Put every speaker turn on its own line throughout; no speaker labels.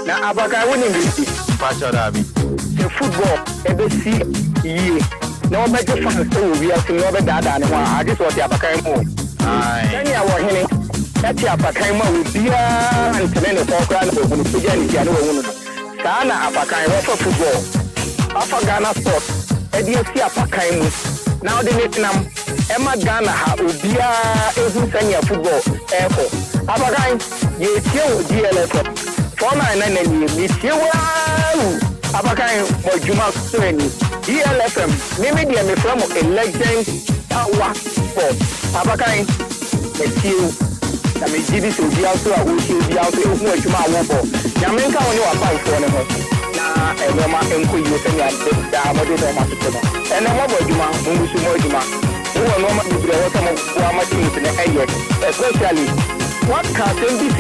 na Apakan winning this.
Pastor Dabi.
The football, see ye. No better fans so we are to know better than one. I just want the Apakan more. Then you are hitting. That's the Apakan more with beer and the program when you begin the January. Sana Apakan for football. After Ghana sports, EDC Apakan. Now the Vietnam, Emma Ghana have beer every senior football airport. Apakan, you kill DLFM. 499 is you. Apakan Mojuma Sweni, DLFM, Media from a legend power sport. Apakan, it's you. I mean, GDC will be out to a wish you be out to Mojuma Wabo. Yamenka on your about for them. Now, and Roma Enquiries and the Modern Master. And a Mojuma, Mojuma, who are normally the welcome of Guama teams in the area, especially what can be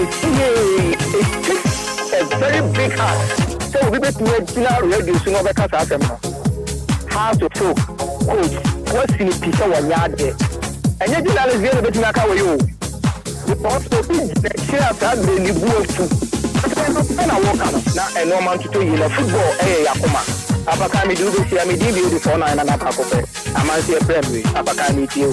a very big heart. So we bet we dinner radio soon over Casa. How to talk, coach, what's in the piece of 1 yard there? And yet, you are very bit like how you. The possible the chairs have been the board too. And I walk out now and no man to do in a football. Hey, Yakuma. Apakan do this year, me do the 4-9 and Apakope. I must see a primary. Apakan meet you.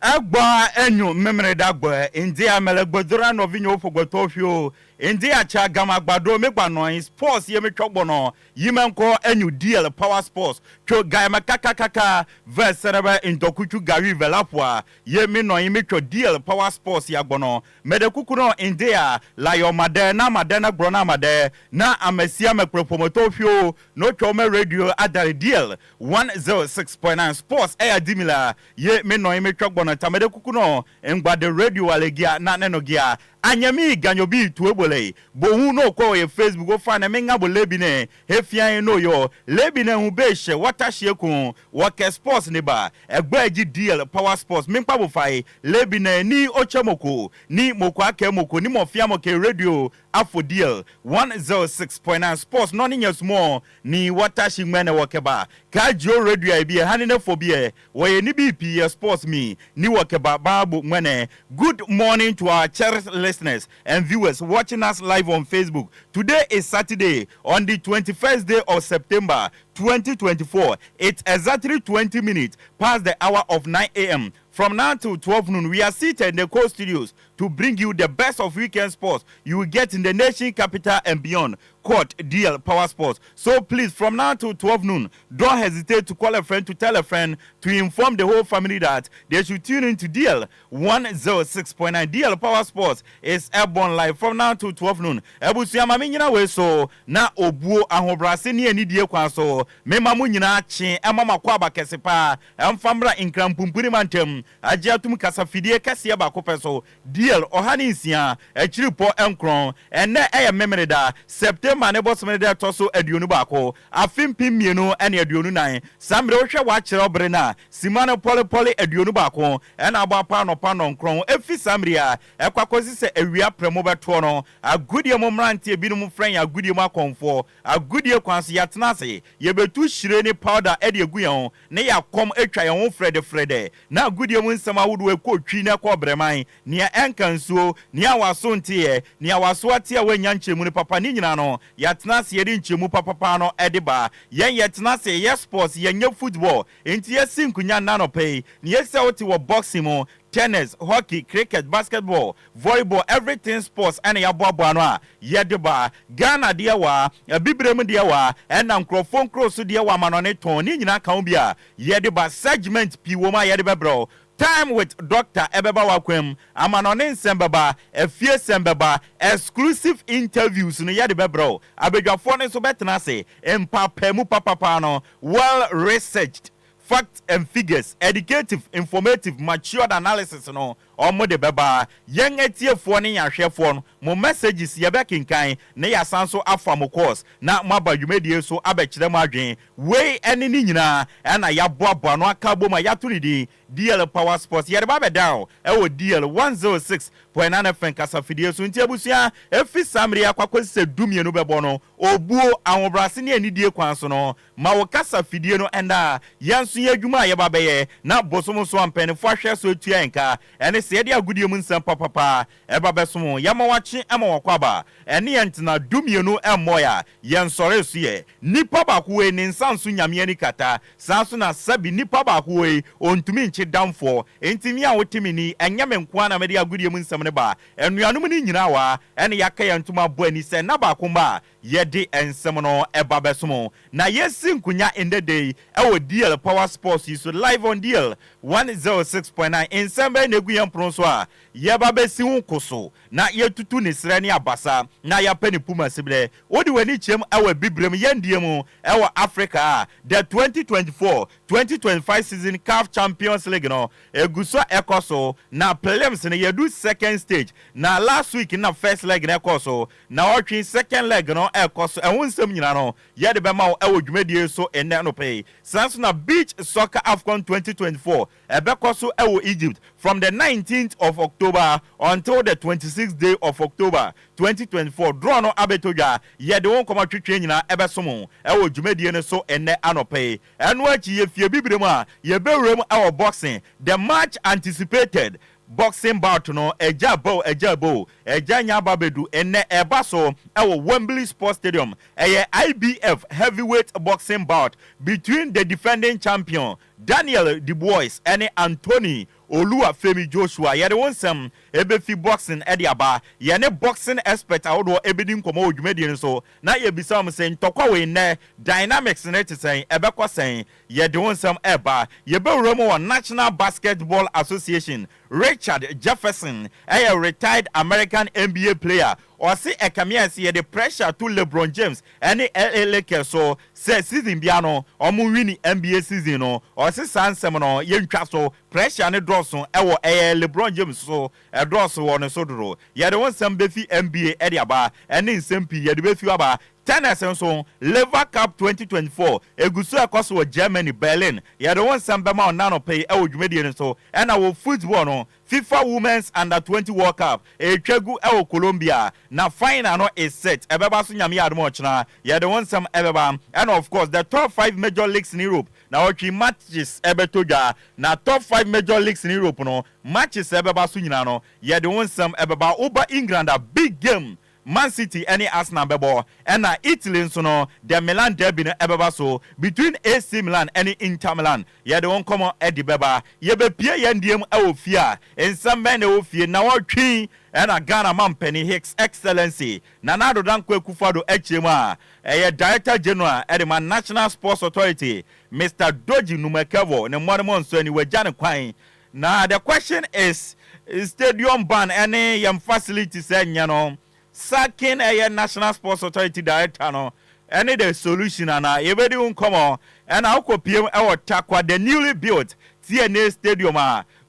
Agba enyo memre dagba India melegbodora no vinyo fogotofio India cha gama gbado mekwa no sports ye me twogbono yimenko enyo DL power sports cho gaima kakakaka verserebe intokuchu gari velapwa ye me no yimetwo DL power sports ya gbono medekuku no India la yo made na grona made na amesia me promotofio no chome radio adare DL 106.9 sports air dimila ye me no yimetwo gbono tamede kukuno engbade radio alegia na nenogia anyami ganyobi tuebole bohu no ko ye Facebook go fa na menga bo lebine hefian no yo lebine hu be hye watahye ku work sports ne ba egbaji DL power sports mempa bo fai lebine ni ochemoko ni moko akemoko ni mofia moke radio afo DL 106.9 sports no ni nyesmo ni watahye mene wokeba kajo radio ai bi hanene phobia we ni BP sports me ni wokeba babu mene. Good morning to our cherished listeners and viewers watching us live on Facebook. Today is Saturday on the 21st day of September 2024. It's exactly 20 minutes past the hour of 9 a.m. From now to 12 noon, we are seated in the core studios to bring you the best of weekend sports you will get in the nation capital and beyond. Court DL Power Sports. So please, from now to 12 noon, don't hesitate to call a friend, to tell a friend, to inform the whole family that they should tune into DL 106.9. DL Power Sports is airborne live from now to 12 noon. Ebusiyama minyina we so na obuo ahobrase ni anidie kwan so mema mu nyina chi emama kwa bakesepa emfamra inkrampumpuri mantem agiatum kasafidie kase ba kopeso DL ohani nsia achiripo enkron ene eye memreda September ne bosome de toso aduonu baako afimpi mienu ene aduonu nan samre ohwe wa kire obre na simane poli aduonu baako ena aba pano nkron efi samre a ekwakosi se awia premo beto no agudie mo mrante ebinum fran agudie mo akonfo agudie kwanse yatenase yebetu shire ni powder ede eguyan ne yakom etwa ye ho frede na agudie mo nsama wudu ekotwi na ko breman ne enkansuo ne awaso ntie ne awaso atia wanya nchemu ni papa ni nyina no yatenase yedi nchemu papa no edeba yen yatenase yes sports yen football enti yesinkunya nanope ne yesa oti wo boxing mo tennis, hockey, cricket, basketball, volleyball, everything sports and ya bobo no yedeba Ghana dia wa bibrem dia wa and microphone cross dia wa manone ton ni nyina kan bia yedeba segment pi wo ma yedeba bro. Time with Dr. Ebeba Wakwem, Amanone Sembaba, Efie Sembaba, exclusive interviews no yedeba bro. Abedwa phone so betenase empa pemu papapano, well researched. Facts and figures, educative, informative, matured analysis no omo de beba yen etiefo ne yahwefo no mo messages ye bekinkan ne yasanso afa mo course na mabadwumedie so abekire mo adwen we ene ni nyina na yaboabo no akabo ma yatoridi DL Power Sports ye ba be down e wo DL 106.9 poena fen kasa fidie so nti abusua efi samre akwakwa se dumie no bebo no obuo ahobrase ne anidie kwan so no ma wo kasa fidie no enda yanso ye adwuma ye babeye na bosom so ampenfo ahwe so etua enka ene se de agudie mu nsam papa eba besom yama wache ama wakwaba ene yentina dumie no emmoya yensore so ye nipa baako we ne nsanso nyame ani kata sanso na sabi nipa baako we ontumi nche damfo entimi a wotimi ni enyame nko na mede agudie mu nsam ne ba enuanom ni nyina wa ene yakaya ntuma bo ani se na baako ma yede ensem no eba besom na yesi nkunya in the day ewo DL Power Sports is live on DL 106.9 ensemble na guyan pronso a yeba besi hunkoso na yetutu ne sre ne abasa na ya pani puma sible odi wani chem ewo bibrem yandie mu ewo Africa the 2024-2025 season CAF Champions League no eguso ekoso na prelims ne yedu second stage na last week na first leg na ekoso na otwi second leg no ekoso ehunsem nyina no yede be ma ewo dwumadie so enne no pay sans na beach soccer AFCON 2024 ebekoso ewo Egypt from the 19th of October until the 26th day of October 2024 draw no abetoja yede won koma twetwe nyina ebesomo ewo dwumadie ne so enne anopay eno achi ye fie bibrem a ye bewrem ewo boxing the match anticipated boxing bout no ejabo ejanya babedu enne ebaso ewo Wembley Sports Stadium IBF heavyweight boxing bout between the defending champion Daniel Dubois and Anthony Oluwafemi Joshua yede wonsem ebefi boxing ediaba yene boxing expert awodo ebedin komo odwumedie so na ye bisam sen tokwa we ne dynamics ne tesen ebekwa sen yede wonsem eba ye bewremo wa National Basketball Association Richard Jefferson a retired American NBA player or see a cameo see the pressure to LeBron James any LA Lakers so say season biano or mu win NBA season no or see sansem no yentwa so pressure ne draw so e wo LeBron James so e draw so on so duro ye de won sam befi NBA e dia ba ene nsem pi ye de befi aba tennis so Lever Cup 2024 egusu akoso Germany Berlin ye de won sam be ma onano pay e wo dwumedie so e na wo football no FIFA Women's Under 20 World Cup etwagu ewo Colombia na final no is set ebeba so nyame admo chna ye de won sam ebeba and of course the top 5 major leagues in Europe na otwi matches ebetoja na top 5 major leagues in Europe no matches ebeba so nyina no ye de won sam ebeba over England a big game Man City any Arsenal bebo and na Italy nso no the Milan derby no ebeba so between AC Milan and Inter Milan ye de won come edi beba ye be pie ye ndiem awofia ensam ben awofie na wotwi and Ghana man Penny Hicks Excellency Nanado Danko Kufado Echema Director General at the National Sports Authority Mr. Doji Numekevo ne Mormon so anyway Jan Kwine. Now the question is stadium ban any facilities and you know sacking a National Sports Authority director no any the solution and everybody won't come on and I'll copy our takwa the newly built TNA Stadium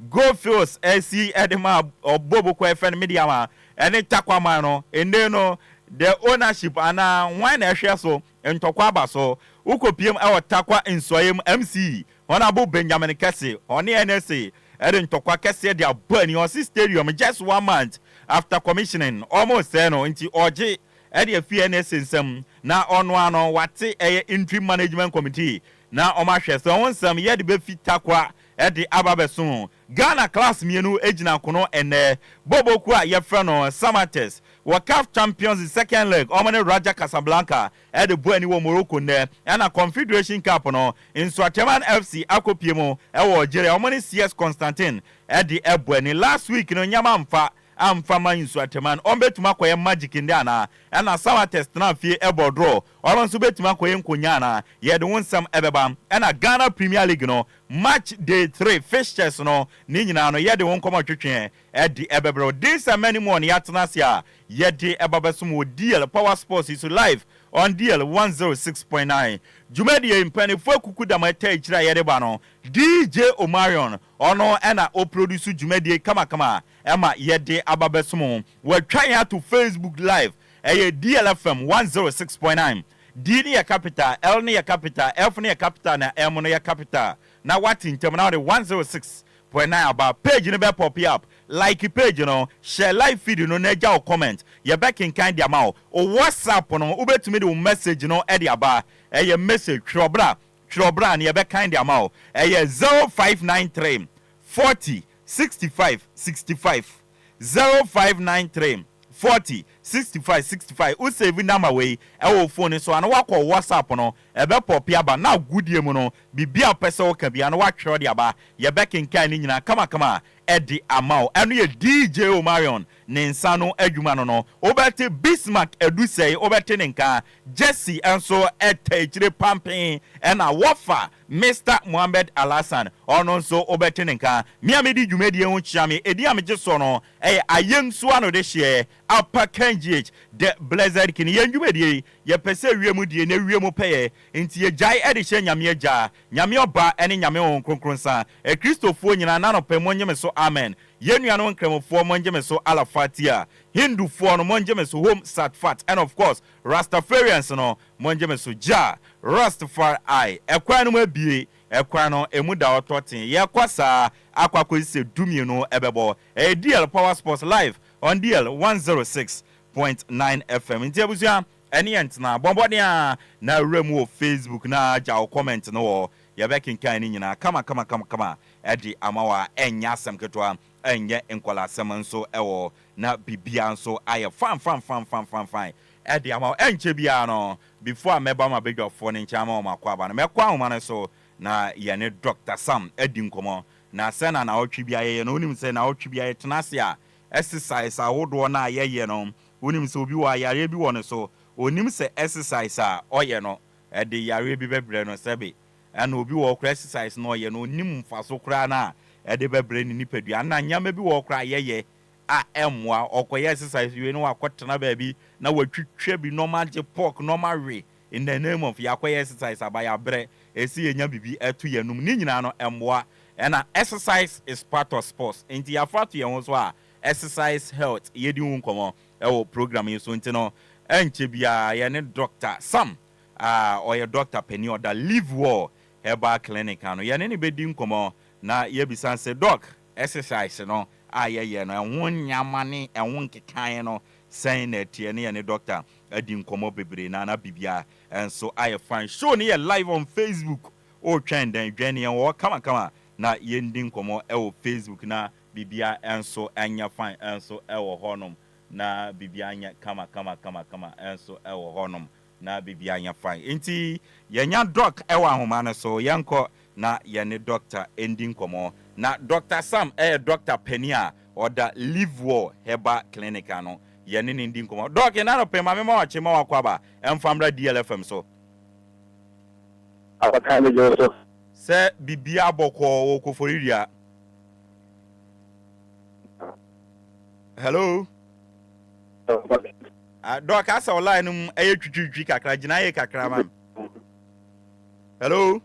Go Fields SC Edema or Bobo Kwefan Media and it takwa mano and then no the ownership and one share so and Tokwaba so who copy our takwa in Soyem MC Honorable Benjamin Cassie on the NSA and Tokwa Cassie they are burning on stadium just 1 month after commissioning almost no into OJ at the FNS in some now on one or what a interim management committee now on my share so on some yet be fit takwa at the Ababesun Ghana class mienu ejina kono and Bobo Kwa Yefrano Samates were CAF champions in second leg Omane Raja Casablanca at the Bueni Morocco ne and a Confederation Cup no in Swateman FC Akopiemo ewo Jere Omane CS Constantine at the Bueni last week no Nyamamfa am fama insu ateman ombetuma koye magic ndiana na sawa test na fie ebo draw olonso betuma koye nkonya na ye de wonsam ebeba na Ghana Premier League no match day 3 fixtures no ni nyina no ye de won komo twetwe e di ebebro this and many more ya tenasia ye de ebabesum wo DL Power Sports is live on DL 106.9 Jumedi impanifo kukuda mata ichira ye de ba no DJ Omarion ono na o produce Jumedi kama Emma yede ababesumo we trying out to Facebook live DLFM 106.9 D ni ya capital L ni ya capital F ni ya capital na M ni ya capital na what in term now the 106.9 about page ni be pop up like page no share live feed no na ja comment ye back in kind amount o WhatsApp no ubetumi de message no e de aba e message trobra na ye back kind amount e 0593 40 65 65 0593 40 65 65 u save number way e wo phone so ana wakọ WhatsApp no e be pop aba na goodie mu no bibia pese wo ka bia na wa twere de aba ye back in kind ni nyina kama Eddie Amau enu ye DJ Omarion ne nsa no adwuma no obete Bismarck edusei obete ne nka Jesse enso etechire pampen ena wofa Mr. Mohammed Alassan ono nso obete ne nka miamedi dwumadi hu chiame edi amje so no ayensu ano de hye Apakan GH the blessed kin ye dwumadi ye pese wiemu die na wiemu peye nti ye jai ede hye nyame agya nyame oba ene nyame won kronkronsa Kristofo nyina na no pemonyeme so amen yenuano nkremofo monjeme so alafatia hindufo no monjeme so home satfat and of course Rastafarians no monjeme so ja Rastafari ekwan no mabie ekwan no emuda ototin ye kwasa akwakwese dumie no ebebo DL Power Sports live on DL 106.9 FM nti abusua ene yentina bombodea na remu Facebook na ja comment no ye bekin kan ni nyina kama edi amawa enya asem ketwa enye enkola asem nso ewo na bibia nso aye fan edi amawa enche bia no before ameba ma bedwafo ne ncha amawa makwa ba no mekwa ahoma ne so na ye ne Dr. Sam edi nkomo na sena na otwi bia ye no onim se na otwi bia ye tenase a exercise awodo na ye no onim se obi wa yare bi won so onim se exercise a oye no edi yare bi bebre no sebe and obi wo kra exercise no ye no nim mfaso kra na e de bebre ni nipadua na nyama bi wo kra ye a emwa okoye exercise we no akotena ba bi na watwitwe bi normal je pork normal way in the name of yakoye exercise abaya bre esi yenya bibi etu yenum ni nyina no emwa and exercise is part of sports enti ya fatu ye ho so a exercise health ye di hu komo e wo program yi so enti no enche bia ye ne Dr. Sam or your Dr. Penny or the live war Herbal Clinic ano ye ne bedi nkomo na ye bisan se doc exercise no ye no enwo nyama ne enwo nkekan no sen na tie ne ye ne doctor adi nkomo bebre na bibia enso aye fan show ne ye live on Facebook o trend den dwane ye wo kama na ye ndi nkomo e wo Facebook na bibia enso anya fan enso e wo honom na bibia anya kama enso e wo honom na bibia anya fine enti yenya doc ewa ahoma ne so yenko na yene doctor ending komo na Dr. Sam Dr. Penia or the live war Herbal Clinic ano yene ending komo doc na no pe ma me ma wache ma wakwaba emfamra DLFM so
Apakan me jo
se bibia boko okoforiria. Hello Doc asa online eye twitwi kakra gina ye kakra mam. Hello.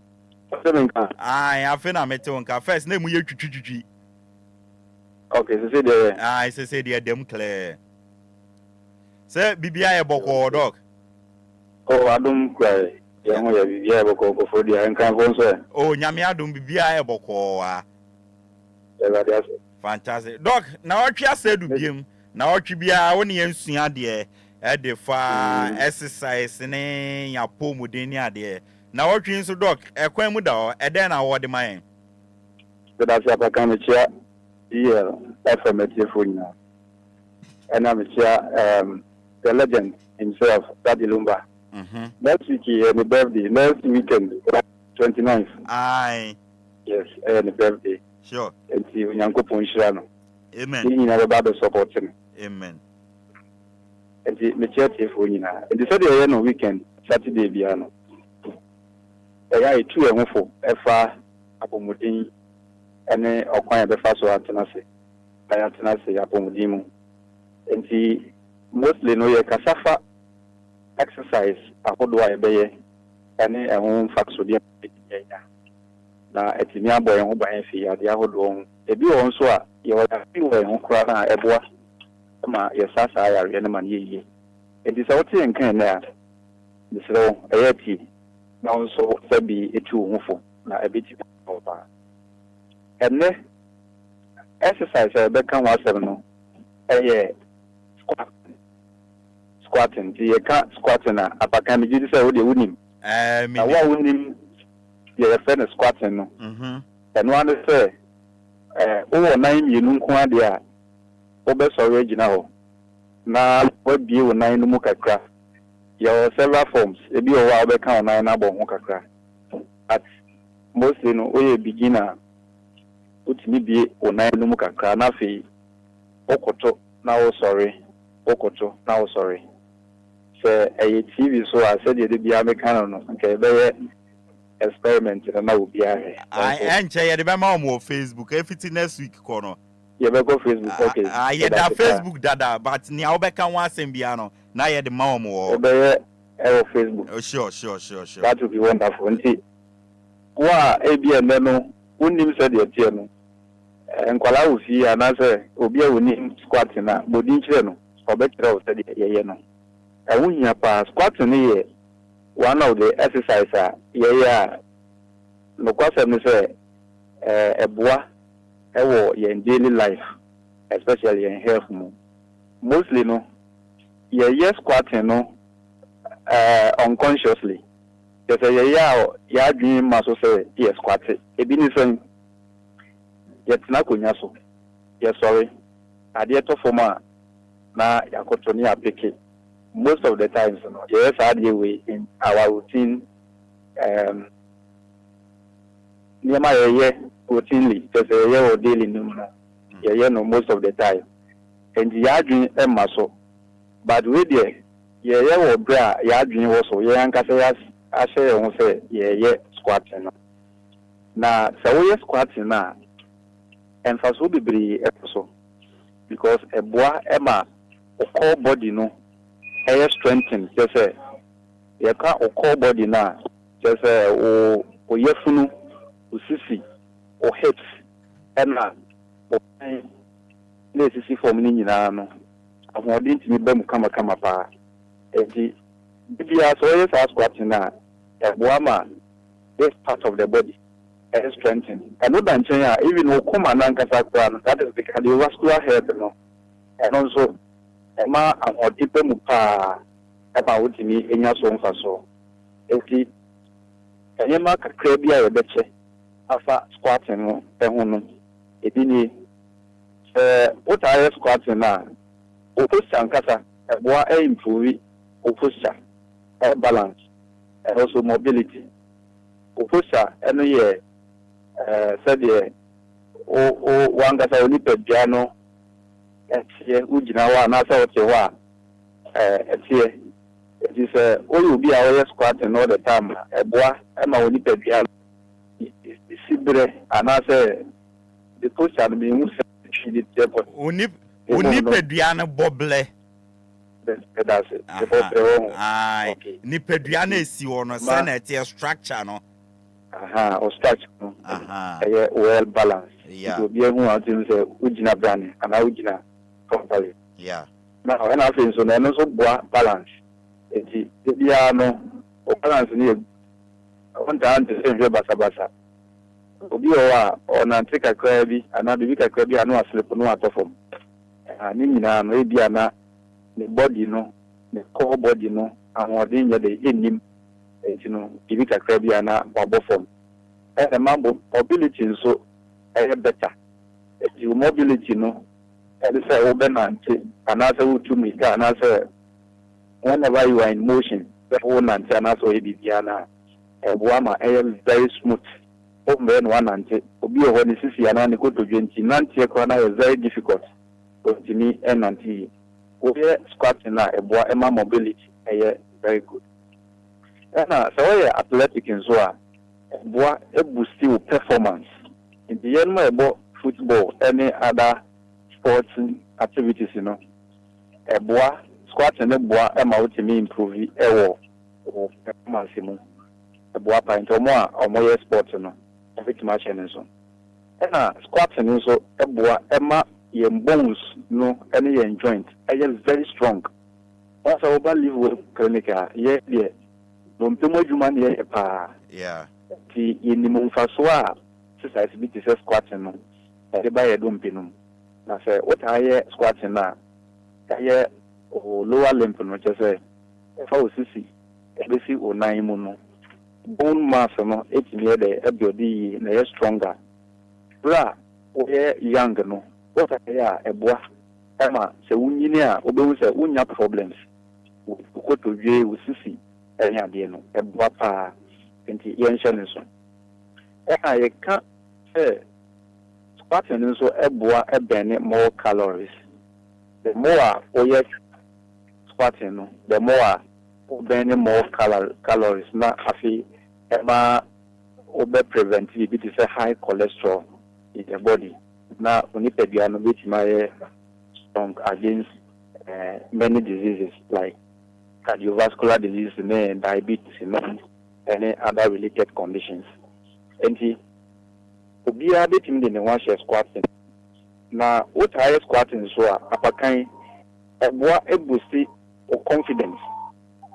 Ai afena mete nka first na mu ye twitwi.
Okay, so say there.
Ai say there dem clear. Say bibia ye boko doc.
Oh, adum kwai. Ye mo ye bibia ye boko ko for dia nkan fon so.
Oh, nyame adum bibia ye boko a. Fantastic. Doc, na otwi asedu biem. Na otwi bia woni ensua de e fa exercise ne ya pomuden ni ade na otwi nso doc ekwan mu da e den na wo de man
so that's Apakan me chia DLFM telephone and I'm the legend himself, Daddy Lumba. Next week my birthday, next weekend 29th.
Aye.
Yes, and the birthday.
Sure.
And see Nyankopon Shirano.
Amen.
You never bad support him.
Amen.
And the church for you now. And the Saturday no weekend, Saturday piano. I 2 and 4 FA Apomudin and Okwanya Befaso Atenase. I Atenase Apomudimu. And the mostly no ye casafa exercise ahodwa ebeye ene ehun faxodia na etimia boy ho ban fi ade ahodwo ebi won so a ye wada fi we ho kra na eboa ma ye sasa ya re na man ye enti se wote nkan na disro eyati na so sabi etu ho fo na ebeti ba enne exercise become one seven no squatting the squatting Apakan me just say what you win what win your friend squatting no and one say over 9 you know kwa dia obe original na what be 9 no kakra your several forms ebi o wa obe kan 9 na bo ho kakra at mostly no we beginner utimi bi 9 no kakra na fe okoto na o sorry okoto na o sorry so TV so I said you be American no okay be experiment na wo bia he
enche ye de be ma mo Facebook everything next week kono
ye be go Facebook okay
ye da Facebook dada but ni a obeka wan asem bia no na ye de ma mo
be Facebook
sure
that would be wonderful nti wa ebia no unim said ye tie no enkwala wo fi anase obi a woni squat na bodin kire no obekira wo said ye no awunya pa squat ni one of the exercise no kwasem ni say eboa ewo your daily life especially in health mostly no yes squatting no unconsciously they say ya dream maso say yes squatting e bi ni say yet na konya so yes sorry ade to forma na yakoto ni apeke most of the times no yes we in our routine Niama ye routinely just a year or daily no no most of the time and the adwin emma so but we there ye or bra ya adwin was so ye anka say I say on say ye squatting na so we squatting na emphasis be be so because a boa emma o core body no air strengthen just say ye ka o core body na just say o yefunu usisi o hips ena o na sisi form ni nyina no ahodi ntimi ba mu kama pa enti bibia so yes squatting na eboama this part of the body is strengthen and no dan chen even o kuma na nkasa kwa no that is the cardiovascular health no and also ema ahodi ba mu pa eba wotimi enya so mfa so enti anyama kakra bia ye beche afa squatting no ehun no edini what are squatting na o posture nkasa eboa improve o posture balance and also mobility o posture eno ye said o wangasa oni pediano etie ujina wa na sa ote wa etie it is all be our squatting all the time eboa ema oni pediano sibre anase the posture be mu se
oni peduane boble
that's it the boble
okay ni peduane esi wono se na tie structure no
or structure no well balanced
yeah
be hu atin say ujina brand and ujina properly
yeah
now when I feel so na no so balance eti bia no o balance ni on down to say basa obi o na nteka kwa bi ana bi kakra bi anu aslip no atofom ani nyina no ebi ana ne body no ne core body no ahodi nya de enim etino bi kakra bi ana babofom e mambo mobility so better the mobility no e say obenante ana say utumi ka ana say whenever you are in motion the whole nante ana so ebi biana buama very smooth men one ante obi o ni sisi ana ni koto 20 nantie kwa na very difficult but me and anti we squatting na eboa ema mobility very good na so we athletic in so eboa boost your performance in the end ebo football any other sports activities eboa squatting eboa ema ultimate improve performance mu eboa pa into more or more sports no every match and so na squatting so eboa ema your bones no any your joint very strong once I will live with clinical don't too much money
yeah
the minimum for so exercise be squatting no
the buy a dumpinum. I say, what I hear squatting now, I hear lower limb, which I say, if I was to see, ABC or 9 mono. Bone mass, no, 8 near the body, they stronger. Bra, we're younger, no. What I hear, a boy, Emma, say, Unia, Obo, say, Unia problems. We go to jail with Sissy, and Yadiano, a bapa, and the ancient son. I can't say, squatting so a boy, a benny more calories. The more, oh yes, squatting, the more, burning more calories. Not happy, Emma, over preventive, it is a high cholesterol in the body. Now, when it be an bit my strong against many diseases like cardiovascular disease and diabetes and any other related conditions. And he will be a bit in the one share squatting. Now, what higher squatting so Apakan a boosty or confidence.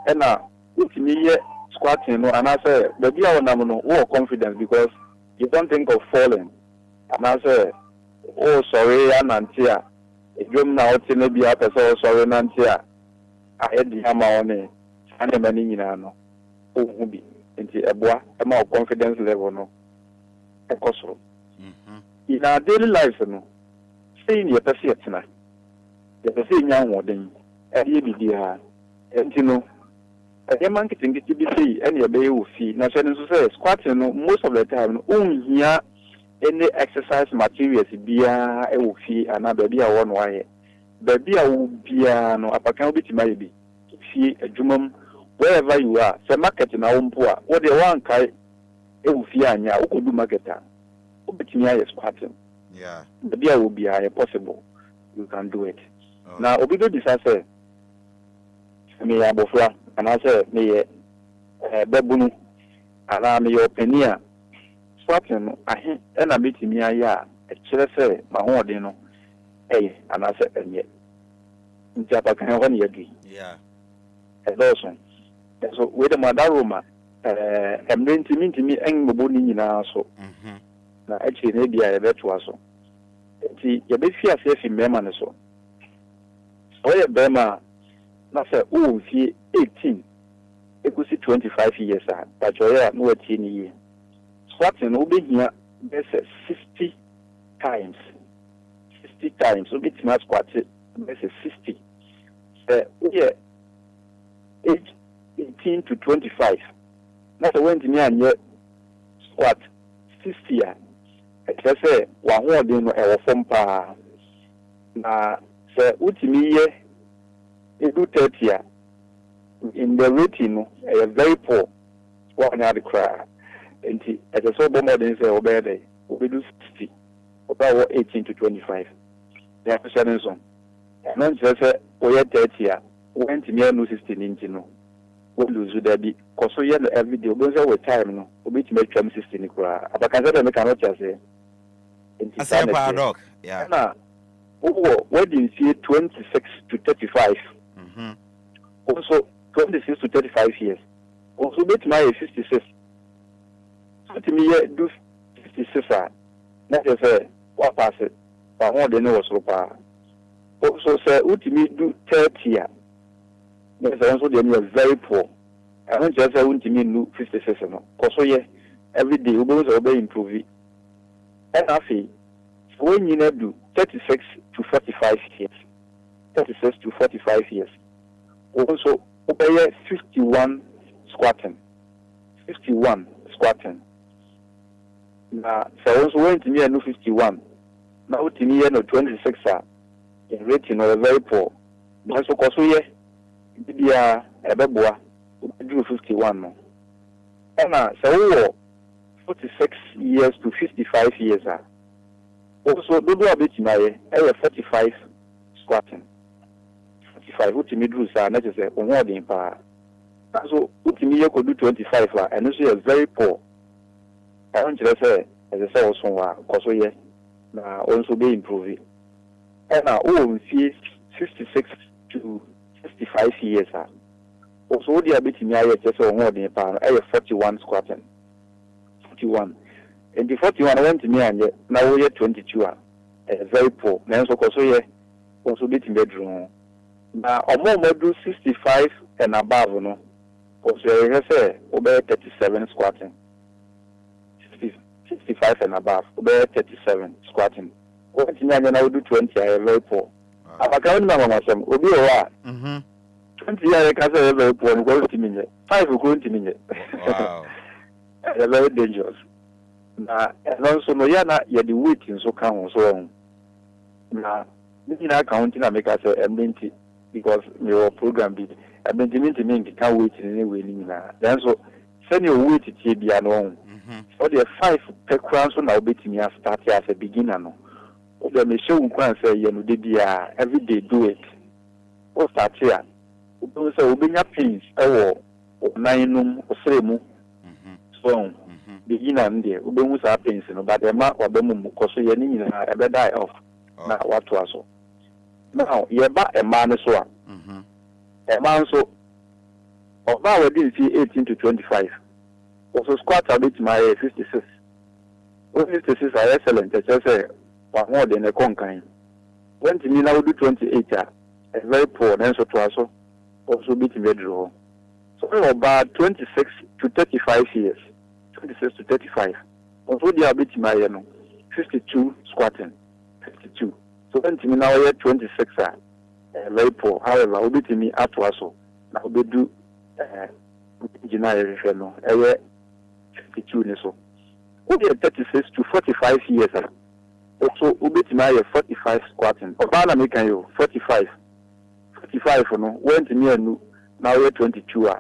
And now, with me squatting, and I say, the dear nominal or confidence because you don't think of falling. And I say, oh, sorry, Nantia. If you're now maybe up as all sorry, Nantia. I had the hammer on it, and a man in ano. Oh, be into a boy, a more confidence level, no. A coso. In our daily lives, no. Saying your perception, the perceiving young one, and you be dear, and you know. A man getting the TBC and your bay will see. Now, say, squatting most of the time, here any exercise materials be a will fee another be a one way. Baby, I will be no Apakan bit maybe. See a jumum wherever you are, say market in our own poor, what they want, Kai, it will fear and ya, who could do marketer. Who bet me a squatting.
Yeah.
Baby, I will be a possible. You can do it. Now, Obido disaster. Me a bofra, and I say, me a babunu, and I'm your penia. Squatting, I and a bit me a ya, a chile my own dino. Eh, and I said, and yet, Japan one year.
Yeah.
A Dawson. So, with a Madaruma, I'm going to mean to me, and Mobuni in our so. Now, actually, maybe I bet was so. See, you be fear safe in Beman so. So, Bema, not say, oh, see, 18. It could see 25 years, but you're no 18 years. Squatting will be here, there's 60 times. 60 times, so it's not squatted, there's 60. Yeah, age 18 to 25. That's when to me and yet squat 60 years. It's say, one more than our form pa. Now, say, what me ye, it do 30 years. In the rating, very poor. One had to cry. And as a sober modern say, obey day, we do 60, about 18 to 25. They have a song. And then say, we had 30 years, went to me no 16 inch, no. We lose with that because so yet every day, we go with time, no. We to make 16 cry. But I can't cannot just say.
I say paradox, yeah.
Now, where do you see 26 to 35? Also, 26 to 35 years. Also, bet my 56. So to me, do 56. Not just say, what pass it, but more than was so far. Also, say, what to me do 30 years. There's also the very poor. I don't just say, what to me do 56. Because so, yeah, every day, we will improve it. And I feel, when you do 36 to 45 years, 36 to 45 years, also, obey 51 squatting. 51 squatting. Now, so also went to me and 51. Now to me and 26 in rating or very poor. But so cause we be a beboa do 51. And so 46 years to 55 years. Also, do a bit my 45 squatting. 45 what me do say not just on in power. So what me you could do 25 and this is very poor. I don't just say as I say also because we now also be improving. And now we see 56 to 65 years. Also the bit me I just on in power 41 squatting. 41. And the 41 went to me and now we are 22. very poor. Then so also bit in bedroom. Now, do 65 and above, no. Because you say, obey 37 squatting. 65 and above, obey 37 squatting. What you now do 20, I very poor. Apakan number, some, Obi or 20 years, I say very poor, and go to me. 5 will go to me.
Wow.
Very dangerous. Now, and also, no, you're the waiting so come so on. Now, this is accounting, I make us a minty because your program be a minty can't wait in any way. Then so send your weight to TB alone. So there are 5 per crown so now beating me as start as a beginner. No, the mission can say, you know, they every day do it. Or start here. So, we have pins or 9 or 3 so beginner and there, we don't have pins, but the mark or the mum because you need a die off. Now, what was so? Now, you're back a man so. A man so. Of our did see 18 to 25. Also, squat a bit my 56. 56 are excellent. I just say, but more than a conquering. 20 me now do 28. Very poor, then so to also. Also beat in bedroom. So about 26 to 35 years. 26 to 35. Also, they are bit my 52 squatting. 52. So when me now here 26 very poor. However, we beat me at also. Now we do engineering no. 52 so. We are 36 to 45 years. Also, we beat me here 45 squatting. Obana make you 45. 45 no. Went me now here 22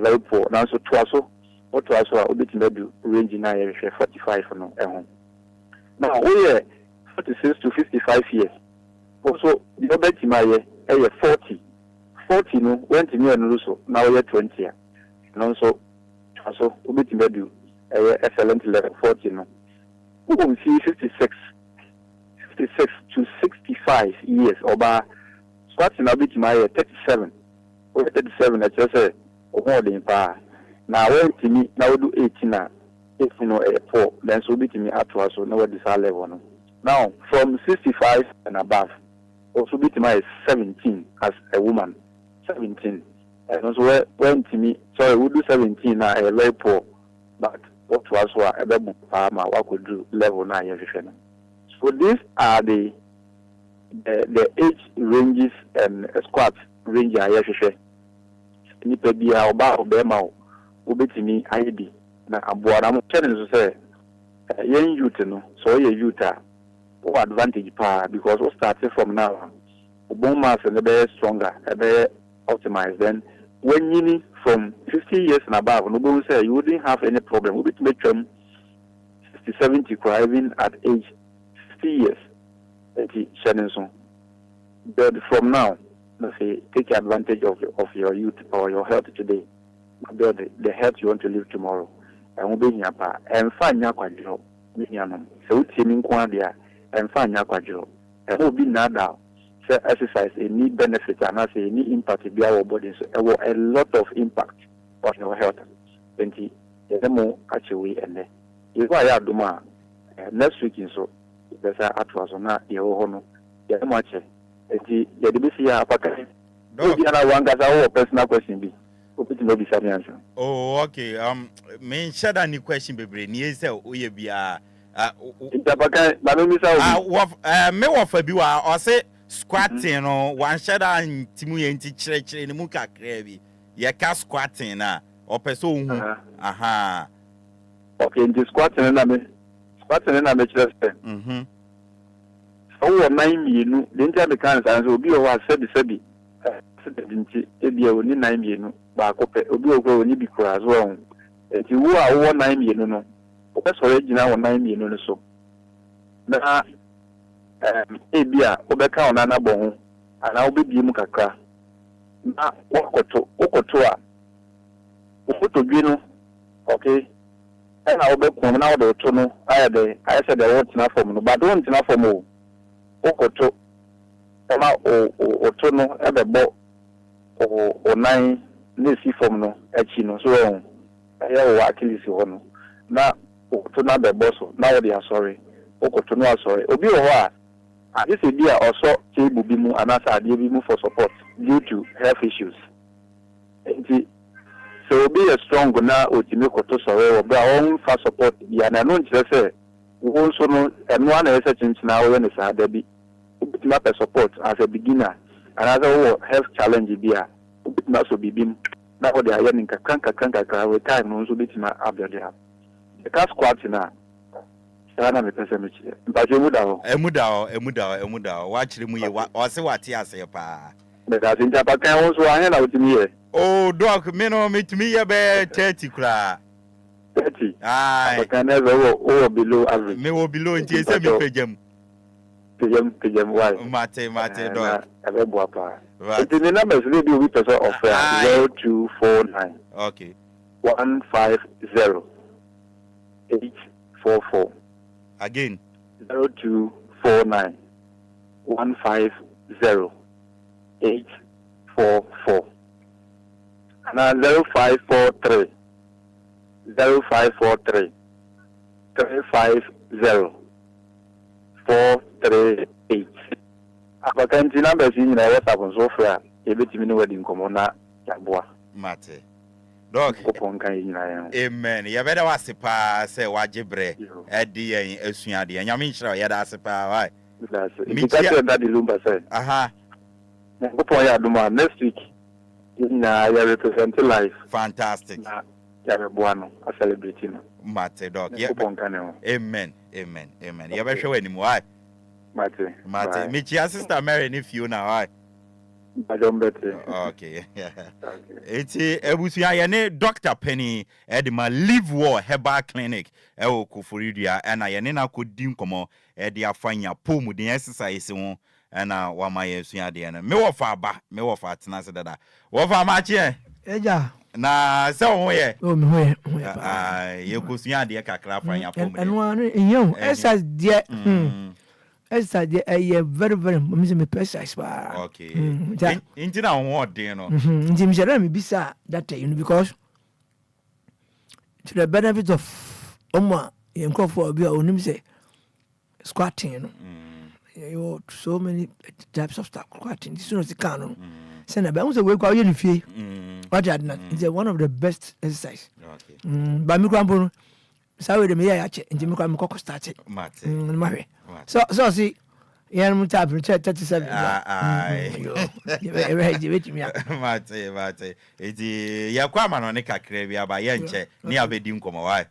very poor. Now so twaso. What was we beat me do range now here 45 no. Now we are 46 to 55 years. Also, the other team is 40. 40 no, went to me and also now we are 20. And also, we do excellent level 40 no. We will see 56 to 65 years. Oba, starting a bit my 37. Over 37, I just say, more than power. Now, when to me, now we do 18 if you know a 4, then so beat me up to us, so now this level no. Now, from 65 and above, also beat my 17 as a woman. 17. And also, when to me, sorry, we do 17 now, a very poor, but what was a better farmer, what could do level 9 years. So these are the age ranges and squat range I have to share. Nipa be our bar of them out, who beat me ID. Now, I'm telling you, say, young youth, no, so you're youth. What advantage power because we started from now. Bone mass and a better stronger, a better optimized. Then when you need from 50 years and above, no one say you wouldn't have any problem. We would make them 60, 70, even at age 50 years. But from now, let's say take advantage of your youth or your health today. Build the health you want to live tomorrow. And we'll be here and find your quadro. So it's in Quadia. And find your quadro. And we'll be now exercise any benefit and I say any impact to be our bodies. A lot of impact on your health. 20 more actually and then if I have Duma next week in so there's a atwas on that the whole yeah much the DBC Apakan. No, one got our personal question be.
Oh, okay. Me share any question be near say we be me wafa bi wa o say squatting no one share and timu yenti chire ni mu kakra bi ye ka squatting na o pese ohun aha
okay the squatting na me chire say so 9 mienu the inter can say obi o wa sabi sedinti ebi o ni 9 mienu ba ko pe obi o ni bi kura so enti wo a wo 9 mienu no o pe so regina wo 9 mienu no so na ebi a o be ka ona na bo ho ana o be bi mu kakra na okoto a okoto bi no okay na o be ko na o do to no I said the what na form no but don't na form o okoto na o to no e be bo o 9 ne si form no echi no so ya o at least ho no na o to na be bo so na o dey sorry okotono asori obi o ho a ade se bi a oso table bi mu anasa ade bi mu for support due to health issues enti so obi is strong na otimi koto sori obi a won fa support bi ana no nkyere se won so no eno ana ese chinchina wo ne sa da bi obitima per support as a beginner another health challenge bi a obitima so bibim na wo de aye ninka kanka with time no so bitima abia the cast squat na sana me pese me chi mpa je emuda ho wa chire mu ye wa se wate ase pa me da tin ta Apakan wo so anya na otimi ye
oh doc me no metimi ye be 30 kra
30
ai
Apakan na wo below average
me wo below nti se me pejam why mate doc
ebe bo apa the numbers will be with us of 0249
okay
150 844
again
0249 150 844 and 0543 350 438 Apakan numbers in our WhatsApp so far ebetimi no wedding komo na yaboa
mate dog amen ya beda wasepa say wajebre edi yen asuade nyame nhyira ya da asepa why
me tell that the Lumba say
aha
kopon ya duma next week na ya represent life
fantastic
ya beboa no a celebrate no
mate dog
ya kopon kan no
amen ya be hwe wani mu why mate me chia sister Mary ni Fiona why okay eti ebusia ye ne Dr. Penny edima live war herbal clinic e wo Koforidua na ye ne na kodi nkomo e de afanya pomuden exercise ho na wa ma ye sua de na me wo fa ba me wo fa tena se dada wo fa ma che
eja
na se wo ye
o me ho ye
ye ko sua de kakra afanya pomuden
eno anu enyo exercise de exercise very very me precise ba
okay inti na ho den no
inti me share me bisa that because to the benefit of oma for bi onim say squatting no you so many types of squatting this no can no say na be we say we kwa ye ni fie what that is one of the best exercise
okay
ba mi kwa mbo sa we de me ya che inti mi kwa mi kokko start
mate
mare so see yan mu tap 37
mate eti ya kwa ma no ne kakra bi aba ye nche ni abedi nkomo why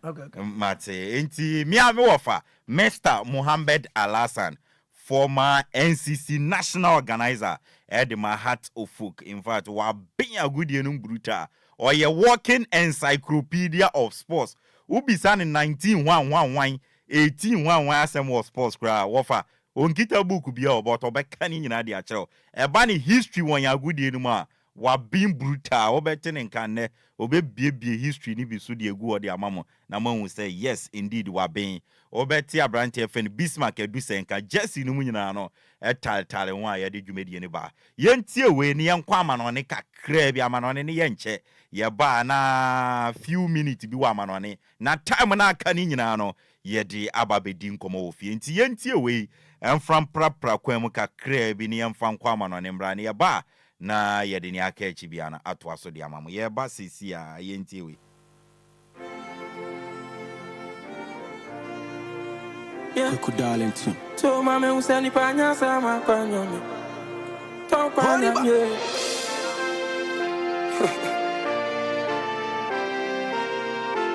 mate enti mi ame wofa Mr. Mohammed Alasan former NCC national organizer at the Heart of Folk. In fact, wa bin a good yenum bruta or ye walking encyclopedia of sports. Ubi san in 1911 1811 asem was sports kra wofa onkita book bi about obekani nyina de akere e ba ni history won ya good yenum a wa bin bruta obeten nkanne obebiebie history ni bi so de egu ode amamo na man will say yes indeed wa bin obeti abrante fen Bismarck edusenka Jesse no nyina no etaltale won a ye de dwumedie ne ba yentie we ne yenkwa amanone kakra bi amanone ne yenche ye ba na few minutes bi wa amanone na time na aka ni nyina no ye de ababedi nkomo ofie nti yentie we enfram prapra kwam kakra bi ne yemfa nkwa amanone mbra ne ye ba na ye de ne aka echi bia na ato aso de amamo ye ba sisi a yentie we.
Yeah, could darling too. So mama usani panya sama panya me. To panya me.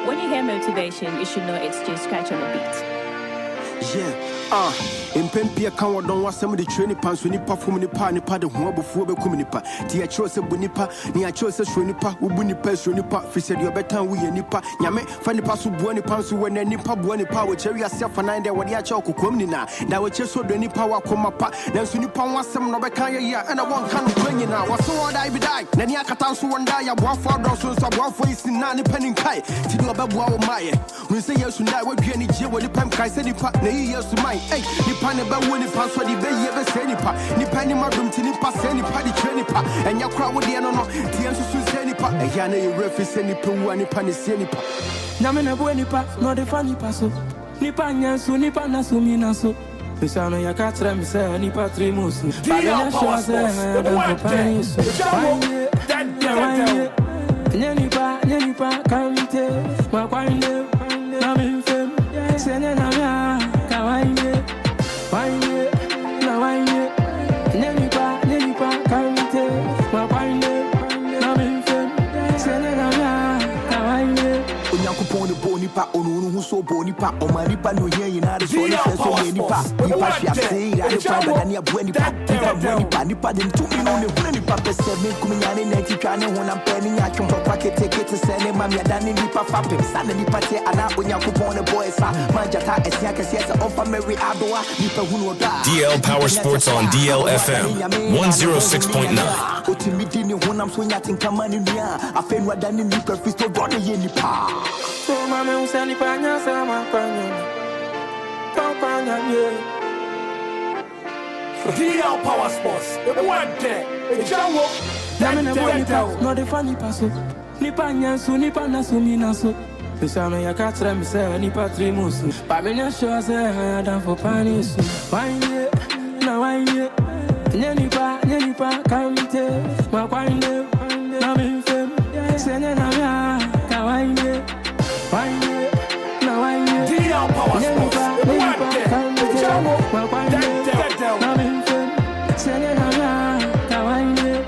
When you hear motivation, you should know it's just scratch on the beat.
Yeah, impempia kan wadon wasem de training pants ni pa fom ni pa de ho abofuo be kum ni pa ti a chiro se bunipa ni a chiro se sro ni pa wo buni pa sro ni pa fi se de obetan wo ye ni pa nyame fa ni pa so buo ni pa so wona ni pa buo ni pa wo cheri ase fa nan de wo de a cha kokom ni na da wo che so do ni pa wa koma pa na so ni pa wasem no be kan ye ya na won kan ko nyina wo so wo dai bi dai na ni akata so wonda ya boafo do so so boafo isi na ni panin kai ti do obeboa wo maye we say yesu ndai wo dua ni je wo ni pam kai se ni pa na yi yesu mai hey ni pa ne ba wo ni pa so di be ye be se ni pa ni madum ti ni pa se ni pa di tre ni pa enya kra wo de no no ti ensu su se ni pa e ya na ye refi se ni pa wo ni pa ne se ni pa na me na bo ni pa no de fa ni pa so
Nipa nyansu, nipa nasu, mi nasu. Misano ya katra mi say nipa trimusu. Paganya show say don't for panisu. Nyanipa kamite makwande na mfem sene na mya kawainde wainde na wainde nyanipa kamite makwande na mfem sene na mya kawainde
Onyankopon de bonipa onunu hu so bonipa omanipa no ye yina so le so nipa nipa hia sei ya de fa badani abonipa nipa de ntumi no ne huna nipa pese me kuminyane na titwa ne hona mpani nya twompa pakete kete sene mamia dani nipa fapem sana nipa te ana onyankopon de boy sa manjata esia kese esa ofa mary adoa nipa hunu oda
DL Power Sports on DLFM 106.9
otimidi ni honam so nya tinkama ni nua afenwa dani nipa fisto brother ye nipa
so mame usani panya sama panya panya ye
DL Power Sports what day ejawo
no the funny paso nipa nyansu nipa nasu mi nasu Misano ya katra mi say nipa trimusu Paganya show say don't for panisu wainde na wainde nyanipa kamite makwande na mfem sene na mya kawainde wainde na wainde
DL Power Sports what day ejawo
na mfem sene na mya kawainde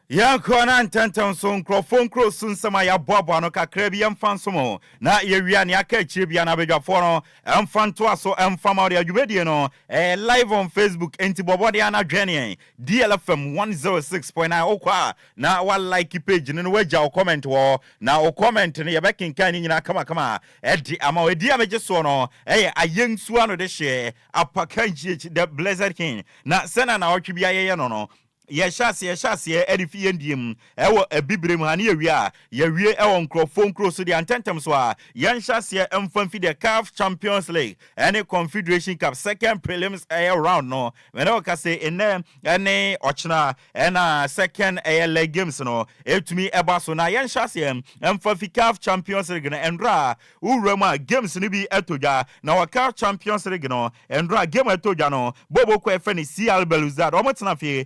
Yankona ntantan so nkrofon kro sunsama ya boabo no kakra bi yamfanso mo na yewia ne aka chire bia na bedwafo no emfanto aso emfama de adwumedie no live on Facebook enti bobode ana dwene DLFM 106.9 okwa na wa like page no waja o comment wo na o comment ne yebekin kan ni nyina kama edi ama odi ameje so no ayensu ano de hye Apakan the Blessed King na sena na otwe bia ye no yeshase edifi endiem ewo ebibrem ha ne yewia yewie ewo nkrofon kro so de antentem so a yenshase emfamfi de CAF Champions League any Confederation Cup second prelims round no when o ka say ene ochna ena second leg games no etumi eba so na yenshase emfamfi CAF Champions League na endra urema games ni bi etoja na wa CAF Champions League no endra game etoja no bobo ko efe ni CL Belouizdad o motena fie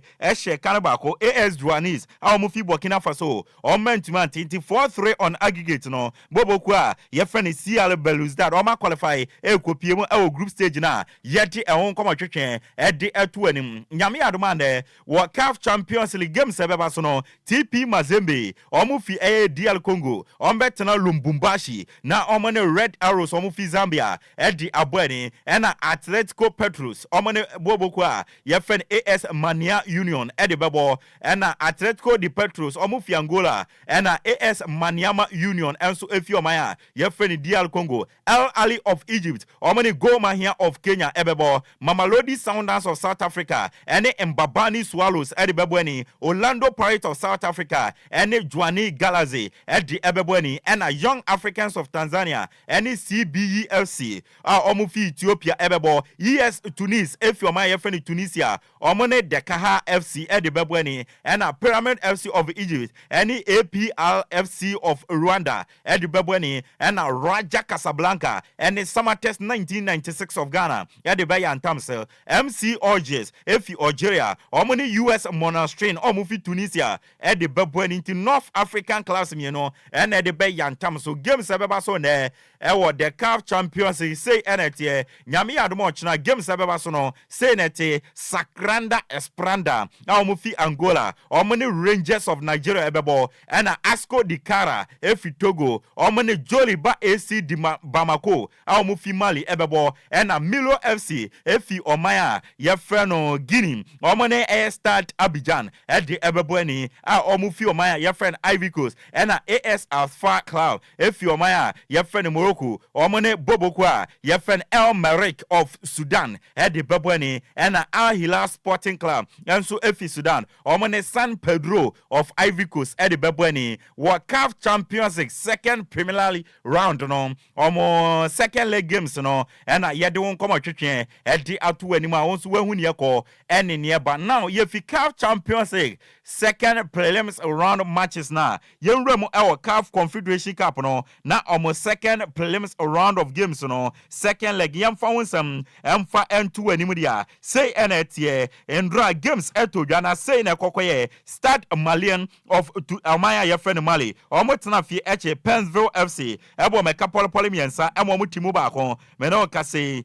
Kanabako AS Duanis Amufi Burkina Faso on mentuma 24-3 on aggregate no Bobokwa ye friend CL Belouizdad o ma qualify ekopiem e group stage na yeti ehon koma twetwen e de eto anim nyame adomande wo CAF Champions League game sebeba so no TP Mazembe omufi DL Congo on betena Lumbumbashi na omone Red Arrows omufi Zambia e de abani na Atletico Petros omone Bobokwa ye friend AS Mania Union de bebo ena Atletico de Petros omufi Angola ena AS Maniama Union enso efi omaya ye freni DL Congo Al Ali of Egypt omani Goma here of Kenya ebebo Mamelodi Sundowns of South Africa ene Mbabani Swallows de bebo eni Orlando Pirates of South Africa ene Juani Galaxy de ebebo eni ena Young Africans of Tanzania ene CBEFC omufi Ethiopia ebebo ES Tunis efi omaya ye freni Tunisia omone Dekaha FC the Babweni and a Pyramid FC of Egypt, any APL FC of Rwanda, the Babweni and a Raja Casablanca, and the Summer Test 1996 of Ghana, the Bayan Tamsel, MC Orges, Efi Algeria, Omoni US Monastrain, Omufi Tunisia, the Babweni into North African class, you know, and the Bayan Tamsel, Games Ababasone, the CAF Champions, say NT, Nyami Admochna, Games Ababasono, say NT, Sakranda Espranda, Mufi Angola, Omani Rangers of Nigeria ebebo, and Asco Dikara, Efi Togo, Omani Joliba AC di Bamako, Mufi Mali ebebo, and Milo FC, Efi Omaya, Yefreno Guinea, Omani Airstad Abidjan, Edi Ebeboeni, Omufi Omaya, Yefren Ivory Coast, and AS Alpha Cloud, Efi Omaya, Yefren Morocco, Omani Bobokwa, Yefren El Merek of Sudan, Edi Beboeni, and Al Hilal Sporting Club, and so Efi efi Sudan omone San Pedro of Ivory Coast e de bebweni wa CAF Champions League second Premier League round no omo second leg games no and yede won come twetwe e di atu anima won so wahu ne ekọ ene ne ba now ye fi CAF Champions League second prelims round matches na ye nwrem e CAF Confederation Cup no na omo second prelims round of games no second leg yamfa wonsam emfa entu anim dia say enetie endra games eto dwana say na kokoye Stade Malien of Amaya ye friend Mali omo tena fi eche Pennsville FC ebo meka polopoli miensa emo mo timu ba kon me no ka say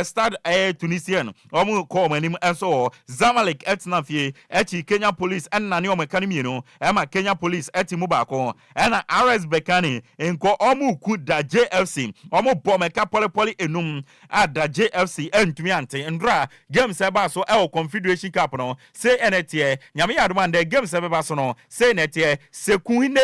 Stade Tunisian omo ko manim enso Zamalek etena fi eche Kenya Police en na ne o meka mienu ema Kenya Police etimu ba kon ena RS Bekani enko omo ku da JFC omo bo meka polopoli enum ada JFC entumi ante endra games eba so Confederation Cup no say enetie nyame yadoma the games eba so no say enetie Sekuhine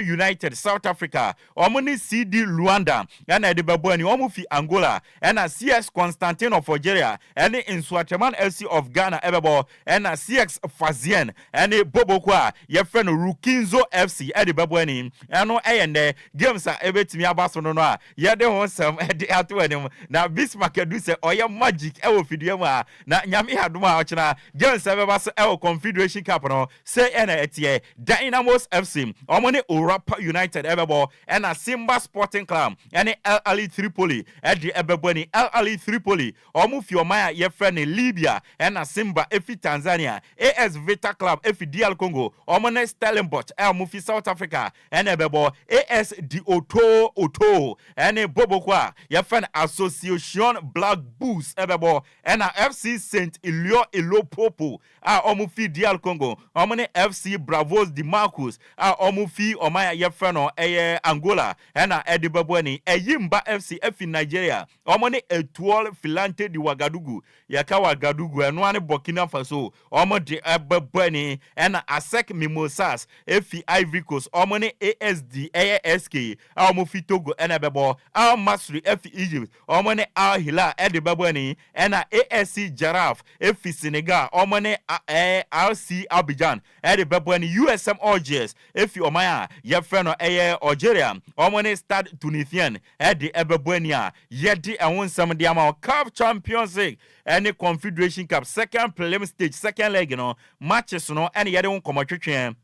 United South Africa omuni CD Luanda na de bebo ni omu fi Angola na CS Constantine of Algeria and in Swateman FC of Ghana ebebo na CX Fazien and Bobokwa ye friend Rukinzo FC e de bebo ni no eyende games a ebetimi abaso no a ye de ho sam e de ato anim na Bismarck edu se oye magic e wo fidie mu a na nyame yadoma ochina games ebeba so e Confederation Cup no say na etie Dynamos FC omone Europa United ebebo na Simba Sporting Club and Al Ali Tripoli e de ebebo ni Al Ali Tripoli omu fi omaya ye friend Libya na Simba efi Tanzania AS Vita Club efi DL Congo omone Stellenbosch omu fi South Africa and ebebo AS di Oto and Bobokwa ye friend Association Black Bulls ebebo na FC Saint Elo Popo omu fi DL Congo omone FC Bravos di Marcus omu fi omaya ye friend Angola na edibebo ni Eyimba FC efi Nigeria omone Etuol Filante di Wagadugu yaka Wagadugu eno ane Burkina Faso omo de ebebo ni na Asec Mimosas efi Ivory Coast omone ASD ASK omu fi Togo na bebo Al Masry efi Egypt omone Al Hilal edibebo ni na ASC Giraffe efi Senegal omone RC Abidjan edibebo ni USM Algiers efi omaya ye friend Algeria omone Stade Tunisien edi ebebo ni a yedi ewonsam de ama CAF Champions League any Confederation Cup second prelim stage second leg no matches no any yedi won komotwetwe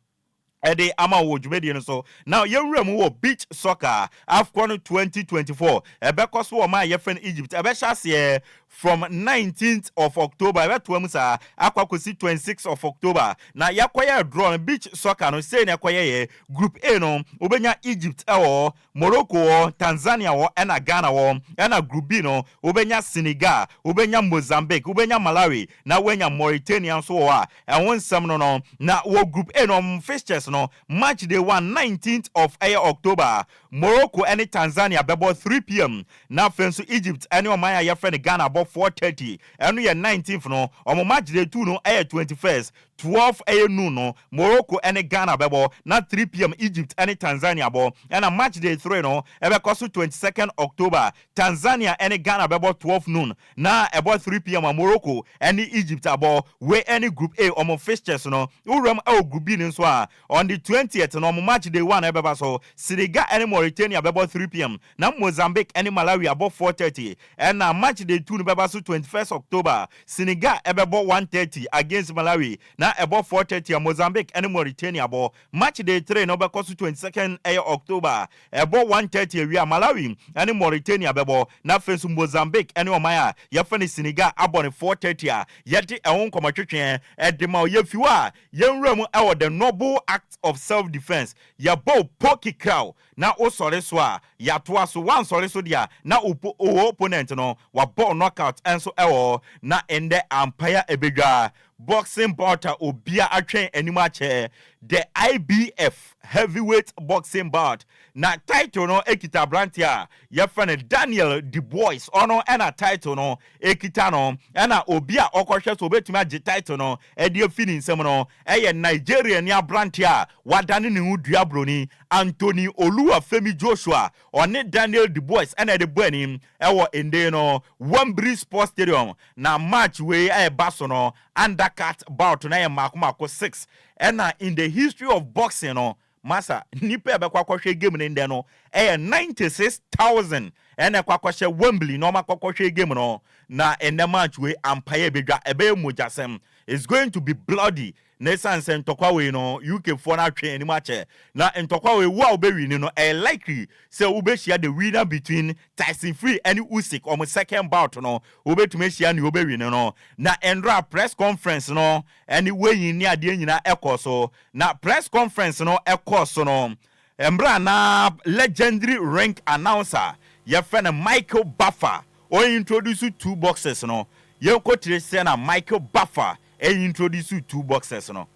Ede ama wo dwumedi no so now yewura mu wo beach soccer AFCON 2024 ebekọ so wo ma ye friend Egypt ebe hye from 19th of October ebe to amusa akwakosi 26th of October na yakoye draw beach soccer no say na yakoye group A no obenya Egypt ewo Morocco Tanzania wo na Ghana wo na group B no obenya Senegal obenya Mozambique obenya Malawi na wenya Mauritania so wo a ewonsam no na wo group A no fixtures no match day 19th of October Morocco and Tanzania bebo 3 p.m. na fenso Egypt and omaya ya friend Ghana about 4:30 and we 19th no omo match day 2 no 21st 12 noon no Morocco and Ghana bebo na 3 p.m. Egypt and Tanzania bo and a match day 3 no ebe koso 22nd October Tanzania and Ghana bebo 12 noon na about 3 p.m. Morocco and Egypt abo we any group A omo fixtures no uram group B nso a on the 20th no match day 1 ebeba so Senegal and Mauritania about 3 p.m. na Mozambique and Malawi about 4:30 and na match day 2 ebeba so 21st October Senegal about 1:30 against Malawi na about 4:30 Mozambique and Mauritania about match day 3 no because 22nd October about 1:30 we Malawi and Mauritania about na face Mozambique and Omaya ya fani Senegal about 4:30 yeti ewon komotwetwe edema yefiwa yenwram e the noble act of self-defense ya bo poki crow na osore so a ya toa so one sore so dia na opponent no wa ball knockout enso ewo na ende empire ebedwa boxing bout obia atwen anima che the IBF heavyweight boxing bout na title no ekita brantia ya friend Daniel Dubois ono na title no ekita no na obia okohwe so betumi age title no e de fini nsem no eye Nigeria ni brantia wadane ne hudua broni Anthony Oluwafemi Joshua one Daniel Dubois na de boanim ewo ende no Wembley Sports Stadium na match we e baso no under undercut bout na mako 6 and in the history of boxing no masa nipa be kwakwahwe game ne nde no 96,000 and kwakwahwe Wembley no makwakwahwe game no na ene match we empire bedwa ebe mojasem is going to be bloody. Nesan sen tokwa we no UK for na twen ani mache na ntokwa we wo obewi ni no likely say ubeshia the winner between Tyson Fury and Usyk on second bout no ubetumi shia ni obewi ni no na endra press conference no anyway yin ni ade nyina ekoso na press conference no ekoso no embra na legendary rank announcer your friend Michael Buffer o introduce 2 boxers no yenko tire na Michael Buffer and introduce you 2 boxers no.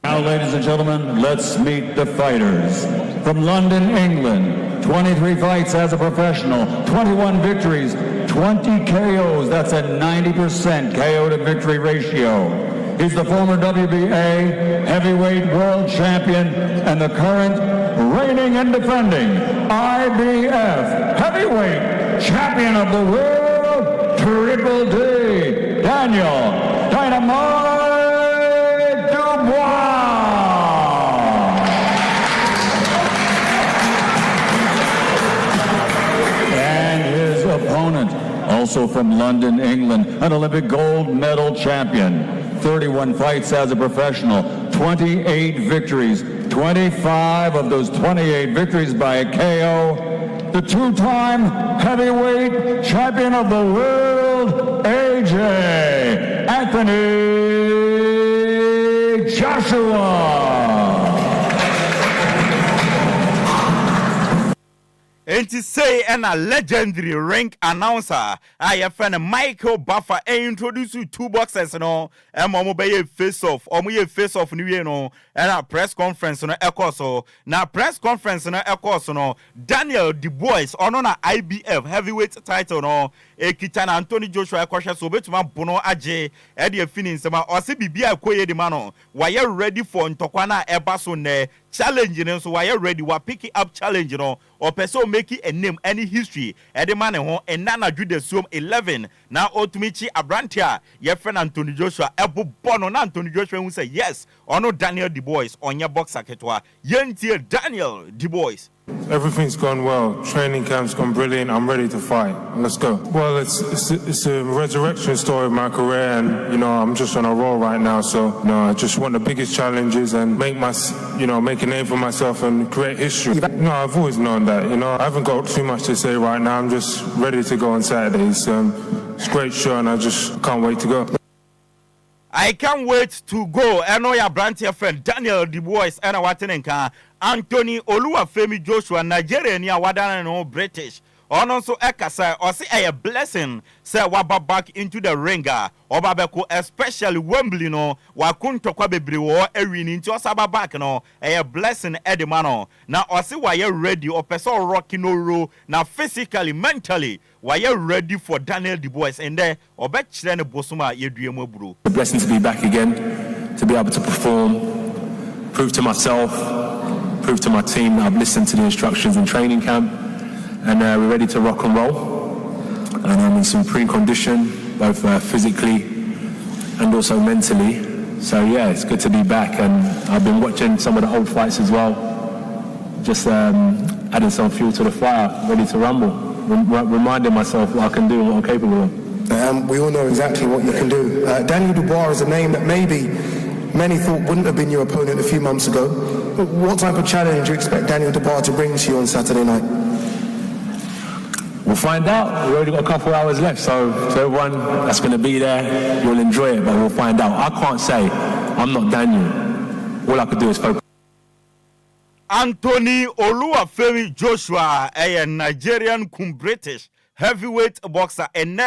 Now, ladies and gentlemen, let's meet the fighters. From London, England, 23 fights as a professional, 21 victories, 20 KOs. That's a 90% KO to victory ratio. He's the former WBA heavyweight world champion and the current reigning and defending IBF heavyweight champion of the world, Triple D, Daniel Dynamite Dubois. And his opponent, also from London, England, an Olympic gold medal champion, 31 fights as a professional, 28 victories, 25 of those 28 victories by a KO, the 2-time heavyweight champion of the world, AJ Anthony Joshua.
And to say and a legendary rank announcer, I friend Michael Buffer introduce you 2 boxers no and momo be face off or me face off new year no and a press conference no ekoso na press conference no ekoso no Daniel Dubois on na IBF heavyweight title no Kitana Anthony Joshua ekosha so betuma bono age e de fini nsema o se bibia akoye de ma no why ready for ntokwa na eba so ne challenge ne so why ready wa pick up challenge no or person make a name any history e de ma ne ho enana jude suom 11 na otumichi abrantia ye friend Anthony Joshua ebo bono na Anthony Joshua who say yes ono Daniel Dubois onye boxer ketwa yentie Daniel Dubois.
Everything's gone well. Training camp's gone brilliant. I'm ready to fight. Let's go. Well, it's a resurrection story of my career, and I'm just on a roll right now. So I just want the biggest challenges and make a name for myself and create history. I've always known that. I haven't got too much to say right now. I'm just ready to go on Saturdays. It's a great show, and I just can't wait to go.
I can't wait to go. I know your brand friend Daniel Dubois and Watenenka Anthony Oluwafemi Joshua Nigeria ni awadana no British. Also ekasa or say a blessing say waba back into the ringer obabeko especially Wembley no wakunto kwa bebre wo ewini nti osaba back no a blessing edemano na osi why ready or person rocking no ro na physically mentally why you ready for Daniel Dubois and there obechire ne bosoma yeduemo bro.
A blessing to be back again, to be able to perform, prove to myself, prove to my team that I've listened to the instructions in training camp, and we're ready to rock and roll. And I'm in supreme condition, both physically and also mentally. So yeah, it's good to be back, and I've been watching some of the old fights as well, just adding some fuel to the fire, ready to rumble, reminding myself what I can do and what I'm capable of.
We all know exactly what you can do. Daniel Dubois is a name that maybe many thought wouldn't have been your opponent a few months ago. What type of challenge do you expect Daniel Dubois to bring to you on Saturday night?
We'll find out. We've already got a couple hours left, so to everyone that's going to be there, you'll enjoy it, but we'll find out. I can't say I'm not Daniel. All I could do is focus.
Anthony Oluwafemi Joshua, a Nigerian British heavyweight boxer, and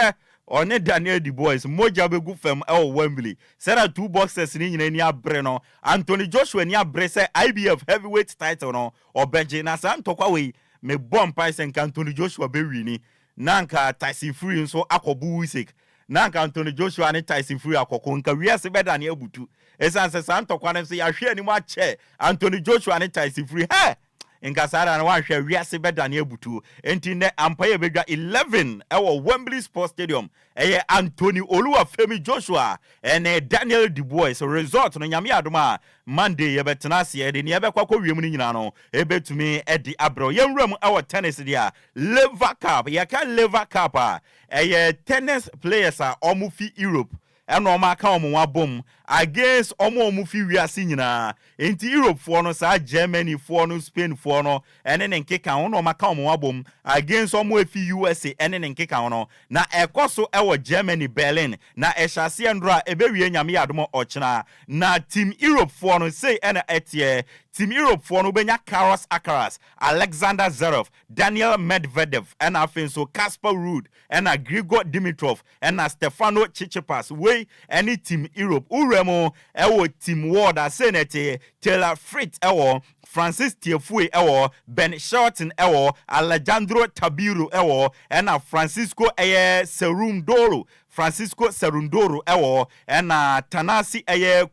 on Daniel Dubois, moja begu fem Wembley. Sera 2 boxers ni Breno. Anthony Joshua ni brese IBF heavyweight title no or benji na san tokwa we me bomb price and Anthony Joshua be wini. Nanka Tyson Fury so akobu Usyk. Nanka Anthony Joshua and Tyson Fury akoko nka wiase better na ebutu. Esan se san tokwa na se ya hwe ni ma che Anthony Joshua and Tyson Fury. Hey! nkasara na wan hwe wiase beda na ebutu enti ne ampaye bedwa 11 ewo Wembley Sports Stadium eye Anthony Oluwafemi Joshua ene Daniel Dubois result no nyame adoma Monday ye betena ase de ne ebekwa wiem ni nyina no ebetumi edi abro yemram ewo tennis dia Lever Cup ye ka Lever Cup eye tennis players omufi Europe eno ma ka omwa bom against omufi wiase nyina enti Europe for no sa Germany for no Spain for no ene ne nkeka ono ma ka omwa bom against efi USA ene ne nkeka ono na ekoso ewo Germany Berlin na ehase endra ebewie nyame yadomo ochena na team Europe for no say ene etie Team Europe for no benya Carlos Alcaraz, Alexander Zverev, Daniel Medvedev, and Afinso Casper Ruud, and Grigor Dimitrov, and Stefano Tsitsipas. We any Team Europe. Uremo ewo Team Ward Senate Taylor Fritz ewo Francis Tiefue ewo Ben Shelton ewo Alejandro Tabiru ewo and Francisco Serundolo. Francisco Serundoro ewo ena Tanasi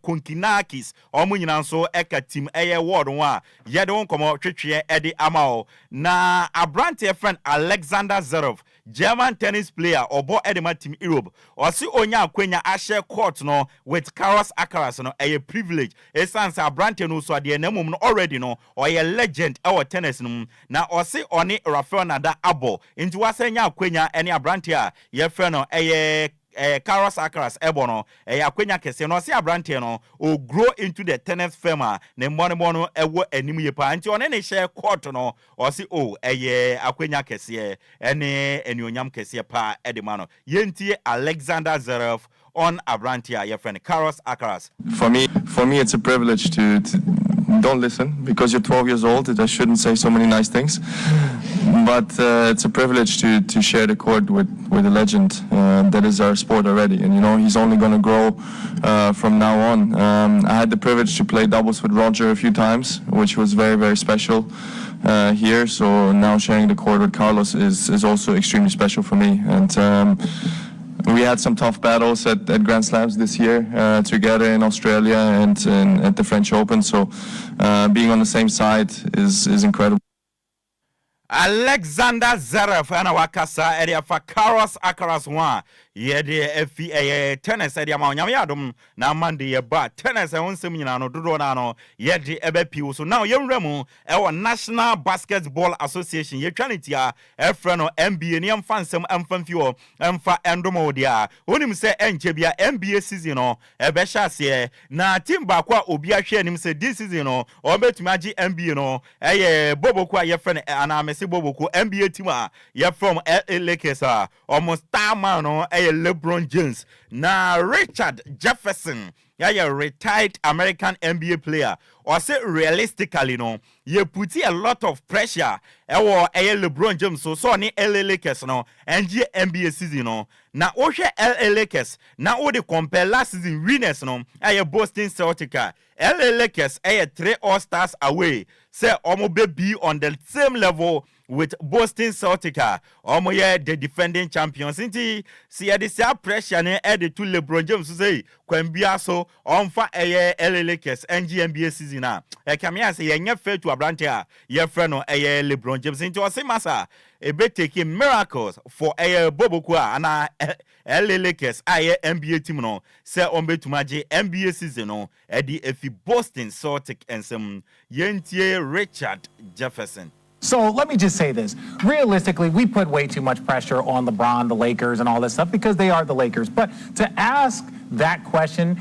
Konkinakis nyina nso eka team ward wa yede won komo twetwe edi amao na abrante friend Alexander Zverev German tennis player obo edema team Europe osi onya akwenya ahye court no with Carlos Alcaraz no privilege esanse abrante no so ade na mum no already no oye legend ewo tennis no na osi oni Rafael Nadal abo nti wasenya akwenya ene abrante a ye friend no Carlos Alcaraz ebono akwenya kese no se abrante no o grow into the tennis firma ne mono ewo anim ye pa nti one ne share court no o se akwenya kese ene onyam kese pa edema no yentie Alexander Zverev on abrante your friend Carlos Alcaraz.
For me it's a privilege to don't listen because you're 12 years old. I shouldn't say so many nice things, but it's a privilege to share the court with a legend that is our sport already, and you know he's only going to grow from now on. I had the privilege to play doubles with Roger a few times, which was very, very special here. So now sharing the court with Carlos is also extremely special for me. And we had some tough battles at Grand Slams this year together in Australia and at the French Open. So being on the same side is incredible.
Alexander Zverev ana wakasa area for Carlos Alcaraz one yede FIA tennis area ma onyame adom na Monday ye ba tennis e wonsem nyina no dodo na no yede ebepi so now yemremu e National Basketball Association ye twanitia e frɛ no NBA ne mfansem amfamfio emfa endomo dia onim se enche bia NBA season no e be hyase na team ba kwa obi ahwe anim se this season no obetumi agi NBA no ye boboku a ye frɛ no ana Boboku NBA team ya from LA Lakers almost star man no LeBron James na Richard Jefferson ya retired American NBA player or say realistically no you put a lot of pressure LeBron James so ni LA Lakers no and NBA season no na ohwe LA Lakers na o de compare last season winners no Boston Celtics LA Lakers 3 All-Stars away say omo be on the same level with Boston Celtics omo the defending champions inti see this pressure na the to LeBron James say kwambia so onfa LA Lakers NBA season na kamia say yenye fair to abrante a ye friend no LeBron James inti o say masa ebe taking miracles for Boboku ana LA Lakers NBA team no say ombetumaje NBA season no edi efi Boston Celtics and some yentie Richard Jefferson.
So let me just say this. Realistically, we put way too much pressure on LeBron, the Lakers, and all this stuff because they are the Lakers. But to ask that question,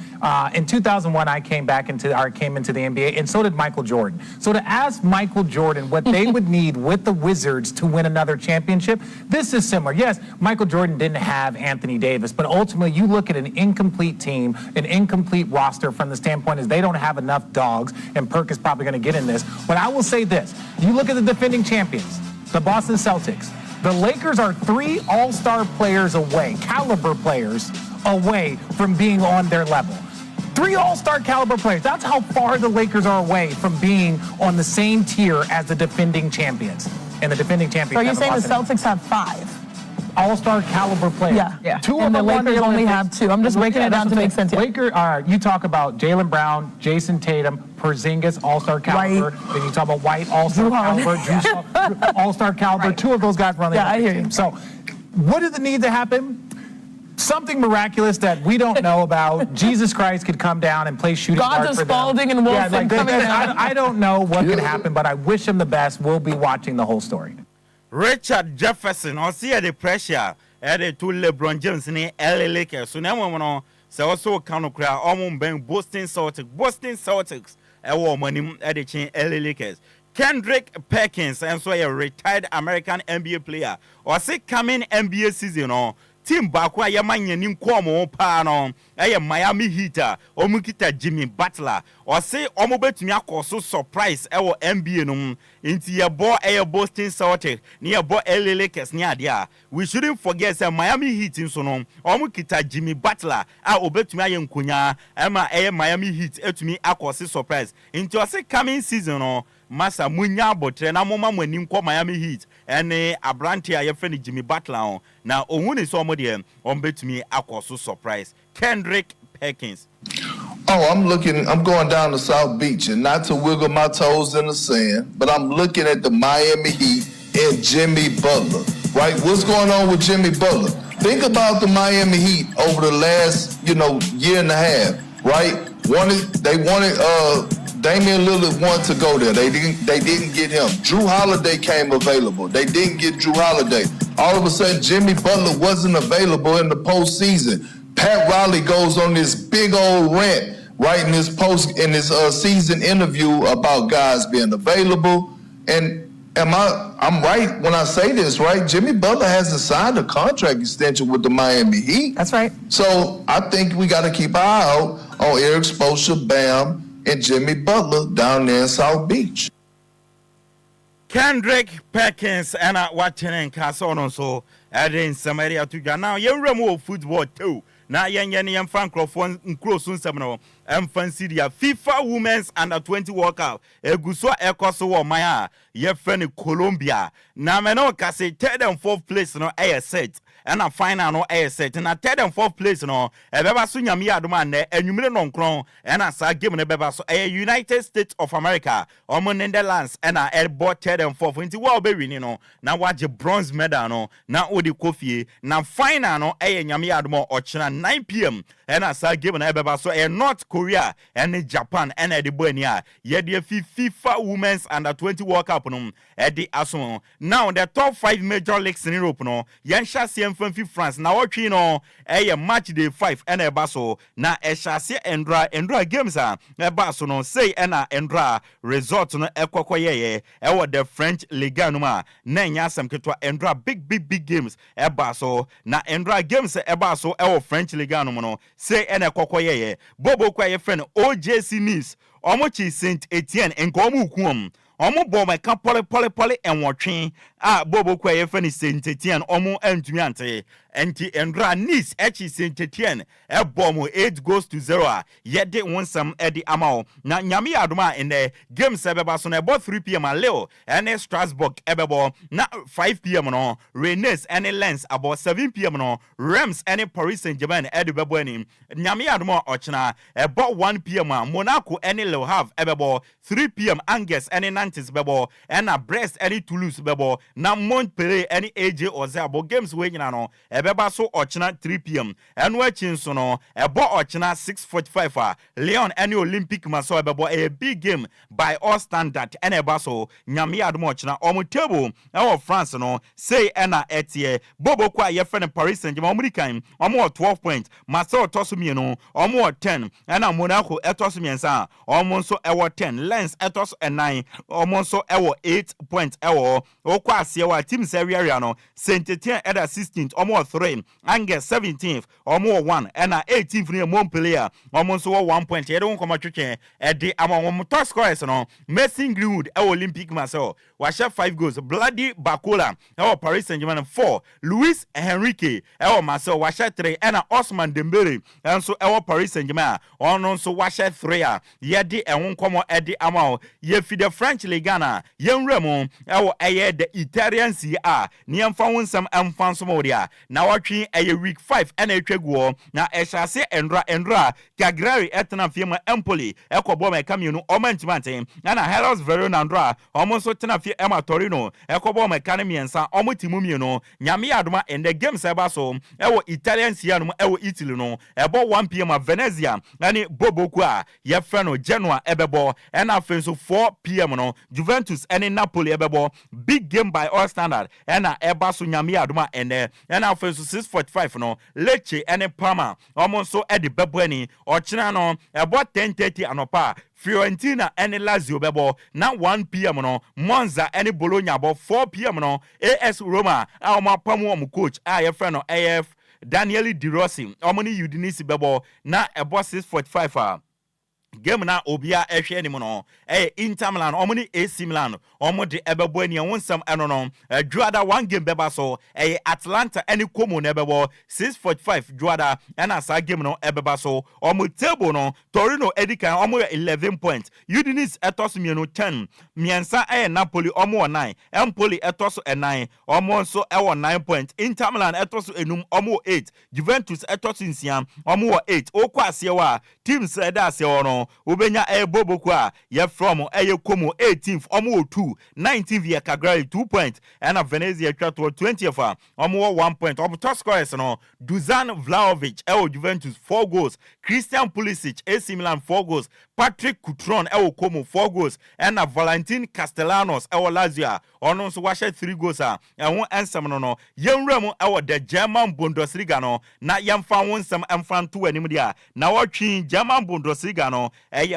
in 2001, I came into the NBA, and so did Michael Jordan. So to ask Michael Jordan what they would need with the Wizards to win another championship, this is similar. Yes, Michael Jordan didn't have Anthony Davis, but ultimately you look at an incomplete team, an incomplete roster from the standpoint is they don't have enough dogs, and Perk is probably going to get in this. But I will say this. You look at the defending champions, the Boston Celtics. The Lakers are 3 all-star players away, caliber players away from being on their level. 3 all-star caliber players. That's how far the Lakers are away from being on the same tier as the defending champions. And the defending champions.
So you're saying the Celtics have 5?
all-star caliber players.
Yeah.
Two
and
of
the
them
Lakers only have 2. I'm just breaking it down to make sense. Yeah.
You talk about Jaylen Brown, Jason Tatum, Porzingis, all-star caliber.
White.
Then you talk about White, all-star caliber, all-star caliber. Right. 2 of those guys run the
I hear you.
So what does it need to happen? Something miraculous that we don't know about. Jesus Christ could come down and play shooting guard for them.
Spalding and Wilson coming down.
I don't know what could happen, but I wish him the best. We'll be watching the whole story.
Richard Jefferson, or see the pressure at the 2 LeBron James in LA Lakers. So now, so also kind of crowd, almost being Boston Celtics, a woman at the chain LA Lakers. Kendrick Perkins, and so a retired American NBA player, or say coming NBA season, team bakwa ya manye ni nkomo pa no Miami Heat omukita Jimmy Butler or say omobetumi akoso surprise ewo NBA no inti ye bo Boston Celtics ni ye bo LA Lakers ni ade we shouldn't forget say Miami Heat nso no omukita Jimmy Butler obetumi aye nkonya ema Miami Heat etumi akoso surprise inti o say coming season no Masa munya botre na moma mani nko Miami Heat ene abranti a yefreni Jimmy Butler na ohun so omode betumi akoso surprise Kendrick Perkins.
Oh, I'm going down to South Beach and not to wiggle my toes in the sand, but I'm looking at the Miami Heat and Jimmy Butler. Right? What's going on with Jimmy Butler? Think about the Miami Heat over the last, year and a half, right? They wanted Damian Lillard wanted to go there. They didn't get him. Drew Holiday came available. They didn't get Drew Holiday. All of a sudden, Jimmy Butler wasn't available in the postseason. Pat Riley goes on this big old rant right in his season interview about guys being available. And I'm right when I say this, right? Jimmy Butler hasn't signed a contract extension with the Miami Heat.
That's right.
So I think we got to keep our eye out on Eric Spoelstra, Bam, and Jimmy Butler down there in South Beach.
Kendrick Perkins and watching in Casono so adding some area to now. You remove football too. Now yan Francophone close soon seminal and fancy the FIFA Women's Under 20 World Cup. Eguswa Ekoso Maya, ye friend Colombia. Now meno kase 3rd and 4th place no air set. And a final no air set and a 3rd and 4th place no e beba so nyame adoma ne enwumire no nkron and a sa game ne beba so United States of America omo Netherlands and a elbow 3rd and 4th nti wa obe win no na waje bronze medal no na odi kofie na final no nyame adoma ochina 9 p.m. and a sa game ne beba so North Korea and Japan and the bonia ye the FIFA Women's Under 20 World Cup no the aso now the top 5 major leagues in Europe no yensha France na watching no match day 5 and a basso na eshase endra games basso no say endra result no ekwakoye the French Ligue 1 ma na nyasam ketwa endra big games basso na endra games basso French Ligue 1 no say ekwakoye bobo kwa ye friend OJC Nice omochi Saint Etienne enkomu kuom omo bo meka pole en wotwe bobo kwa ye fani Saint Etienne omo antumi ante enti endra Nice echi Saint Etienne bomo 8 goes to 0 yede wonsam edi amao na nyame adoma in the game sebeba so na about 3 p.m. Leo and Strasbourg ebebo na 5 p.m. no Rennes and Lens about 7 p.m. no Reims and Paris Saint-Germain edibebo ni nyame adoma ochina about 1 p.m. Monaco and Le Havre ebebo 3 p.m. Angers and Nantes bebo and Brest and Toulouse bebo na Montpellier and AJ Ozabo games we nyina no ebeba so ochina 3 p.m. and watching so no ebo ochina 6:45 Lyon and Olympic maso bebo a big game by all standard and eba so nyame admo ochina omo table France no say ena etie bobo kwa ye friend Paris Saint-Germain American omo 12 points Marseille tosumi no omo 10 and Monaco etosumi ensa omo so ewo 10 Lens etos 9 omo so ewo 8 points ewo okwa ase wa team area no Saint Etienne at 16th omo 3 Angers 17th omo 1 and 18th near Montpellier omo so 1 point ye don koma twetwe e de omo top scorers no Mason Greenwood e Olympic Marseille wa share 5 goals Bloody Bacola e Paris Saint-Germain 4 Luis Henrique e Marseille wa share 3 and Osman Dembele and so e Paris Saint-Germain ono so wa share 3 ye de e won komo e de amao ye fi the French Ligue 1 ye nremo e the Italian CR near found some Fansomodia. Now watching a week 5 and a treg na Eshase Endra Cagliari etna firma Empoli Ecobome Camino Omentmante and a Hellas Verona Andra almost tena fi Emma Torino Ecobome Academy and San Omutimumino Nyami Aduma and the game Sabaso Ewo Italian Sianum Ewo Italy no about 1 p.m. at Venezia and Bobo Qua Yefreno Genoa Ebebo and Afenso 4 p.m. no Juventus and Napoli Ebebo big game by all standard and Ebasu Nyami Aduma and Afenso 6:45 no Lecce and Parma almost so Eddie Bebweni or Chinano about 10:30 anopa Fiorentina and Lazio bebo na 1 p.m. no Monza and Bologna about 4 p.m. no AS Roma our pamu coach friend no AF Daniele Di Rossi omoni Udinese bebo na about 6:45 game na obia ehwe ni no Inter Milan omoni AC Milan omode ebebo ani wonsam enono juada 1 game beba so Atlanta any Como na ebebo 6:45 juada and asa game no ebeba so omo table no Torino edikan omo 11 points Udinese etos mienu 10 miensa Napoli omo 9 Empoli etos 9 omo so 9 points Inter Milan etos enum omo 8 Juventus etos nsiam omo 8 okwa asewa teams eda no ubenya boboku a ye from Como 18th omo 2 19th ye Cagliari 2 points and Venezia twato 20th omo 1 point omo top scorers no Dusan Vlahovic Juventus 4 goals Christian Pulisic AC Milan 4 goals Patrick Coutron Como 4 goals and Valentin Castellanos Lazio ono so washe 3 goals and one ansem no yenremu the German Bundesliga no na yemfa wonsam emfa to anim dia na watching German Bundesliga no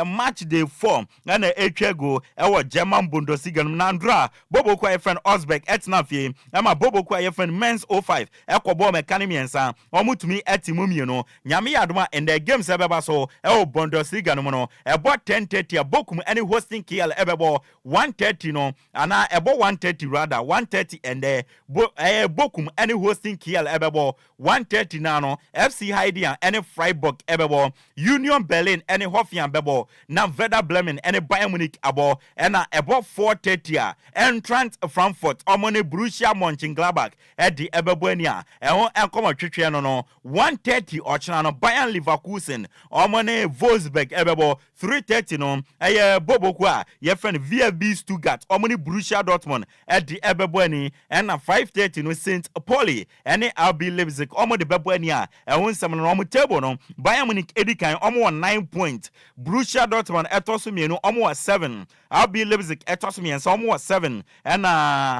match day 4 and go German Bundesliga Nandra Bobo kwa friend Osbeck etnafie ama Bobo kwa friend Men's 05 ekobo mechanic ensa omutumi etimumi no nyame adoma and the games ebeba so Bundesliga no about 10:30 bokum any hosting KL ebebo 1:30 no ana ebo 1:30 rather 1:30 and bokum any hosting KL ebebo 1:30 na no FC Heidian any Freiburg ebebo Union Berlin any Hoffenheim bebo na Werder Bremen any Bayern Munich abo and about 4:30 Eintracht Frankfurt omone Borussia Mönchengladbach the ebebonia come twetwe no 1:30 ochina no Bayern Leverkusen omone Wolfsburg ebebo 3:30 no boboku a ye friend VfB Stuttgart omone Borussia Dortmund the ebeboani and 5:30 no St. Pauli any RB Leipzig omode beboania wonsam no omo table no Bayern Munich edikan omo 9 points Borussia Dortmund etoso mienu omo 7 RB Leipzig etoso mien so omo 7 and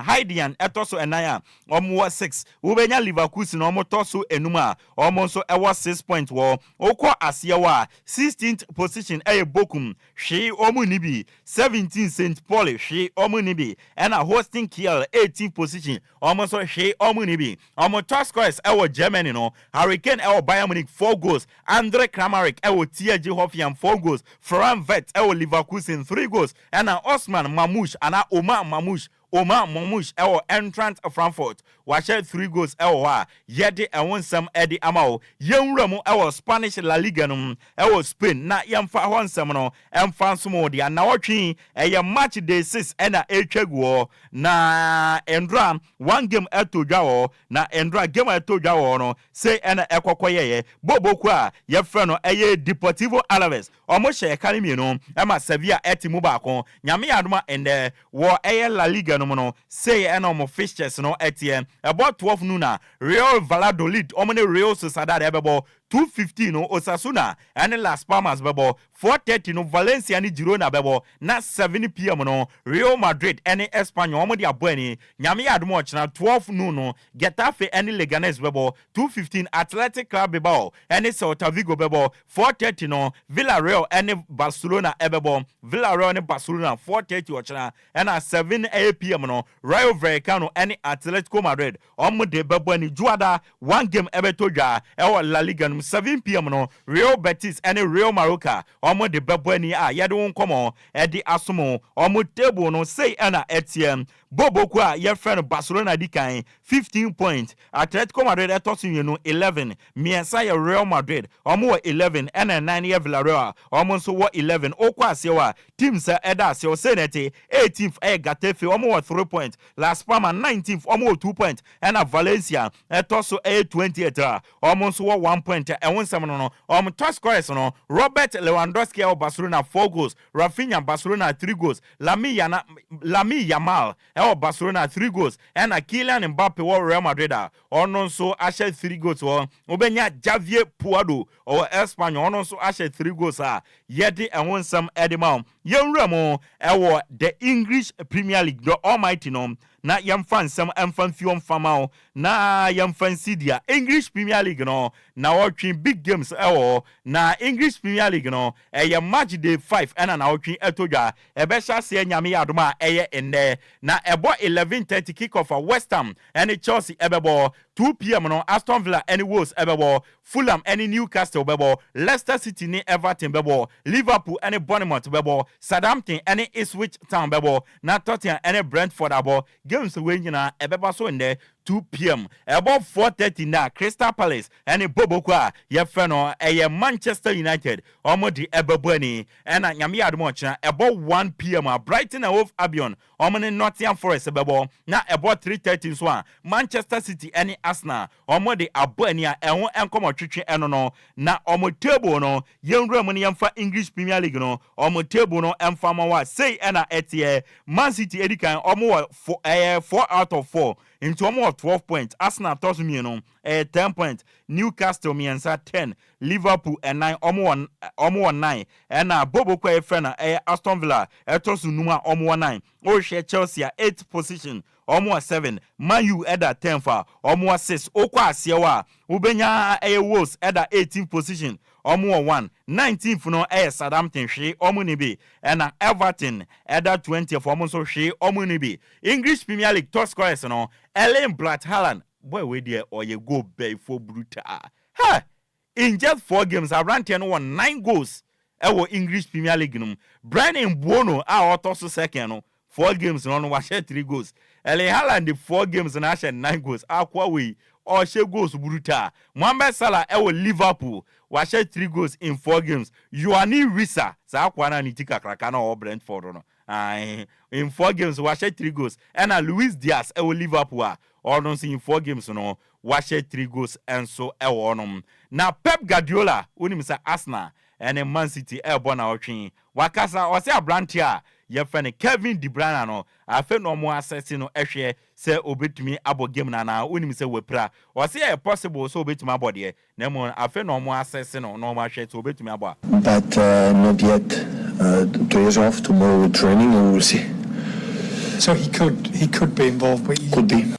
Heidian etoso enaya omo 6 ubenya Leverkusen omo toso enuma omo so 6 points wo okọ asewa 16th position bokum she omo nibi 17 St. Pauli she omo nibi and hosting Kiel 18th position omo so she omo nibi omo top scorers Germany no Hurricane Bayern Munich 4 goals Andre Kramaric TG Hoffenheim 4 goals Florian Wirtz Leverkusen 3 goals and Osman Mamouche and Omar Mamouche Eintracht Frankfurt washe 3 goals yede wonsam edi amao yenwramu Spanish La Liga no Spain na yemfa wonsam no emfa nsomo dia na wotwe match day 6 na etwaguo na Endra 1 game etodwawo na Endra game etodwawo no say na ekokoyeye boboku a yefre no Deportivo Alaves omo she academy no ema Sevilla etimu baako nyame adoma ende wo La Liga no say omo fixtures no etie about 12 noon Real Valladolid omone Real Sociedad ebebo 2:15 no Osasuna and Las Palmas bebo 4:30 no Valencia ni Girona bebo na 7 p.m. no Real Madrid and Espanyol omo di aboani nyame admo china 12 noon no Getafe and Leganes bebo 2:15 Athletic Club Bilbao and Celta Vigo bebo 4:30 no Villarreal and Barcelona ebebo Villarreal and Barcelona 4:30 ochina and 7 p.m. no Rayo Vallecano and Atletico Madrid omo de bebo ni juada 1 game ebetodwa La Liga 7 p.m. no Real Betis and Real Mallorca omo de bebo ni yede won komo edi asomo omo table no say na etiem Boboku a your friend Barcelona di kan 15 points. Atletico Madrid etosu you know 11. Miensa ya Real Madrid omo 11 and 9 year Villarreal omo so 11. Okwa asewa teams eda asewa senete 18th Getafe omo 3 points. Las Palmas 19th omo 2 points and Valencia etosu 28 omo so 1 point and one seven no omo top scorers no Robert Lewandowski of Barcelona 4 goals. Rafinha Barcelona 3 goals. Lami Yamal Barcelona 3 goals and Kylian Mbappe wa Real Madrid ono so ashe 3 goals wo obenya Javier Puado o Espanyol ono so ashe 3 goals yedi enwonsam edema yenwramo ewo the English Premier League the almighty no na yamfa nsam emfa fiom fama na yamfa nsidia English Premier League no na watching big games ewo na English Premier League no eye match day 5 and na watching etodwa ebesha se nyame adoma eye enne na ebo 11:30 kick off West Ham and Chelsea ebebo 2 p.m. no Aston Villa and Wolves ebebo Fulham and Newcastle bebo Leicester City ni Everton bebo Liverpool and Bournemouth bebo Southampton and Ipswich Town bebo na Tottenham and Brentford abo games we nyina ebeba so ende 2 p.m. About 4:30 na Crystal Palace and Bobokwa ye feno Manchester United omodi ebeboni and nyame admocha about 1 p.m. Brighton and Hove Albion omoni Nottingham Forest ebebo na about 3:30 so Manchester City and Arsenal omodi abani a enwo enkomo twetwe eno no na omo table no yenwura mu ne yemfa English Premier League no omo table no emfa mawa say na etie Man City edikan omo 4 out of 4 into almost 12 points. Arsenal toss me 10 points. Newcastle miensa 10. Liverpool and 9 almost 9. And Bobo kwa friend Aston Villa toss numa almost 9. Oh share Chelsea 8th position. Almost 7. Man U at 10 for almost 6. Okwa Siewa Ubenya Wolves at 18th position. Almost 1. 19th no Southampton she Omunibi and Everton at 20th almost so she Omunibi. English Premier League top scorers no Ellen Blatt Haaland boy we there or you go bay for brutal. Ha! In just 4 games around 10 won 9 goals. Ewo English Premier League no. Brian Mbuono also second 4 games no was 3 goals. Ellen Haaland the 4 games and actually 9 goals. Akwa we or she goes brutal. Mohamed Salah ewo Liverpool was 3 goals in 4 games. Yohani Wissa sa akwana ni tika krakana or Brentford no. In 4 games was 3 goals. And Luis Diaz ewo Liverpool or don't see in 4 games no was 3 goals and so ewo Now Pep Guardiola unim sa Arsenal and Man City bona otwin. Wakasa o se abrantia ye friend Kevin De Bruyne no afa no mo assess no ehwe se obetumi abo game na unim se wepra o se e possible so obetumi abo de na mo afa no mo assess no no mo ahwe so obetumi abo
but not yet 2 years off. Tomorrow with training and we'll see.
So he could be involved, but
could be.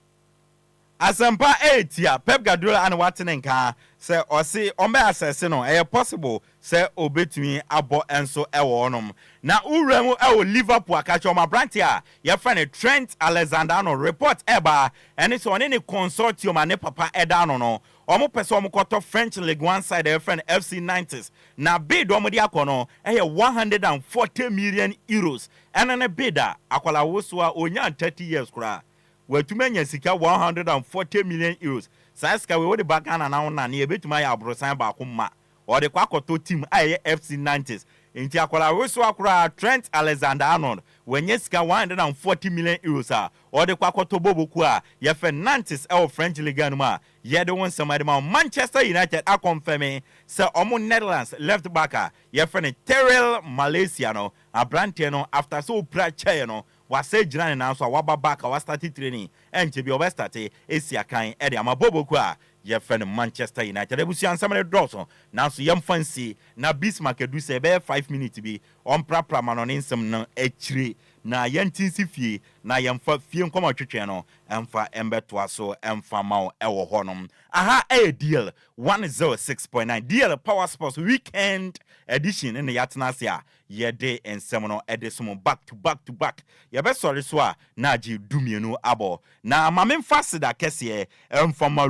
Asampa 8 ya Pep Guardiola and Watinenka say or say on be assess no e possible say obetumi abo enso ewo onom na uremu ewo Liverpool akacho ma brantia ye friend Trent Alexander-Arnold report eba and it's on any consortium and papa edano no omo pese omo koto French League 1 side e friend FC 90s na bid omo di akono 140 million euros and na bida akwala wosua onya 30 years kura wetumenya sika 140 million euros saska we wode back na na na ebetuma ya abrosan ba akoma or the kwakoto team aye FC 90s inti akwala weso akura Trent Alexander-Arnold wenye sika 140 million euros or the kwakoto boboku a ye fe Nantes e French Ligue 1 ye de won somebody ma Manchester United a confirm say omo Netherlands left back ye fe Terrell Malaysia no abrante no after so pra chair no wase jina na so waba back wa start training enche bi start esia kan e de amaboboku a ye friend Manchester United ebusi ansamene drawson na so yem fancy na Bismarck edu se be 5 minutes bi on prapra manone nsem no achire na yentinsi fie na yemfa fie nkoma twetwe no emfa embeto aso emfa mawo ewo honom aha deal 106.9 deal Power Sports weekend edition in the yatnase a ye de ensem no edesum back to back ye be sorry so a na agi dumienu abo na mamemfa sida kese emfa ma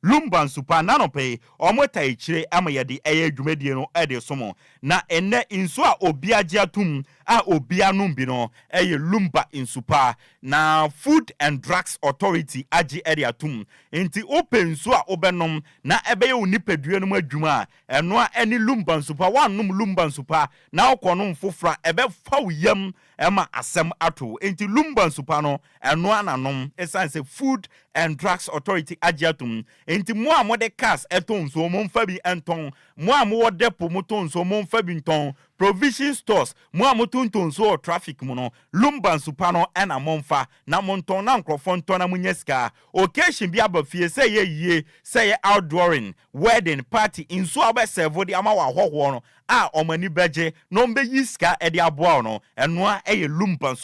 Lumba nsupa na no pay omota ichire ama ye de adwumadie no edesom na enne inso a obiagia tum a obianum bi no lumba Lumba in super na Food and Drugs Authority agi area tum enti open so a obenom na ebe ye unipadua no adwuma eno a eni Lumba super wanum Lumba super na okonom fofra ebe fa yam ema asem ato enti Lumba super no eno ananom esanse Food and Drugs Authority agi atum enti mo a mo de cars eton so mo mfa bi enton mo a mo de po mo ton so mo mfa bi nton provision stores mo amotonton so traffic mu no Lumba super no ena monfa na monton na nkrofon ton na munyeska occasion bi abafie say ye say outdooring wedding party in so abeservo di ama wa hoho no a omani beje no mbe yiska e di aboa no eno a eye Lumba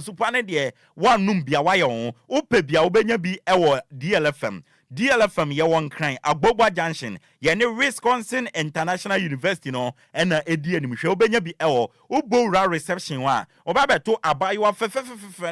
super ne de wanum bia wa ye ho ope bia obenya bi ewo DLFM ye won kran Agbogbo Junction ye ne Wisconsin International University no ena edi animhwe obenya bi ewo obowura reception wa obabeto abayiwa fe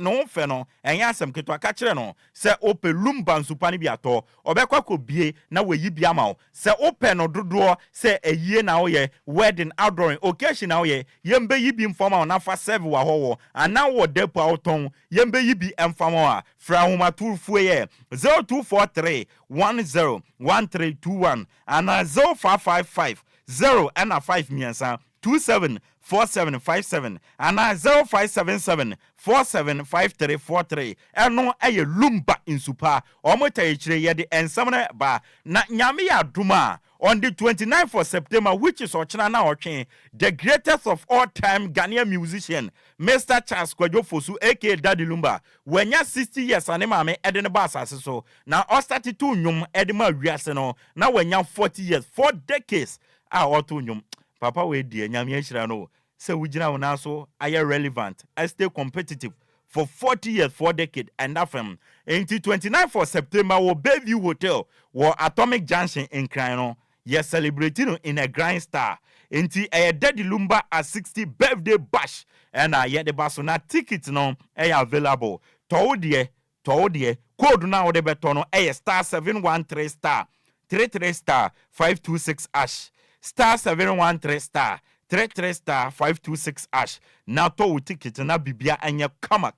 no fe no enya asem keto aka kire no se ope Lumba super ne bi ato obekwa kobie na weyi bi ama o se ope no dodo se eyie na wo ye wedding outdooring occasion na wo ye yembe yi bi informa na fa serve wa howo ana wo depo auton yembe yi bi emfama a fra homa turfu ye 0243 101321 and 0555 0 and 5 miensa 274757 and 0577 475343 eno eye Lumba in super omota echire ye de ensamna ba na nyame ya duma on the 29th of September, which is Ochina na Ochin, the greatest of all time Ghanaian musician, Mr. Charles Kwadwo Fosu, aka Daddy Lumba, when you're 60 years and me Eden Bass so now or 32 nyum Edema Riaseno, now when you're 40 years, 4 decades, nyum. Papa we dear Nyamie Shirano, so we now so I am relevant, I stay competitive. For 40 years, 4 decades, and that from until 29th of September, we Bayview Hotel, or Atomic Junction in Crano. Yes, celebrating in a grand star. Inti a Daddy Lumba a 60 birthday bash. And I yet the basona tickets no available. Told ye, code now the betono a star 713 star 33 star 526 ash. Star 713 star 33 star 526 ash. Na to ticket na bibia anya kama.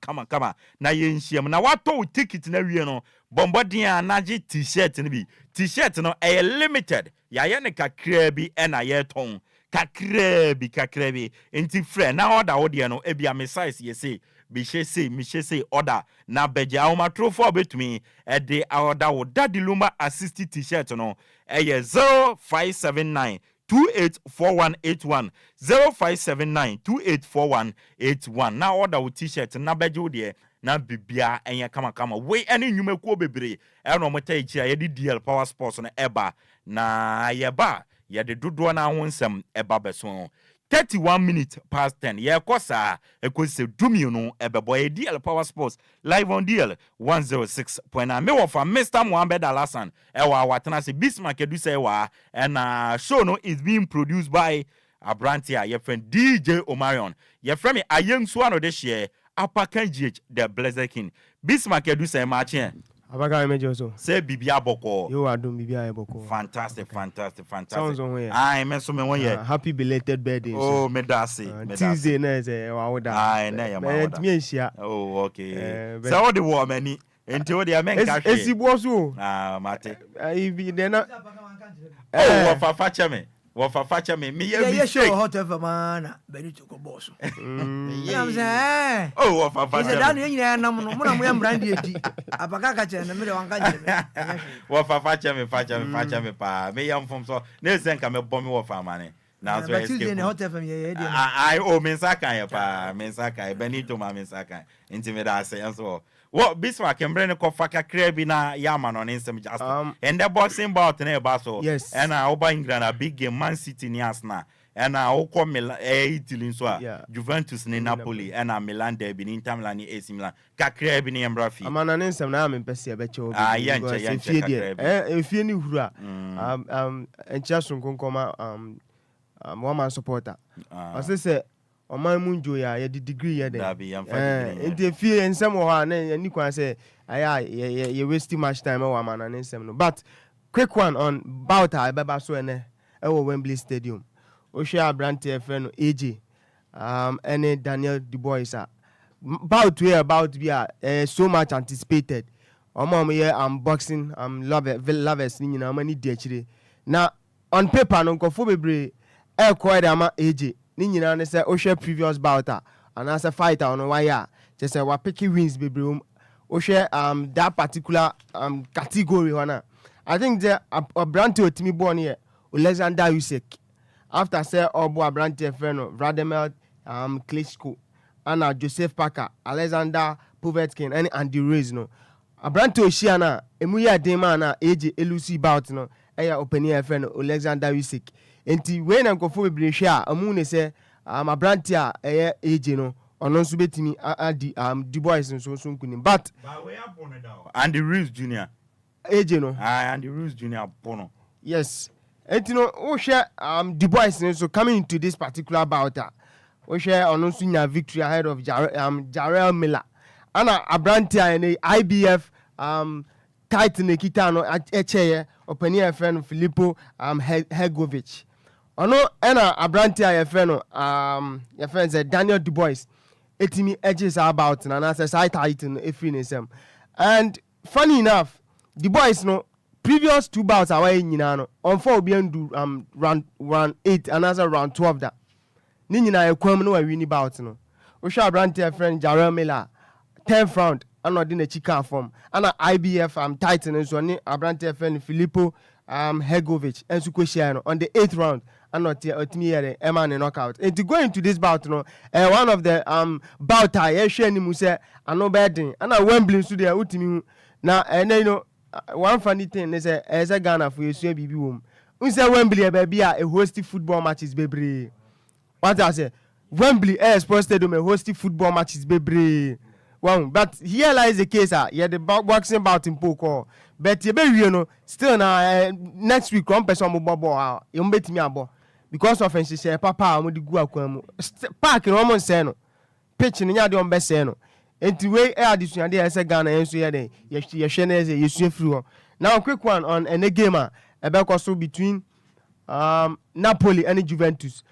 Na yenshiem na wato ticket na wie no. Bombardier naji t-shirt ni bi. T-shirt no a limited. Ya ne kakra bi na ye ton. Kakra bi. Enti frɛ na order odie no e bia me size ye say. Bi she say order na beja o matro for betumi e de order wo Daddy Lumba assist t-shirt no. E ye 0579 284181 0579 284181 na order wo t-shirt na bejo de na bibia enye kama we ene nnwumakuo bebre e no mota echi ye di DL Power Sports na eba na yeba ye de dodo na honsem eba beso 31 minutes past 10 ye kosa ekose dumio no ebebo ye DL Power Sports live on DL 106.9 me wofa Mr. Mohammed Alasan ewa watena se Bismarck edu se wa and show no is being produced by Abrantia your friend DJ Omarion your friend me ayemsu ano de share Apakan GH the Blessed King Bismarck edu se machi
Apakan mejo so
say bibia boko
you adum bibia boko
fantastic
sounds on here
I me so me won here
happy belated birthday
oh me dasi
Tuesday na say wa woda
na ya ma woda
me nhia
oh okay so what the war many enti o de men ka hwe
esibo so
mate
ibi de na
oh wa fafacha me me
ya show hot of man Benito ko boss I'm say
oh wa fafacha
is that you na mo na mo yam brand edi Apaka ka che na me de wan ka je me
wa fafacha me pa me yam from so na zen ka me bom me wa fa mane na so
escape na hot FM ye edi
I oh me saka ya pa me saka Benito ma me saka intimida say so what Bismarck and Brennan Kofaka Krabi na Yaman on Instam just and the boxing bout in Basso.
Yes,
and I oba England a big game Man City Niasna and I oko Milan Juventus ni Napoli and I Milan derby in Inter Milan AC Milan ka Krabi ni Embrafi.
Amana Instam na me pese becho
yanche
if you ni hura and just nkoma one man supporter I say Oman munjo ya ye degree ye de enti fie ensem wo ha na ni kwan say aya ye waste much time wa man na ensem no but quick one on Bauta ebeba so ene e wo Wembley Stadium o hwe Abrante FM no AJ ene Daniel Dubois about way about be so much anticipated. Boxing lovers ni nyina mani di akire. Na on paper no nkofo bebre quite ama AJ ni nyina ne say ohwe previous bout and as a fighter on wire just say wa pick wins bebre ohwe that particular category wana. I think the Abrante otimi born here Alexander Usyk after say obo Abrante friend Vladimir Klitschko and Joseph Parker Alexander Povetkin and Andy Ruiz no Abrante Oshiana emuya dema na AJ elusi bout no eya opening friend Alexander Usyk enti when nkofo bebre hwe amu ne say Abrante a eya AJ no ono nso betimi adi the boys nso nkunim but
we are born down Andy Ruiz Jr.
AJ no
Andy Ruiz Jr. bono
yes enti no wo hwe the boys nso coming into this particular bout wo hwe ono nso nya victory ahead of Jarrell Miller ana Abrante and IBF title nekita no echeye openia friend Filippo Hegovic ono ena Abrante ya friend ya friend Daniel Dubois etimi edges about na say side title efri nesem and funny enough the boys no previous two bouts away nyina no on for obi ndu round 8 and another round 12 da ni nyina ekwam no wa win bout no wo hwa Abrante friend Jarrell Miller 10th round anodi na chika form ana IBF titan nso ni Abrante friend Filippo Hegovic enso kwehia no on the 8th round anoti otimi here ema ne knockout and to go into this bout no one of the bout I hwe ni mu say ano bedin ana Wembley nso there utimi na you know one funny thing is as a Ghana for you bibi wom unse Wembley baby a host football matches bebre what I say Wembley sports stadium host football matches bebre. Well, but here lies the case. The boxing bout in Poko. But you be no still na next week one person mo bobo you bet me abo because of she say papa mo di gu akwam park no mo say no pitch ni nya de on be say no enti we addition dey say Ghana enso ye dey ye hwe na say yesu free one. Now quick one on a game ebe koso between Napoli and Juventus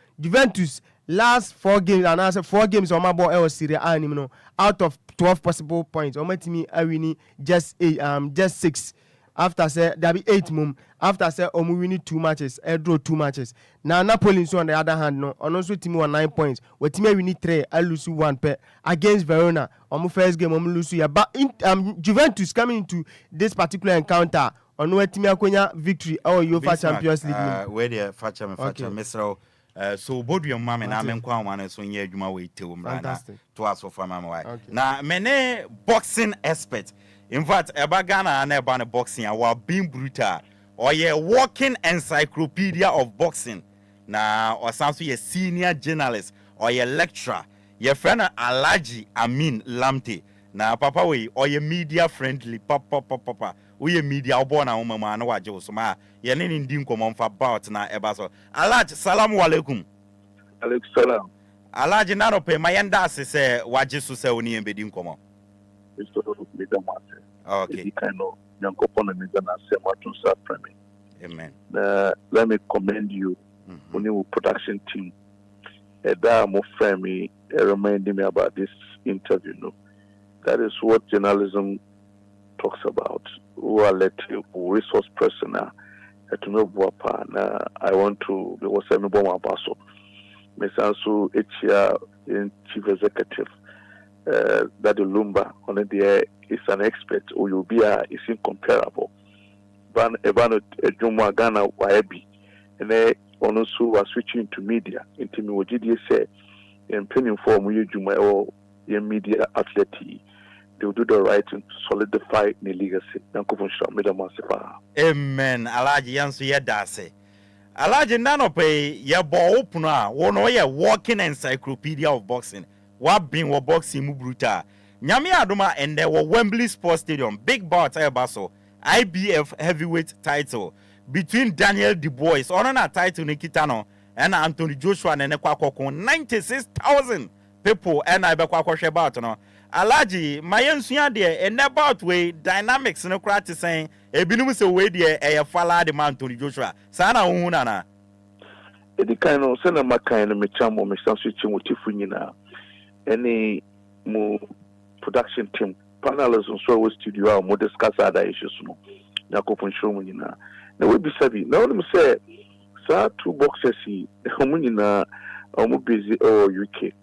last 4 games and I said 4 games on my ball was Serie A no out of 12 possible points on my team I win just 6 after say there be 8 mum after say omu win 2 matches I draw 2 matches now Napoli so on the other hand no on also team won 9 points we team win 3 I lose 1 pair against Verona on first game omu lose ya but Juventus coming into this particular encounter on we team akonya victory or UEFA Champions League
where the facha Mr. So bodu your mama na menkwa wan so nya adwuma we tew mrana to aso for mama why na mene boxing expert in fact eba Ghana na eba ne boxing our being brutal or ye walking encyclopedia of boxing na or sounds ye senior journalist or ye lecturer ye friend Alaji Amin Lamte na papa we or ye media friendly papa we media obo na umama na waje usoma ye ne ndi nkomom fa about na eba so Alaj salamu alaikum
alaikum salam
Alaj na no pe mayenda se waje so se oni embedi nkomo okay amen
let me commend you on your production team mo friend me reminding me about this interview no that is what journalism talks about. Who are let resource personnel to know what I want to be was semi bomb basso. Mesansu HR in chief executive that the Lumba on the air is an expert or you be is incomparable. Ban Ebano Jumwa Ghana Waebi and they also are switching to media into me what did you say in penning form you Juma or your media outlet. They will do the right thing to solidify the legacy.
Amen. Alaji yansu ye dase. Alaji nano pe ye bo opuna wono ye walking encyclopedia of boxing. Wa bin wo boxing mu bruta. Nyame adoma ende wo Wembley Sports Stadium big bout baso IBF heavyweight title between Daniel Dubois ono na title ne kitano and Anthony Joshua ne kwakoko 96,000 people and I be kwakwo bout no. Alaji mayensuya de and about way dynamics no krati saying ebinum se we de e fala de man Anthony Joshua sana hunna na
edi kind of sena makan me chamo me sanso chi motifu nyina any mo production team panelists nso wɔ studio a mo discuss other issues no na kopon show mo nyina na we be sabi na wonu say saa two boxes yi mo nyina mo busy UK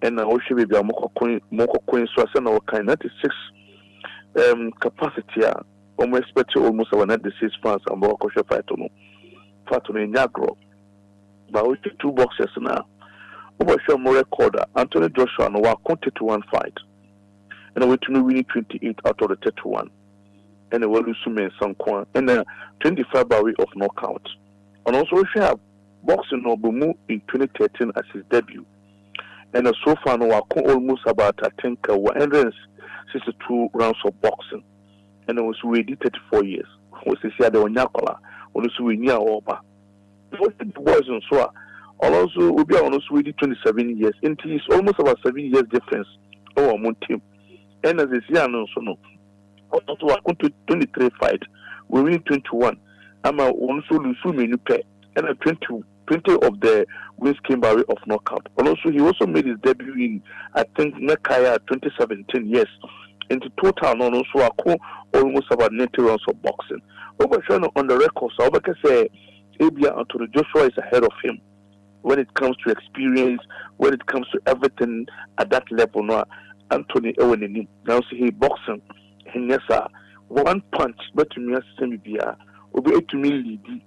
and na wo hwe be bia mo kokon so ase na wo kan 96 capacity a we expect almost 196 fans and more kosher fight no nyagro but we two boxes now over show more record Anthony Joshua no wa 21 fight and we to win 28 out of the 31 and we lose men some and 25 by way of knockout and also we have boxing no boom in 2013 as his debut and so far no wa almost about I think 162 rounds of boxing and it was already 34 years. We see the Onyakola, also we near Oba. The boys and so also will be almost 27 years. And it's almost about 7 years difference over one team. And as this year, no, so no. Also, I come to 23 fight. We win 21. I'm also lose many pair. And 20 of the wins came by way of knockout. And also, he also made his debut in, I think, Nekaya 2017. Yes. Into total, no, so I call almost about 90 rounds of boxing. Over on the record, so I can say, Abia Anthony Joshua is ahead of him when it comes to experience, when it comes to everything at that level. No, Anthony Ewen now see he boxing, and yes, one punch, but to me, semi bia, will be to me lead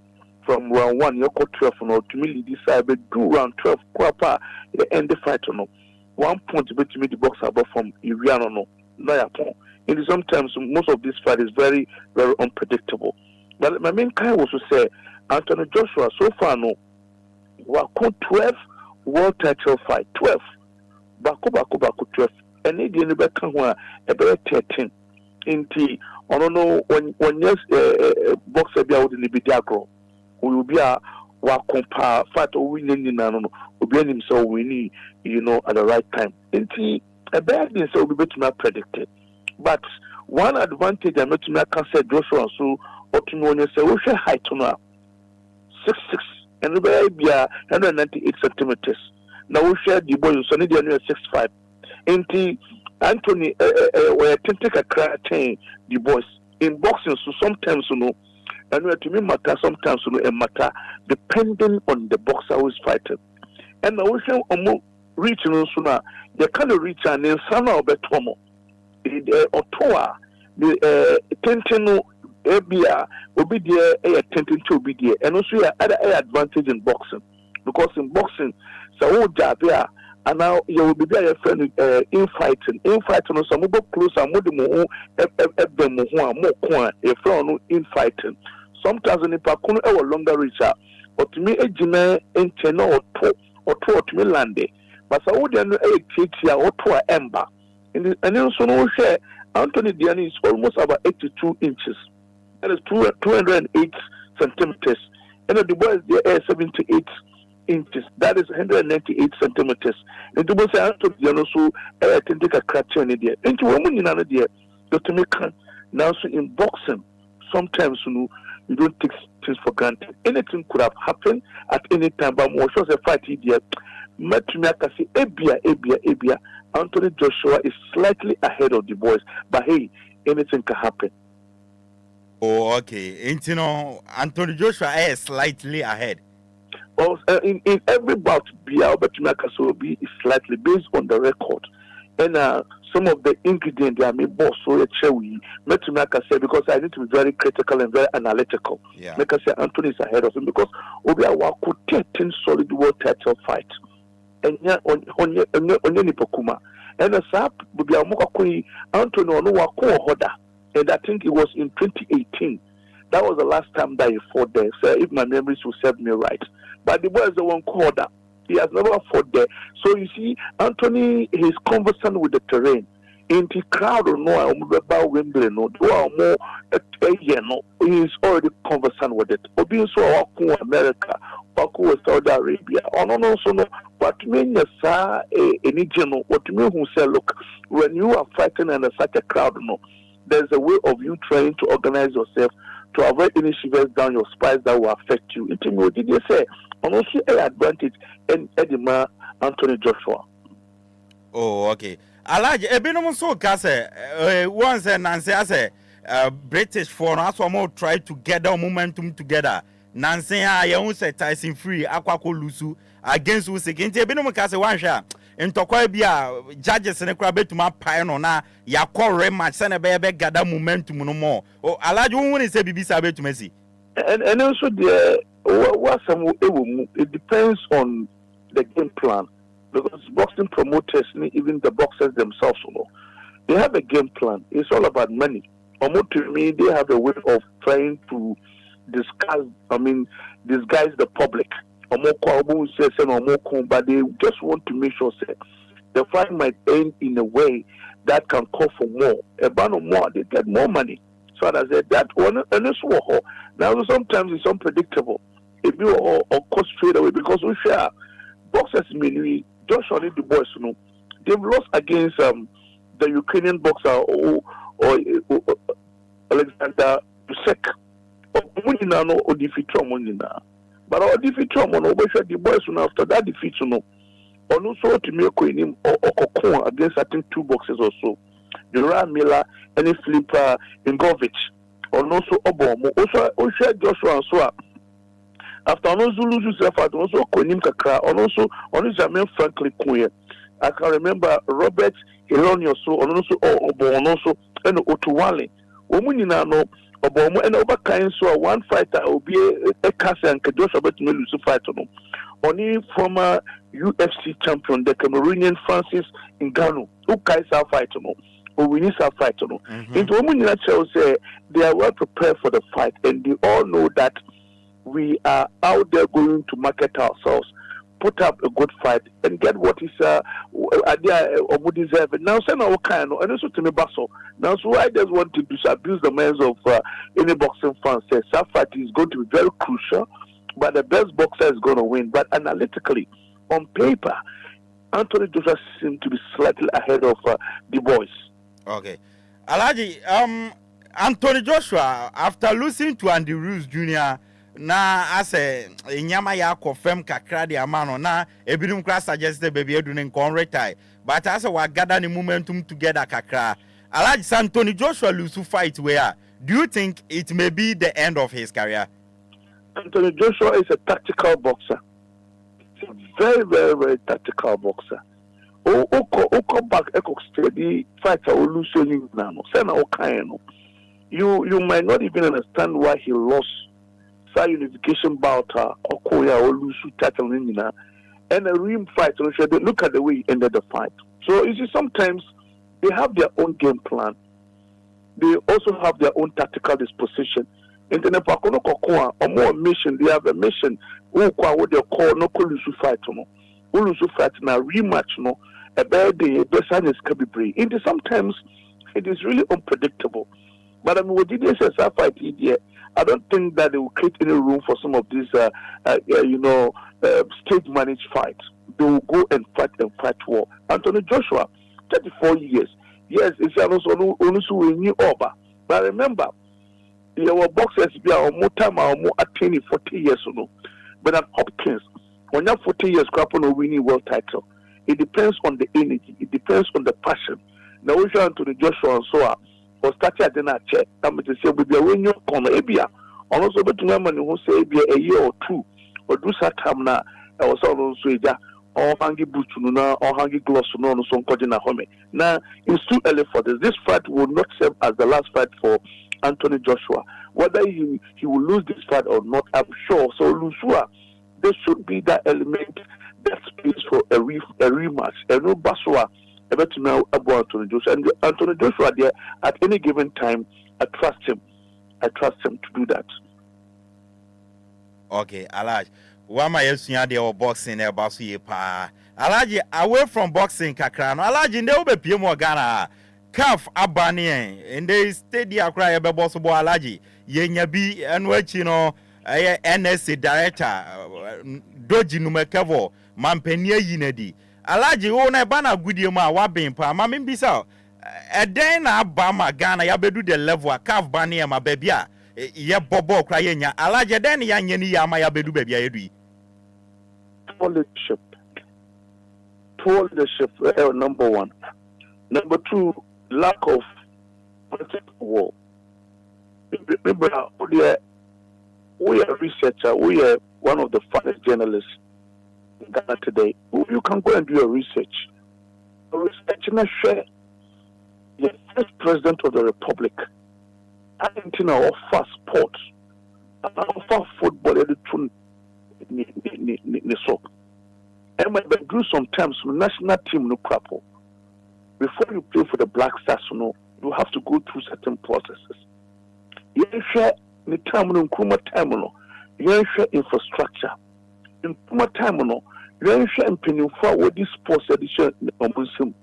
from round 1, you got 12, no, to me lead side, but do round 12, quapa, the end the fight, no, 1 point, but to me the boxer above from Iriano, no. And sometimes most of this fight is very, very unpredictable. But my main kind was to say, Anthony Joshua, so far, no, we 12 world title fight, 12. Baku 12. And they didn't back one, about 13. Inti, I don't know, when yes, boxer be out in the Bidiagro, we will be a compare fight or winning, no, will be himself winning, at the right time. Inti, a bad thing so we not predicted. But one advantage I met me can say Joshua so or to know say we share height to now 6'6" and we be 198 centimeters. Now we share the boy so need 6'5". Inti Anthony we take a curating the boys in boxing so sometimes and we to me matter sometimes a matter depending on the boxer who is fighting. And now we share reaching sooner the kind of reach and then sana obetomo otoa the tentino ebia obi there tenten to obi there and also other advantage in boxing because in boxing so who there and now you will be there friend in fighting no some go close and mo ebem ho amokwa e friend in fighting sometimes in pakunu e longer reach but me ejina enteno oto to me lande. But I would know a teacher or to ember. And then so no share Anthony Diani is almost about 82 inches. That is 208 centimeters. And the boy is there 78 inches. That is 198 centimeters. And the boy say Anthony Diani so I can take a crack on it there. Into woman in another there. To make now so in boxing, sometimes you don't take things for granted. Anything could have happened at any time, but more sure a fight here. Metumia say Abia. Anthony Joshua is slightly ahead of the boys, but hey, anything can happen.
Oh, okay. And Anthony Joshua is slightly ahead.
Well, in every bout, Metumia will be slightly based on the record, and some of the ingredients they are made boss so Metumia say because I need to be very critical and very analytical.
Yeah.
Make us say Anthony is ahead of him because Obia could 13 solid world title fight. And onye ni pokuma and the sap be Anthony no wako hoda and I think it was in 2018. That was the last time that he fought there, so if my memories will serve me right. But the boy is the one called up. He has never fought there. So you see, Anthony is conversant with the terrain. In the crowd no about Wembley no he is already conversant with it. Obi so America, Wako Saudi Arabia. No so no but mean sa any general what me who say look when you are fighting in such a crowd no there's a way of you trying to organize yourself to avoid any shivers down your spine that will affect you. It me did you say on also an advantage and Edema Anthony Joshua.
Oh, okay. Alaji ebinom so ka say once Nancy say British for no so more try to get the momentum together. Nancy you say Tyson Free akwako lusu against Usyk. Nti ebinom ka say wan hwa ntokwa bia judges ne kra betuma pai no na yakọ rematch se na be gather momentum no more. Alaji won say bibisa betuma si.
And also the what some it depends on the game plan. Because boxing promoters, even the boxers themselves, they have a game plan. It's all about money. Almost to me, they have a way of trying to disguise the public. But they just want to make sure that the fight might end in a way that can call for more. A band of more, they get more money. So as I said, that one, and it's now sometimes it's unpredictable. If you or cost straight away because we share boxers mainly. Joshua the boys, they've lost against the Ukrainian boxer or Alexander Usyk. Or defeat but our defeat the boys after that defeat or no so to make him or against I think 2 boxers or so. Duran Miller and Flipper Ingovic or no so Obomo also Joshua and so. After also lose yourself, also Konim Kakra, also on Jamel Franklin Queen. I can remember Robert Hilonio so, also Obonoso, and Otuwale. Womunina no, Obomo, and overkind so one fighter will be a Casa and Kadosha bet me lose fight on. Only former UFC champion, the Cameroonian Francis Ngannou, who Kaisa fight on. Or we need a fight on. Into Womunina say they are well prepared for the fight, and they all know that. We are out there going to market ourselves, put up a good fight, and get what is we deserve. Now, send our kind, and also to me, Basso. Now, so I just want to disabuse the minds of any boxing fans. Says that fight is going to be very crucial, but the best boxer is going to win. But analytically, on paper, Anthony Joshua seems to be slightly ahead of the boys.
Okay, Alaji, Anthony Joshua, after losing to Andy Ruiz Jr. na ase nyama ya confirm kakra de amano na ebinum kra suggested baby edu ne kon retire but ase wa gather the momentum together kakra. Alaji Anthony Joshua lose fight where do you think it may be the end of his career?
Anthony Joshua is a tactical boxer. He's a very, very, very tactical boxer. Oko back eko steady fighter or lose nano. Sena okaino. You might not even understand why he lost unification bout Okoya or Lusu title and a ring fight. Look at the way he ended the fight. So you see, sometimes they have their own game plan. They also have their own tactical disposition. And then or more mission, they have a mission. What they call no Lusu fight no. Lusu fight now rematch no. A bad day, a best is can be brave. And sometimes it is really unpredictable. But I mean, what did they say? Fight here. I don't think that they will create any room for some of these, stage-managed fights. They will go and fight war. Anthony Joshua, 34 years. Yes, it's also a new over. But remember, there were boxers who are more time or more attaining 40 years or no. But at Hopkins, when you're 40 years, grappling a winning world title, it depends on the energy. It depends on the passion. Now, we show Anthony Joshua and so on. Or started at the check. I'm to say, we are when you come, Abia, and also but remember who say be a year or 2, or do some now. I was also or hangy boots or hangy gloss no some codina home. Now it's too early for this. This fight will not serve as the last fight for Anthony Joshua. Whether he will lose this fight or not, I'm sure. So Lusua, there should be that element, that space for a rematch. And no Basua. About to know about Anthony Joshua. And Anthony Joshua there at any given time, I trust him to do that.
Okay, Alaji. Why my yesunya or boxing about so pa. Alaji, away from boxing kakrano. Alaji nde ube PM Ghana. Calf abani and they steady akra ebe boss bo Alaji. Yenya bi enwechi no NSA director doji numekavo mampenie yinedi. Alaji ona bana gudie ma wa ben pa ma me bisa eden na abama Ghana ya bedu the level calf bani ma baby a ye bobo kra yenya Alaji eden ya nyeni ya ma ya bedu baby a yedu
Poor leadership number one. Number two, lack of political will. Remember, we are researcher, we are one of the finest journalists in Ghana today. You can go and do your research. Researching a share the first president of the Republic. Argentina offer sports, offer football, and when they do sometimes national team no crapple. Before you play for the Black Stars, you have to go through certain processes. You share the terminal, you share infrastructure. In terminal, you share in penny for what this sports edition on Muslim.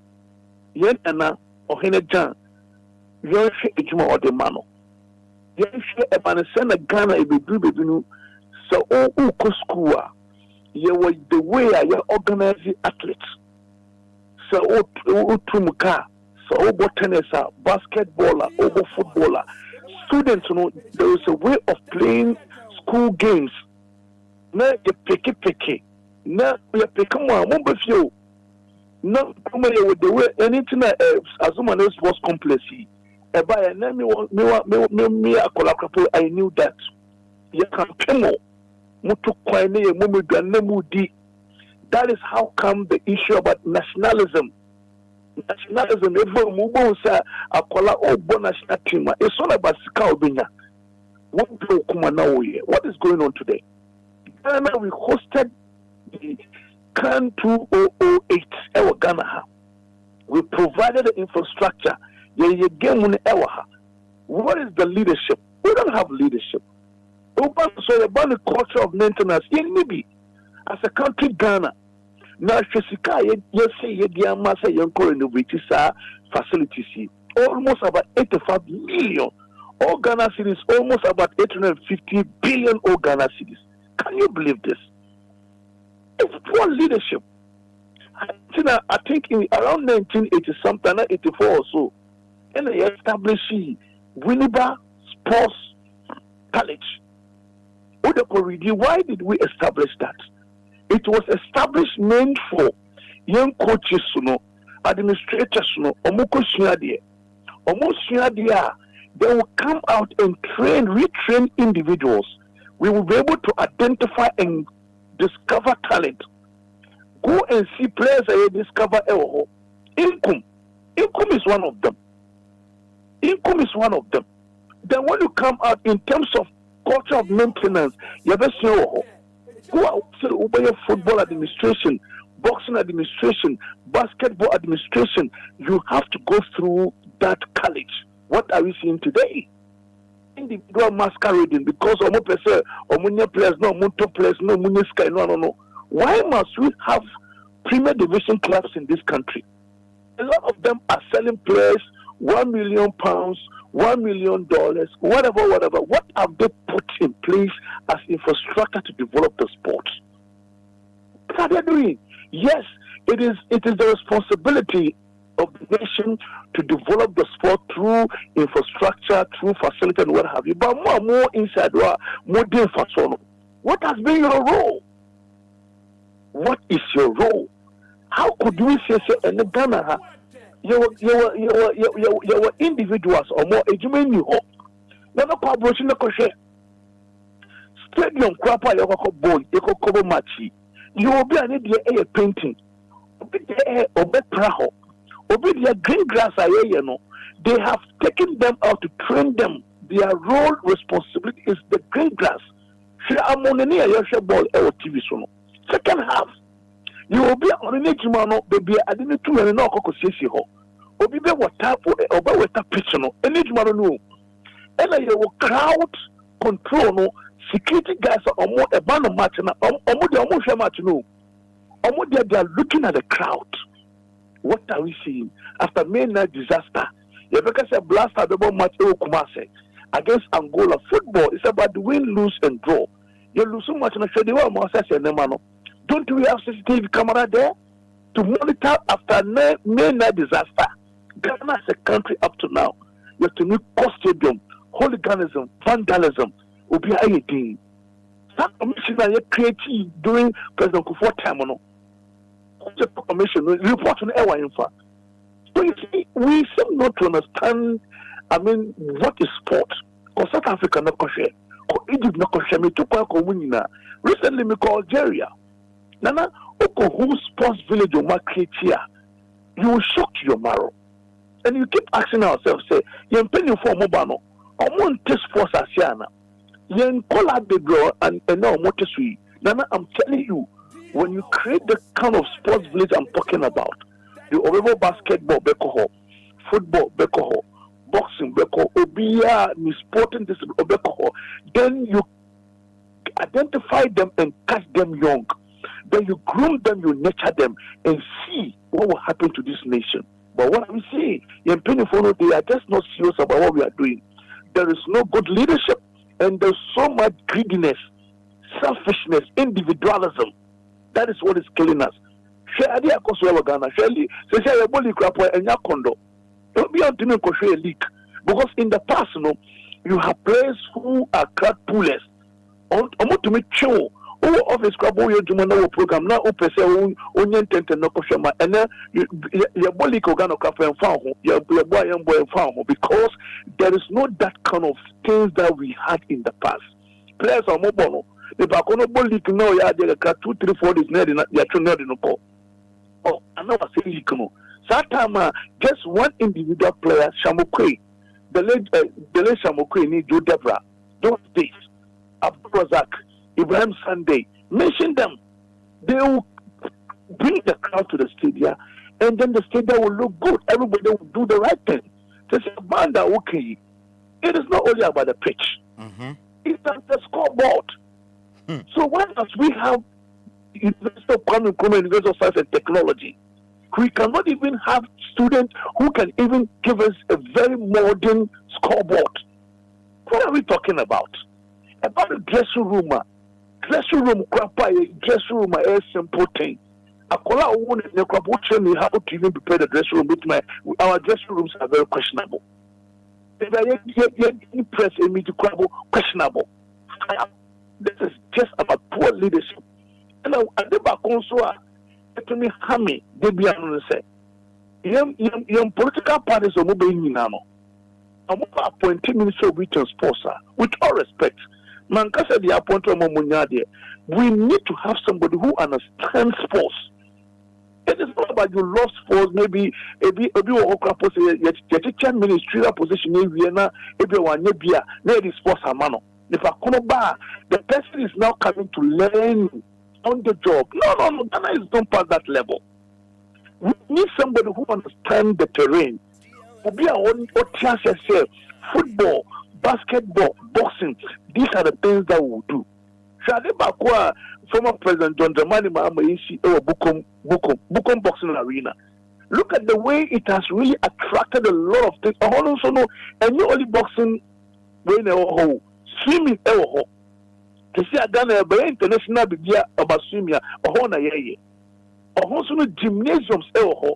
Yen and Ohenejan, you share a juma or the mano. You share a man send a Ghana if you do, so all school. You were the way I organize athletes. So Tumuka, so over tennis, basketballer, over footballer. Students, there is a way of playing school games. Now you picky. Now you pick one with you. Now with the way anything as someone else was complex. I knew that. You can pay that is how come the issue about nationalism. Nationalism, what is going on today? Ghana, we hosted the CAN 2008 Ghana. We provided the infrastructure. What is the leadership? We don't have leadership. So about the culture of maintenance in Libya as a country, Ghana. Now, Shesika, yes, innovative facilities, almost about 85 million. All Ghana cities, almost about 850 billion all Ghana cities. Can you believe this? It's poor leadership. I think in around 1980 something, 84 or so, and they established Winneba Sports College. Why did we establish that? It was established meant for young coaches, administrators, they will come out and retrain individuals. We will be able to identify and discover talent. Go and see players that you discover. Income is one of them. Then when you come out in terms of culture of maintenance, you have go out to football administration, boxing administration, basketball administration. You have to go through that college. What are we seeing today? Individual masquerading because players, no. Why must we have Premier Division clubs in this country? A lot of them are selling players £1 million, $1 million, whatever. What have they put in place as infrastructure to develop the sport? What are they doing? Yes, it is the responsibility of the nation to develop the sport through infrastructure, through facility and what have you. But more inside, more infrastructure. What has been your role? What is your role? How could we say in Ghana? Your individuals or more educated you. Never collaboration no share. Stadium crapa yoko ball yoko kobo matchi. You will be an idiot painting. Obi there obe praho. Obi there green grass no. They have taken them out to train them. Their role responsibility is the green grass. She amoneni ayoshe ball TV sono. Second half. You will be on an ejimano baby. I didn't too many no koko sisi ho. Obi be water oba water pitch no. Any ejimano no. And you will crowd control no. Security guys are more a band of match na. Match no. They are looking at the crowd. What are we seeing after May night disaster? You because a blast at the match Kumase against Angola. Football is about the win, lose, and draw. You lose so much and don't we have CCTV camera there to monitor after May night disaster? Ghana as a country up to now, you have to meet stadium, hooliganism, vandalism, will be a thing. That commission that you created during President Kufuor time, the commission report on air info. So you see, we seem not to understand, I mean, what is sport. Because South Africa not share, or Egypt not share. Me too winina. Recently, me call Algeria. Nana, oko who sports village or market here, you will shock to your marrow. And you keep asking ourselves, say, you're paying for mobile. I want to sports Asiana. You're collab the draw and now motor sweet. Nana, I'm telling you, when you create the kind of sports village I'm talking about, the overall basketball, bekoho, football, bekoho, boxing, bekoho, obia, sporting discipline, bekoho, then you identify them and catch them young. Then you groom them, you nurture them, and see what will happen to this nation. But what I'm saying, in Pennyfono, they are just not serious about what we are doing. There is no good leadership, and there's so much greediness, selfishness, individualism. That is what is killing us. Shadi akoswa Ghana. Shadi say say boli krapo enya kondo. Don't be on to a leak because in the past, you have players who are crowd pullers. On to make show. Oh, office crab you do program now. Open say only tente no koshema. And then your boli kogano krapo and found your boy and found because there is no that kind of things that we had in the past. Players are mobile. If I can't boli no ya there 2, 3, 4 days near the no call. Oh, I know I say Likono. That time, just one individual player, Shamokwe, the late Shamokwe, need Joe Debra, those days, Abdul Razak, Ibrahim Sunday, mention them. They will bring the crowd to the stadium, and then the stadium will look good. Everybody will do the right thing. They say, Banda, okay. It is not only about the pitch, it's at the scoreboard. So why must we have University of University of Science and Technology? We cannot even have students who can even give us a very modern scoreboard. What are we talking about? About a dressing room. Dressing room, dressing room is a simple thing. How to even prepare the dressing room. Our dressing rooms are very questionable. Questionable. This is just about poor leadership. And I never console to me, Hammy, they be on say. Young political parties are moving in. I'm appointing Minister of Retail Sports, with all respect. Mankasa the appointment of Munyade. We need to have somebody who understands sports. It is not about you love sports, maybe a teacher ministerial position in Vienna, everyone, maybe sports are mano. If I come back, the person is now coming to learn on the job. No, Ghana is not past that level. We need somebody who understands the terrain. Football, basketball, boxing, these are the things that we will do. Shade Bakwa, former President John Dramani Mahama Isi, Bukom Boxing Arena. Look at the way it has really attracted a lot of things. I also know, and you only boxing, swimming, to see a Ghana very international bibia about swimming or also no gymnasiums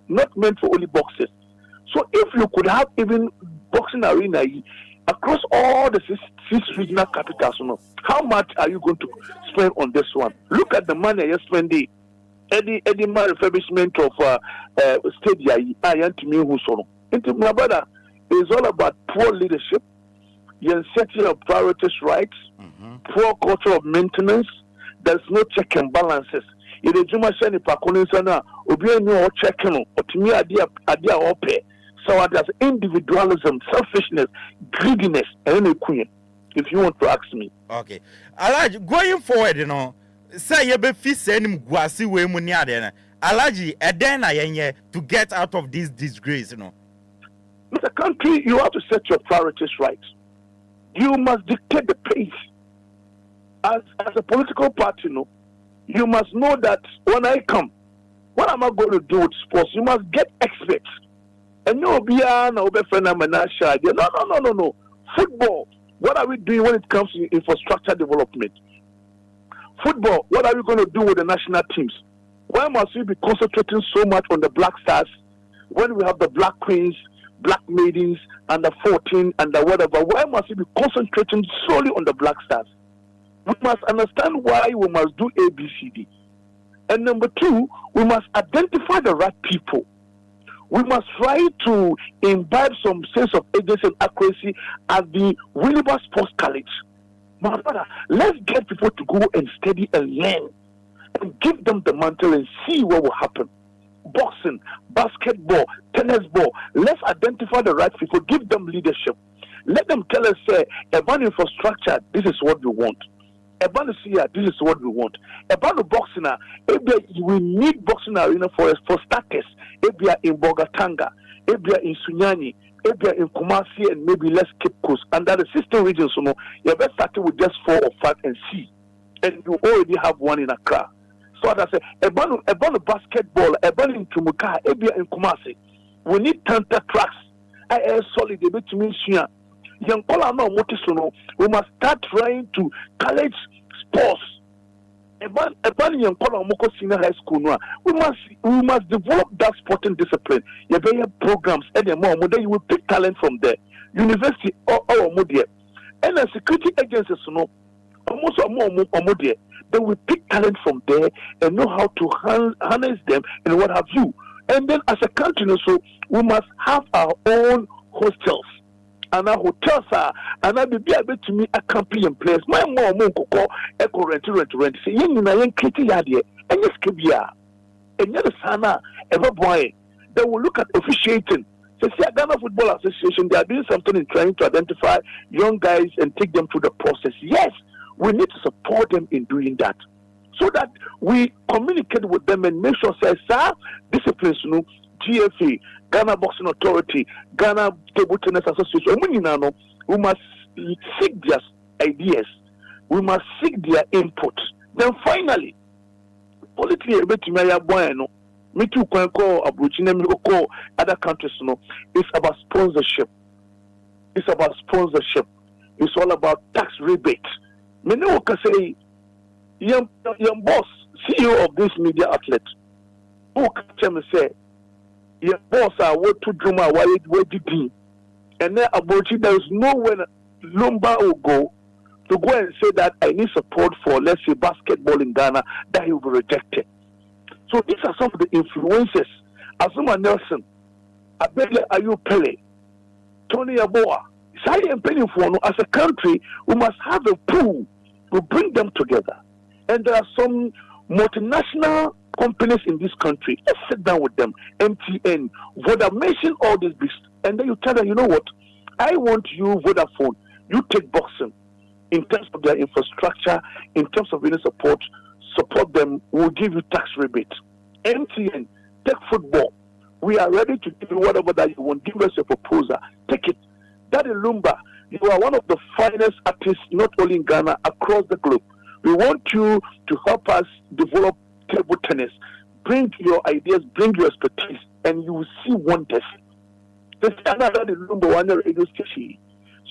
not meant for only boxers. So if you could have even boxing arena across all the six regional capitals, how much are you going to spend on this one? Look at the money you're spending. Eddie refurbishment of stadium. I am to me who's on. My brother, it's all about poor leadership. You're setting of priorities rights, poor culture of maintenance. There's no check and balances. If the Juma Shani Pakunisana, Obi no checking or to me idea ope. So there's individualism, selfishness, greediness, and any queen, if you want to ask me.
Okay. Alaji, going forward, say you be fi send guasi we muni adena. Alaji, edena yenye to get out of this disgrace,
Mr. Country, you have to set your priorities right. You must dictate the pace. As a political party, you must know that when I come, what am I going to do with sports? You must get experts. And no. Football, what are we doing when it comes to infrastructure development? Football, what are we going to do with the national teams? Why must we be concentrating so much on the Black Stars when we have the Black Queens, Black Maidens, and the 14 and the whatever? Why must we be concentrating solely on the Black Stars? We must understand why we must do ABCD. And number two, we must identify the right people We must try to imbibe some sense of agency and accuracy at the Winneba Sports College. My brother, let's get people to go and study and learn and give them the mantle and see what will happen. Boxing, basketball, tennis ball. Let's identify the right people, give them leadership. Let them tell us, say, about infrastructure, this is what we want. About the sea, this is what we want. About the boxing, we need boxing arena for starters. Ebia in Bogatanga, Ebia in Sunyani, Ebia in Kumasi, and maybe let's keep coast. Under the system regions, you better start with just 4 or 5 and see. And you already have one in Accra. So as I say, about the basketball, about in Tumuka, Ebia in Kumasi. We need 10 tracks. I am solid, a bit to me, we must start trying to college sports. Senior high school, we must develop that sporting discipline. You have programs and you will pick talent from there. University or media. And the security agencies, they will pick talent from there and know how to harness them and what have you. And then as a country also, we must have our own hostels. And our hotels are, and I will be able to meet a campaign place. My mom won't go echo rent. Say, young kitty yard, and yes, Kibia. And yet, Sana, ever boy, they will look at officiating. They say, Ghana Football Association, they are doing something in trying to identify young guys and take them through the process. Yes, we need to support them in doing that. So that we communicate with them and make sure, say, sir, disciplines, GFA, Ghana Boxing Authority, Ghana Table Tennis Association, we must seek their ideas. We must seek their input. Then finally, politically, me too can call Abuchine, me call other countries, it's about sponsorship. It's about sponsorship. It's all about tax rebate. Me no can say, young boss, CEO of this media outlet, who can me say, your boss are what to do my way did, and then about it, there is nowhere Lumba will go to go and say that I need support for, let's say, basketball in Ghana, that he will be rejected. So these are some of the influences. Azuma Nelson, Abele Ayu Pele, Tony Aboa, Sai and Penny Fono, as a country, we must have a pool to bring them together. And there are some multinational companies in this country. Let's sit down with them. MTN, Vodafone, mention all these bits. And then you tell them, you know what? I want you, Vodafone, you take boxing in terms of their infrastructure, in terms of any support them, we'll give you tax rebate. MTN, take football. We are ready to give you whatever that you want. Give us a proposal. Take it. That is Lumba. You are one of the finest artists, not only in Ghana, across the globe. We want you to help us develop table tennis. Bring your ideas, bring your expertise, and you will see wonders. This is another Lumba one radio station.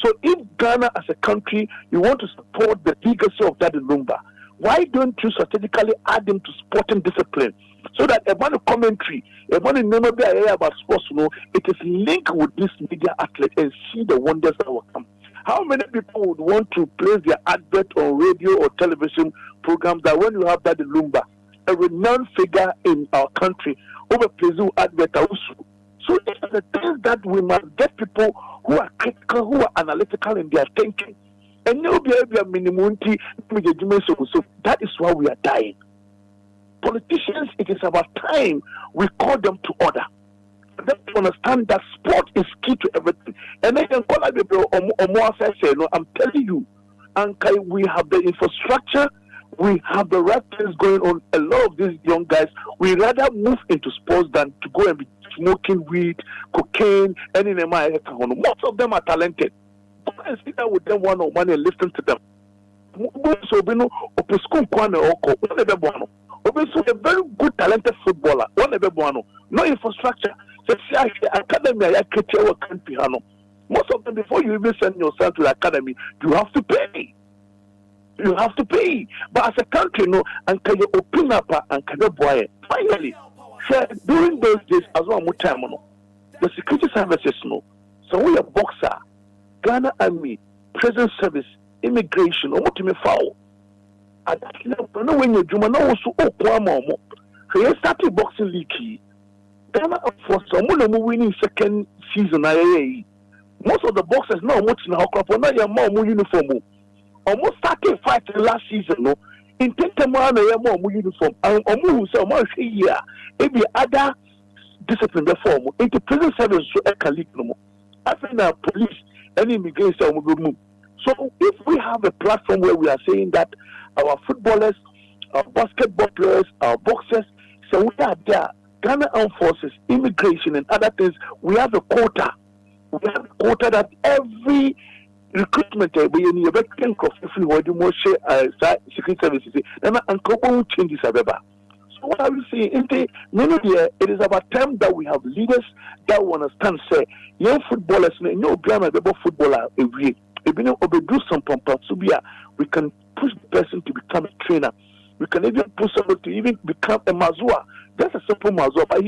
So if Ghana as a country, you want to support the legacy of that Lumba, why don't you strategically add them to sporting discipline? So that about the commentary, about the name about sports, it is linked with this media outlet and see the wonders that will come. How many people would want to place their advert on radio or television programs that when you have that Lumba, a renowned figure in our country, over places advert also. So these are the things that we must get people who are critical, who are analytical in their thinking. And so that is why we are dying. Politicians, it is about time we call them to order. For them to understand that sport is key to everything. And then I'm telling you, we have the infrastructure, we have the right things going on. A lot of these young guys, we rather move into sports than to go and be smoking weed, cocaine, and in most of them are talented. Go and sit down with them one on one and listen to them. So a very good talented footballer, no infrastructure. Academy, country. Most of them, before you even send your son to the academy, you have to pay. You have to pay. But as a country, and can you open up and can you buy it? Finally, during those days, as well, the security services, so we are boxer, Ghana Army, prison service, immigration, or what you may foul. At that level, when you do, so you started boxing league. Ghana for someone winning second season. Most of the boxers now much in our crop now you're more uniform. Almost started fighting last season, no. In Tentamana, you're more uniform. Who say, yeah, maybe other discipline reform into prison service so a no. I think that police and immigration will move. So if we have a platform where we are saying that our footballers, our basketball players, our boxers, so we are there, Ghana Armed Forces, immigration and other things, we have a quota. We have a quota that every recruitment we in your back of every word you must share security services. Then uncle changes abeba. So what are we saying? It is about time that we have leaders that will understand. Say, young footballers, no grammar footballer every. If we do some pampasubia, we can push the person to become a trainer. We can even push someone to even become a mazua. That's a simple mazua, but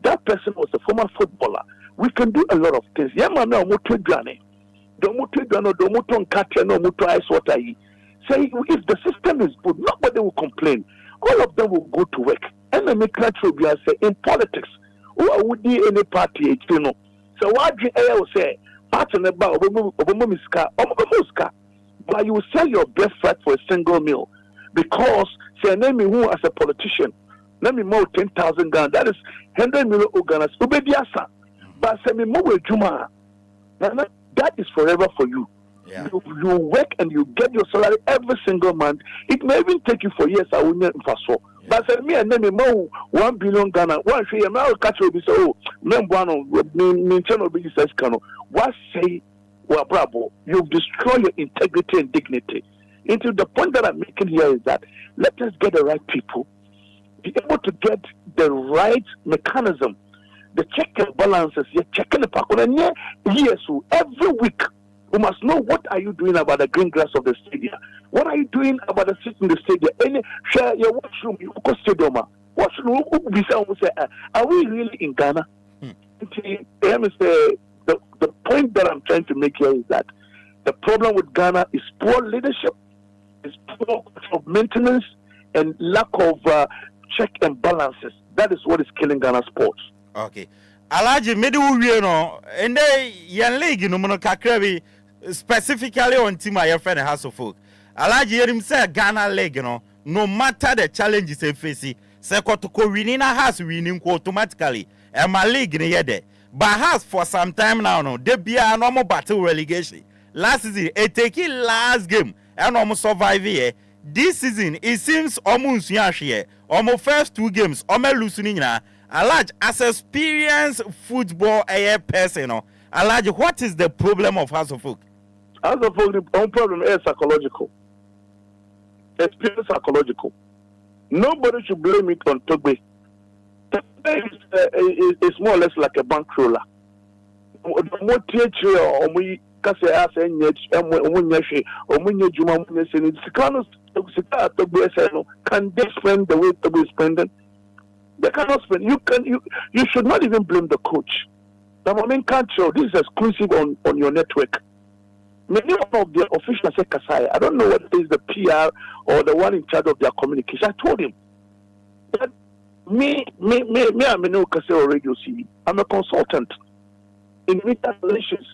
that person was a former footballer. We can do a lot of things. Yeah, man, no motor granny. Don't motor catch no motor ice water. Say if the system is good, nobody will complain. All of them will go to work. And the country will say in politics, who would be any party, you know. So what do you say? Partner about Obama, but you will sell your birthright for a single meal because say name me who as a politician, name me more 10,000 Ghana. That is 100 million Ghana. Ubediasa. But say me more Juma. That is forever for you. Yeah. You work and you get your salary every single month. It may even take you for years. I will not so. But say me and then me more 1 billion Ghana. One say I will catch you. Be so. What say? Well, bravo. You destroy your integrity and dignity. Into the point that I'm making here is that let us get the right people, be able to get the right mechanism. The check and balances, you're checking the park. Yes, every week, we must know what are you doing about the green grass of the stadium. What are you doing about the seats in the stadium? Any share your washroom, you go stadium. Washroom, are we really in Ghana? The point that I'm trying to make here is that the problem with Ghana is poor leadership, is poor of maintenance, and lack of check and balances. That is what is killing Ghana sports.
Okay. Alaji mede wo wie no ende yan league no mo kakra specifically on team I friend House of Folk. Alaji yerim say Ghana league no matter the challenges they face, say kotoko winning has winning automatically. And my league ne yede. But has for some time now they be a normal battle relegation. Last season it take last game and almost survive here. This season it seems almost here. Almost first 2 games almost losing na. Alaj, as experienced football person, Alaj, what is the problem of House of Folk?
House of Folk, the problem is psychological. It's psychological. Nobody should blame it on Togbe. It's more or less like a bankroller. Can they spend the way Togbe is spending? They cannot spend. You should not even blame the coach. The moment can't show this is exclusive on your network. Many of the officials say Kasai. I don't know what is the PR or the one in charge of their communication. I told him that I'm no Kasai radio CD. I'm a consultant in media relations.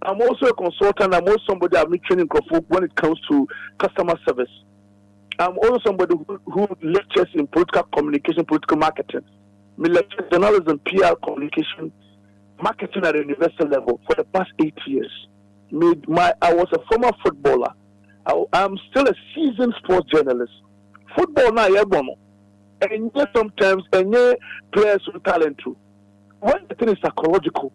I'm also a consultant. I'm also somebody I'm training when it comes to customer service. I'm also somebody who lectures in political communication, political marketing. Me lecture journalism, PR, communication, marketing at a university level for the past 8 years. I was a former footballer. I'm still a seasoned sports journalist. Football now, and yet sometimes players with talent too. When the thing is psychological,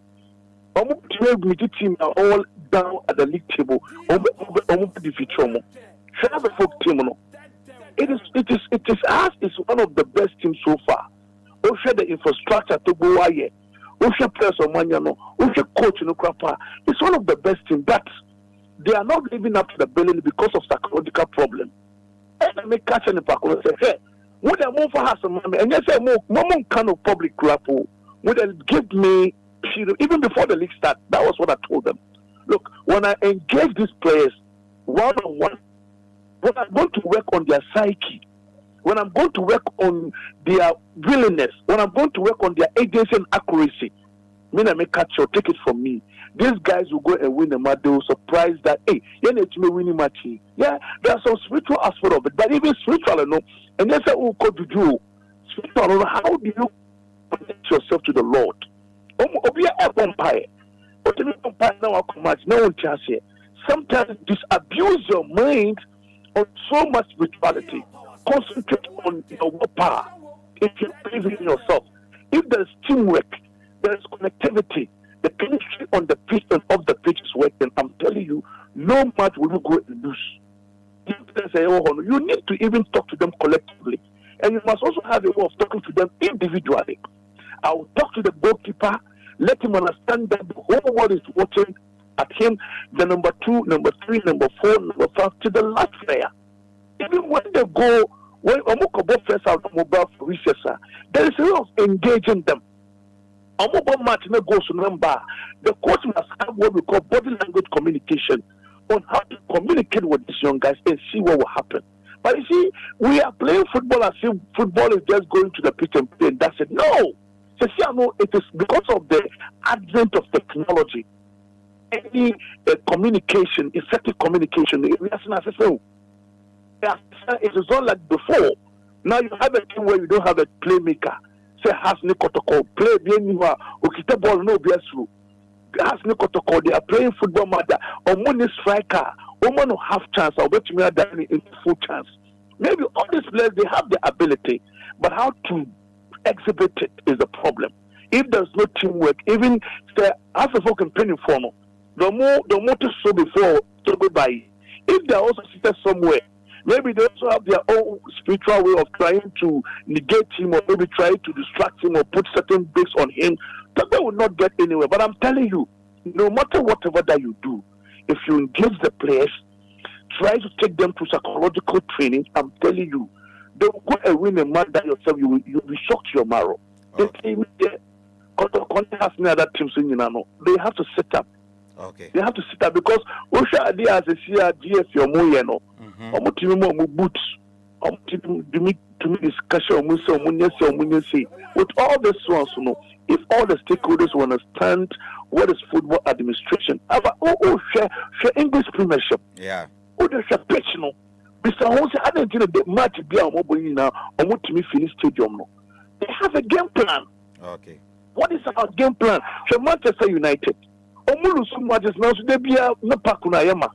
team are all down at the league table. Have a folk team. It is us. It's one of the best teams so far. We share the infrastructure to go away. We share players on Manyano. We share coach no crapper. It's one of the best teams, but they are not living up to the billing because of psychological problem. And I make catch in the park and say, hey, would I move for us and you say more kind of public grapple? Would they give me even before the league start? That was what I told them. Look, when I engage these players one-on-one, when I want to work on their psyche, when I'm going to work on their willingness, when I'm going to work on their agency and accuracy, I may catch or take it from me. These guys will go and win the match. They will surprise that, hey, you're not winning match. Yeah, there's some spiritual aspect of it, but even spiritual, you know, and that's what we could do. Spiritual, how do you connect yourself to the Lord? Obi a vampire. But the vampire now come no one chance here. Sometimes disabuse your mind on so much spirituality. Concentrate on your power. If you believe in yourself, if there's teamwork, there's connectivity, the chemistry on the pitch and off the pitch is working. I'm telling you, no match will you go and lose. You need to even talk to them collectively, and you must also have a way of talking to them individually. I will talk to the goalkeeper, let him understand that the whole world is watching at him, the number 2, number 3, number 4, number 5, to the last player. Even when they go, when Omokobo first out mobile for research, there is a way of engaging them. A mobile match no goes to number. The coach must have what we call body language communication on how to communicate with these young guys and see what will happen. But you see, we are playing football as if football is just going to the pitch and play, and that's it. No! So see, I know it is because of the advent of technology. Any communication, effective communication, it is not like before. Now you have a team where you don't have a playmaker. Say has Nikotoko play bien ukite ball no be through. Has Nikotoko, they are playing football matter. Or money striker, or no half chance, or bet me are in full chance. Maybe all these players they have the ability, but how to exhibit it is the problem. If there's no teamwork, even say as a fucking penny for no, the more to show before to go by. If they're also seated somewhere, maybe they also have their own spiritual way of trying to negate him or maybe trying to distract him or put certain breaks on him, that they will not get anywhere. But I'm telling you, no matter whatever that you do, if you engage the players, try to take them to psychological training, I'm telling you, they will go and win a match that yourself, you'll be shocked to your marrow. Okay. They have to set up.
Okay.
They have to sit up because Osha idea as a CRDF your moyeno. Boots. To me discussion with all this ones, you know, if all the stakeholders will understand what is football administration, share English premiership.
Yeah.
Share pitch, no. Mr. Jose, I don't think the match be a mobile now or what to me finish stadium. No. They have a game plan.
Okay.
What is our game plan? For Manchester United. Omulu so much is now so they be no park na yama.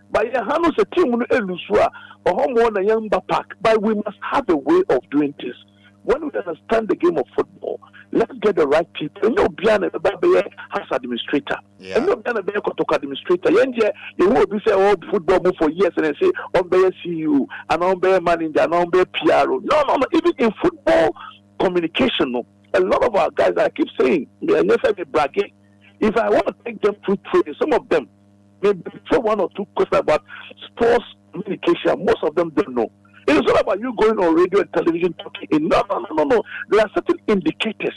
But ya hanu se team no elusua or home na yamba park. But we must have a way of doing this. When we understand the game of football, let's get the right people. You know, Biana the has administrator.
Yeah.
You know, Biana the Kotok administrator. You will be say oh football move for years and they say on be CEO and on be manager and on be PRO. No. Even in football communication, no. A lot of our guys, I keep saying, they are never be bragging. If I want to take them through training, some of them, maybe say 1 or 2 questions about sports communication, most of them don't know. It is not about you going on radio and television talking. No. There are certain indicators,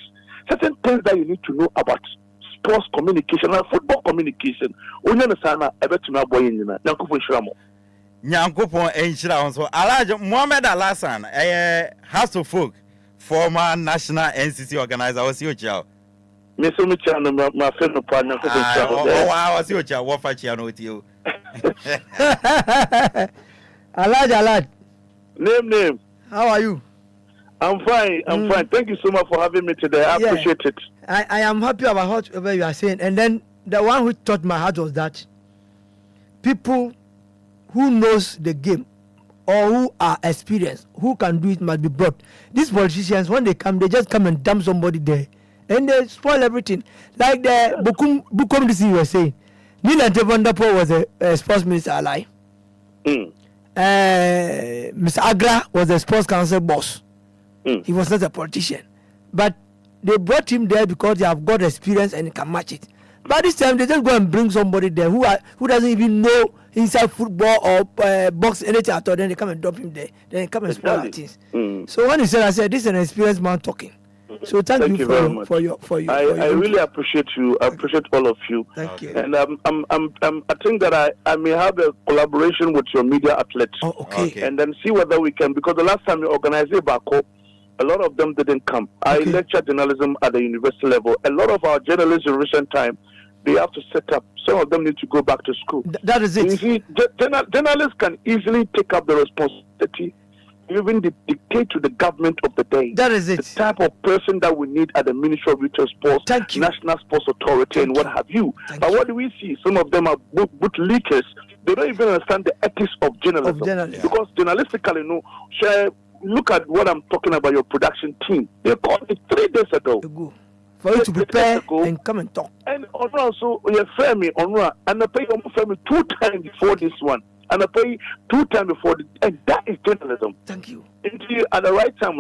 certain things that you need to know about sports communication and football communication. Nyankopon
enhyira so Alhaji Mohammed Alasan House of Folk, former national NCC organizer. Was your child?
My friend partner.
I was your child. What fight you with you?
Alhaji. Name.
How are you?
I'm fine. Thank you so much for having me today. I appreciate it.
I am happy about whatever you are saying. And then the one who taught my heart was that people who knows the game or who are experienced, who can do it, must be brought. These politicians, when they come, they just come and dump somebody there. And they spoil everything. Like the Bukum DC you were saying. Nila Devondapo was a sports minister alive. Mr. Agra was a sports council boss. He was not a politician. But they brought him there because they have got experience and can match it. But this time they just go and bring somebody there who doesn't even know inside football or box anything at all. Then they come and dump him there. Then they come and spoil our things. So when he said, I said, this is an experienced man talking. So thank you
very much.
for your
I really appreciate you. I appreciate all of you.
Thank you.
And I think that I may have a collaboration with your media outlets.
Oh, okay.
And then see whether we can, because the last time you organized it back home, a lot of them didn't come. I lecture journalism at the university level. A lot of our journalists in recent time, they have to set up. Some of them need to go back to school.
That is it.
You see, journalists can easily take up the responsibility, even dictate to the government of the day.
That is it.
The type of person that we need at the Ministry of Youth and Sports, National Sports Authority, and what have you. But what do we see? Some of them are boot leakers. They don't even understand the ethics of journalism. Because journalistically, look at what I'm talking about, your production team. They called me 3 days ago.
For you to prepare and come and talk.
And also, you have me, and I pay me 2 times before this one. And I pay 2 times before and that is journalism.
Thank you.
At the right time,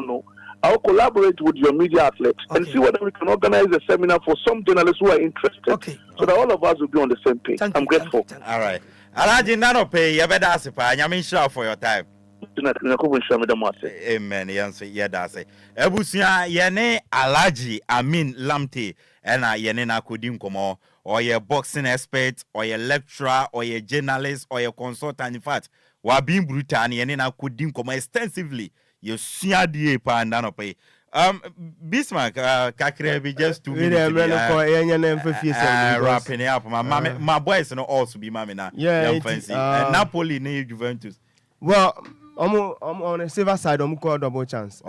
I'll collaborate with your media outlets and see whether we can organize a seminar for some journalists who are interested. So that all of us will be on the same page. I'm grateful.
All right. Alaji Nano pay, you better ask for your time. Amen. Yes, yeah, that's it. Ebusia yene Alaji Amin Lamte ena yene na kudim komo or your boxing expert or your lecturer or your journalist or your consultant. In fact, wa being brutal yene na kudim komo extensively. You see the pa ndano pay. Bismarck, Kakrebi, just 2 minutes. Wrapping up. My boys no also be mamina.
Yeah,
fancy. Napoli ne Juventus.
Well, I'm on a silver side. I'm called double chance.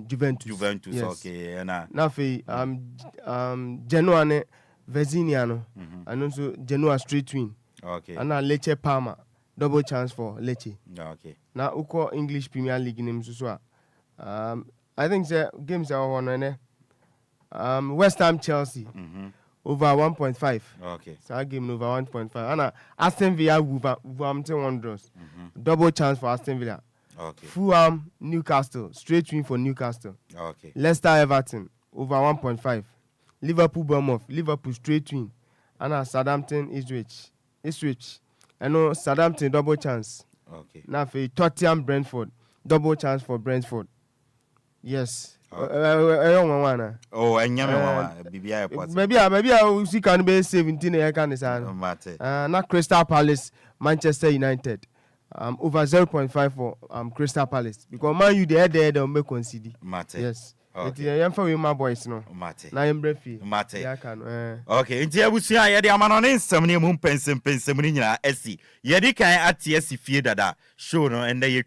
Juventus.
Yes. Okay.
Nafi Genoa Veziniano, and also Genoa Street Twin.
Okay.
And now Lecce Parma, double chance for Lecce.
Okay.
Now uko English Premier League name so. I think the games are on West Ham Chelsea. Over 1.5.
Okay.
So I game over 1.5. And Aston Villa Wolverhampton Wanderers. Double chance for Aston Villa.
Okay.
Fulham Newcastle. Straight win for Newcastle.
Okay.
Leicester Everton over 1.5. Liverpool Bournemouth. Liverpool straight win. And Southampton Ipswich. I know Southampton double chance.
Okay.
Now for Tottenham Brentford. Double chance for Brentford. Yes.
Oh,
maybe I will see can be 17 I can say. Na Crystal Palace, Manchester United. Over 0.5 for Crystal Palace because man you there they'll make concede. Yes. Okay. It's for my boys no. Na embrace.
Yeah can. Okay. Nti abusia ye de amano ne nsam ne mu pensem ni nyina asi. Ye di kan atiasi fie dada. Show no and ye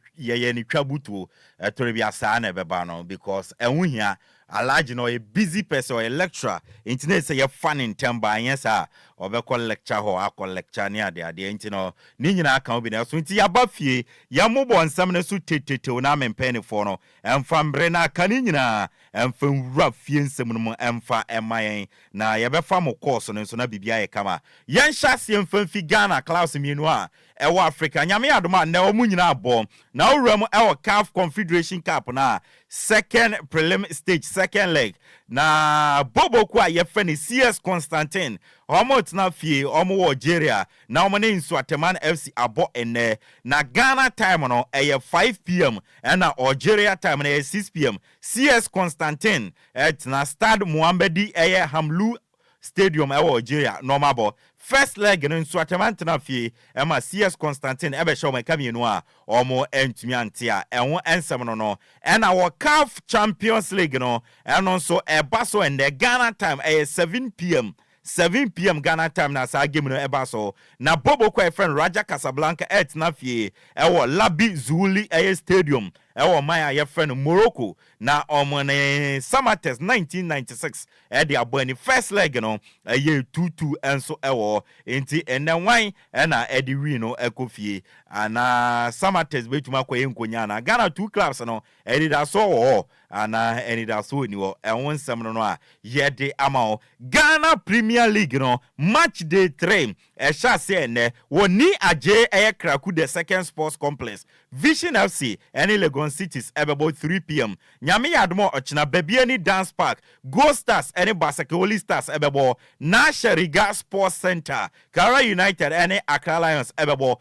ni twabutuo etori bi asa na beba no because ehun hia Alaji no a busy person or a lecturer. Internet say you fun in temba yes sir. Or be call lecture ho akọ lecture ni ade intino ni nyina aka obi na so nti ya ba fie ya mobo nsam na so tetete na mempeni for no emfa mbre na aka ni nyina emfa nwura fie nsam no mo emfa emayen na ye be fa mo course no so na bibia ye kama yen hyase emfa fi Ghana class mienu a ewo Africa nyame adoma na omu nyina abo na owuram ewo CAF Confederation Cup na second prelim stage second leg na bobo kwa ye fani CS Constantine omo tna fie omo Algeria na omo ne nso Ateman FC abo ene na Ghana time no 5 p.m. and Algeria time na 6 p.m. CS Constantine na Stade Mohamedi Hamlou Stadium Algeria normal ball first leg no nso Ateman tna fie ema CS Constantine ebe show me kamienu a omo entumi antia enwo ensem no and our CAF Champions League no eno so eba so and the Ghana time 7 p.m. 7 p.m. Ghana time na sa game no eba so na bobo kwa friend Raja Casablanca na fie ewo Labi Zuli Stadium ewo maya ye friend Morocco na omone Samates 1996 the aboni first leg no 2-2 enso ewo enti ene wan na edi wi no ekofie ana Samates betuma kwa yenkonya na Ghana two clubs no edi da so ana eni da so ni wo enwon nsem no a ye de ama Ghana Premier League no match day 3 sha se ene woni aje kraku the second sports complex Vision FC any Legon Cities about 3 p.m. Nyame yadmo ochina Babiani Dance Park Go Stars any Basakoli Stars ebebo Nashariga Sports Center Kara United any Accra Lions ebebo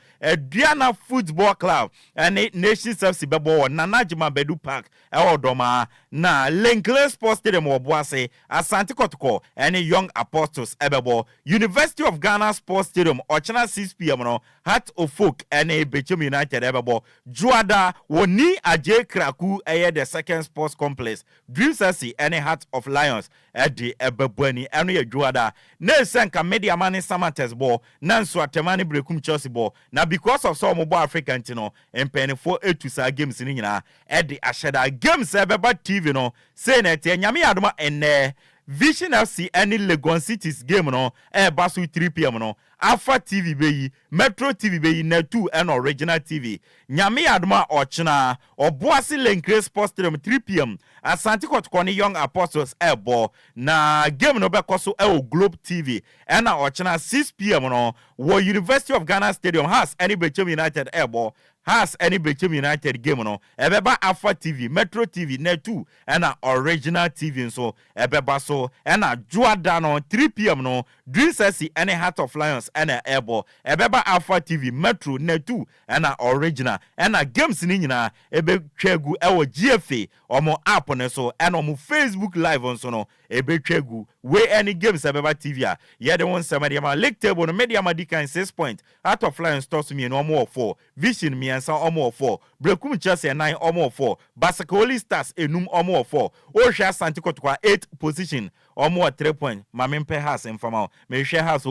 Diana Football Club any Nations FC bebo Nanajima Bedu Park Doma na Lengle Sports Stadium Obuase Asante Kotoko any Young Apostles ebebo University of Ghana Sports Stadium Ochana 6 p.m. no Heart of Folk any Bechum United ebebo Juada woni Aje Kraku the second sports complex Dream Sasi any Heart of Lions the ebebweni eno ye Juada ne senka media mani Samantes bo nanso atemani brekum Chelsea bo na because of some mobile African tino empeni for 8 to sa games ni nyina the asheda games ebeba TV no say na tie nyame adoma enne Vision FC any Legon Cities game no basu 3 p.m. no Alpha TV beyi Metro TV beyi na 2 and original TV nyame adoma ochina Obuasi Lenkre Sports Stadium 3 p.m. Asante Kotoko ni Young Apostles ebo na game no be koso Globe TV and ochina 6 p.m. no wo University of Ghana Stadium has any Bechem United ebo has any Bechem United game no ebeba Alpha TV Metro TV na 2 and original TV so ebeba so and Juada no 3 p.m. no Dream Sesi any Heart of Lions and ebo ebeba Alpha TV Metro na 2 and original and games ni nyina ebe twegu ewo GFA omo app ne so and omo Facebook live on so no ebe twegu we any games ebeba TV a ye de won semade ma league table no media ma dikan 6 point Heart of Lions toss me no omo 4 Vision me ansa omo 4 Brekum Chelsea 9 omo 4 Basakoli Stars enum omo 4 Osha Asante Kotoko 8 position omo 3 point mamempe has informal me share house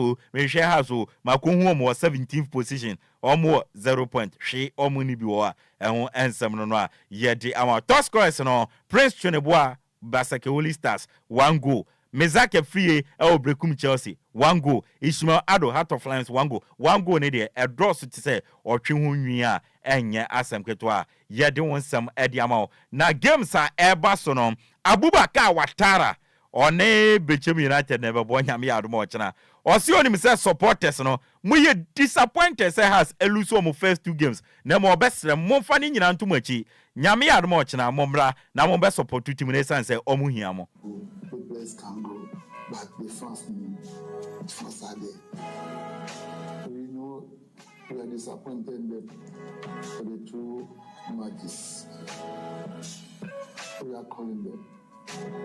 makunhu omo 17th position omo 0 point she omo ni bi wo ehun ensem no a ye de ama top scorers no Prince Choneboa Basakoli Stars 1 goal Mezake Free Brekum Chelsea 1 goal Ishmael Ado Heart of Lions 1 goal ne de e draw so ti say otwe ho nwia enye asem ketwa ye de won sam e de ama na games a eba so no Abubakar Watara one Bechem United never born nyame adom ochena osi onim say supporters no muye disappointed say has eluso mo first 2 games na mo besre mo fa ni nyina ntom achi nyame adom ochena mo mra na mo be support team ne san say omo hia mo
players can go but the fans are there. We know we are disappointed for the 2 matches. We are calling them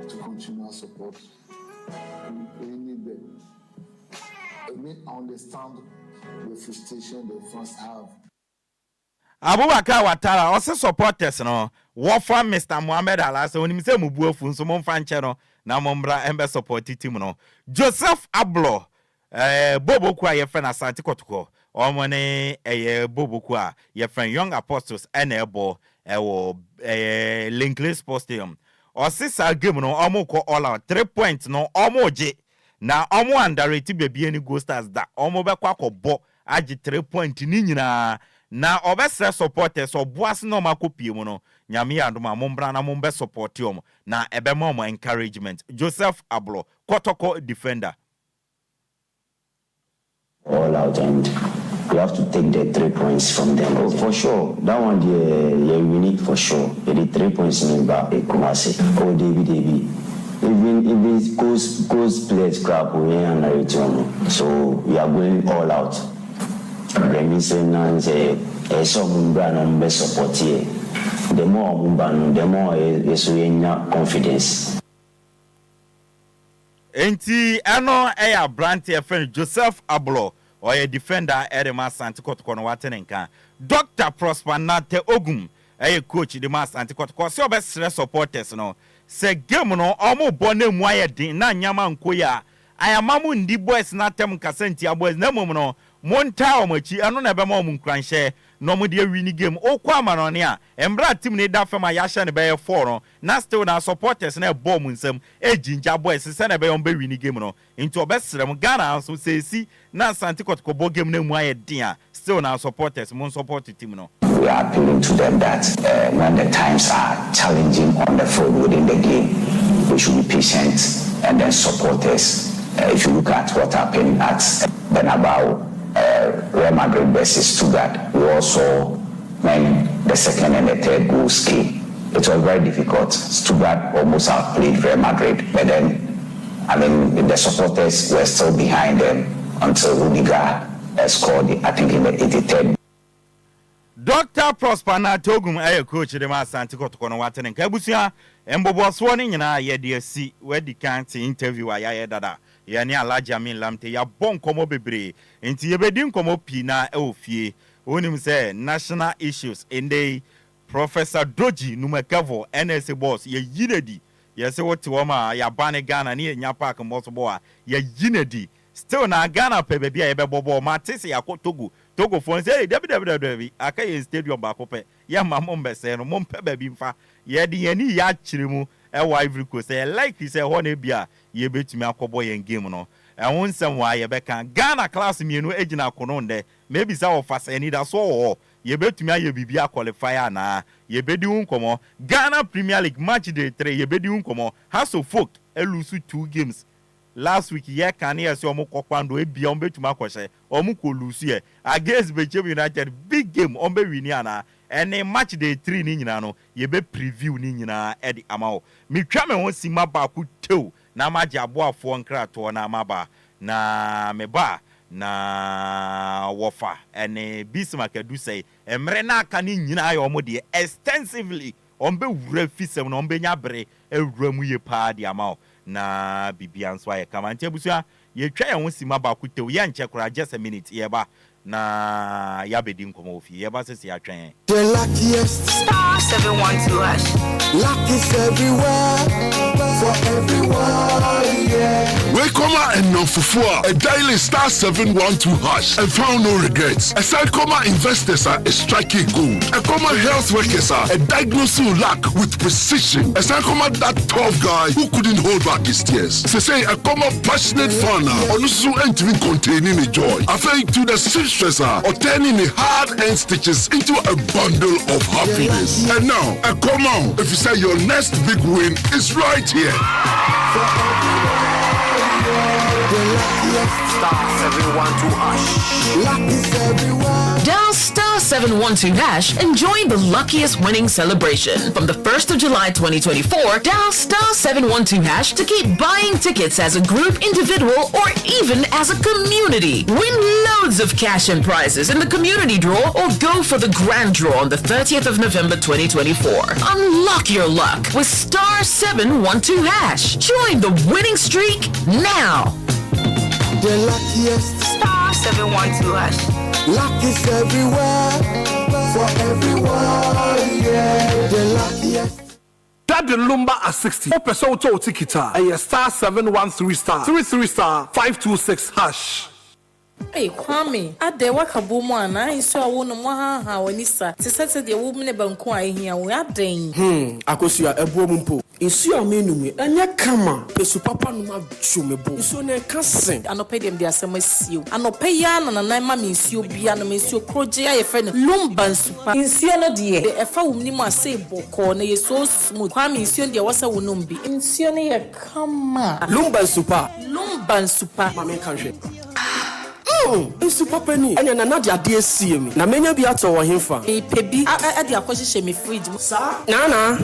to continue our support. We need them. I understand the frustration the fans have.
Abubakar Watara also supporters no wo fa Mr. Mohamed Alasa onim se mubuafu nso mo mfa nche no na mo mbra embe support team no Joseph Ablo Boboku a ye friend Asante Kotoko omo ne Boboku a ye friend Young Apostles enebo ewo Lengle Sports Stadium osisa game no omo ko all out 3 points no omo je na omo underrate bebie ni Go Stars da omo be kwa kobo agi 3 point ni nyina na obesre supporters obuas no makopie mu no nyame adoma mombra na mombe support yom na ebe mo encouragement Joseph Ablo Kotoko defender
all out and we have to take the 3 points from them. Oh, for sure that one yeah we need for sure the 3 points in back Kumasi oh David even goes players crap we and return so we are going all out. Remi say na say some brand be support here. The more mumban, the more is confidence.
Enti ano eya brand your friend Joseph Ablo or a defender Edema Asante Kotoko no watenenka. Dr. Prosper Nate Ogum a coach the Mas Asante Kotoko so best supporters no. Se game no omo bone mu ayedin na nyama nkoya. Ayamamu ndi boys na tem kasenti boys na mum no monta omachi ano na be ma mum kranhye no mo de win game okwa manone a embra team ne da fama ya hye ne be 4 no na still na supporters na ball mu nsam ejinja boys se na be on be win game no into obesrem Ghana so sesi na Asante Kotoko bo game na mu ayedin a still na supporters mon support team no.
We are appealing to them that when the times are challenging on the field within the game, we should be patient and then support us. If you look at what happened at Bernabeu, Real Madrid versus Stuttgart, we also when the second and the third goals came. It was very difficult. Stuttgart almost outplayed Real Madrid, but then, I mean, the supporters were still behind them until Rudiger scored, I think, in the 83rd.
Dr. Prosper na togum aye coach de ma asante kotokono watene nka abusua emboboso ne nyina ye de asi wedi kan te interview ayaye dada ye ne Alhaji Amin Lamte ya bon komo bebre enti ye bedi nkomo pi na e ofie onim say national issues ende Professor Doji Numekavo NSA boss ye yinedi ye se wote wo ma ya bane Ghana ne nya park mboso bo a ye yinedi still na Ghana pe bebia ye bebobo ma tese yakotogo Togo for say debi akaye stadium ba ko pe ya mamom be say no mom pe ba bi mfa ye de yani ya chirimu e wa Ivory Coast say like he say ho na bia ye betumi akobo yen game no e won sem wa ye be kan Ghana class mienu ejina kono nde maybe say of fast any da so ye betumi aye bibia qualifier na ye bedi unkomo Ghana Premier League match day 3 ye bedi unkomo House of Folk elusu 2 games last week ye kan ye se omo kokwando e bia ombetuma akose omo ko lose ye against Bechem United big game ombe wini ana ene match day 3 ni nyina no ye be preview ni nyina e di amao mi twa me ho sima ba ku tew na maji aboafo nkrato na amaba na meba na wofa ene bisma kadu say emre na aka ni nyina ayo omo de extensively ombe wura fisem na ombe nya bere ewura mu ye pa di amao na bibian so aye kama ntia busua ye twa ye ho sima ba ku tew ye nche kora just a minute ye ba na ya bedi nkomo ofi ye ba sese ya twen
the luckiest star 712 hash luck is everywhere for everyone yeah
we come and no fufua a daily star 712 hash and found no regrets a side comma investors are a striking gold a comma health workers are a diagnosing luck with precision a side comma that tough guy who couldn't hold back his tears so say a comma passionate fan on so entering containing a joy I think to the stressor or turning the hard-earned stitches into a bundle of happiness. And now, come on, if you say your next big win is right here.
Star 712 hash. Luck is everywhere.
Dial star 712 hash and join the luckiest winning celebration. From the 1st of July 2024, dial star 712 hash to keep buying tickets as a group, individual, or even as a community. Win loads of cash and prizes in the community draw or go for the grand draw on the 30th of November 2024. Unlock your luck with star 712 hash. Join the winning streak now.
The luckiest star 712 hash. Luck is everywhere for everyone. Yeah, the luckiest.
That the Lumba at 60. 4% to ticket. A star 713 star 33 star 526 hash.
Hey, Kwame, at the Wakaboom one, I saw one of Maha, when he sat to set the woman about quiet here. We are dang.
Akosia, a bomb. Isi amenu anya kama pesu papa no ma chumebo so na kase
anope dem dia semasiu anope ya na na ma mensuo bia na mensuo kroje aye fe no Lumba nsupa nsuo no de e fa wumni mu ase boko na ye so smooth kwa mensuo de wasa wonom bi nsuo no ye kama
Lumba nsupa
ma
me kanhwe nsupa pani anya na de ade asie mi na menya bi ato wo hemfa
pebi ade akohye me fridge
sa na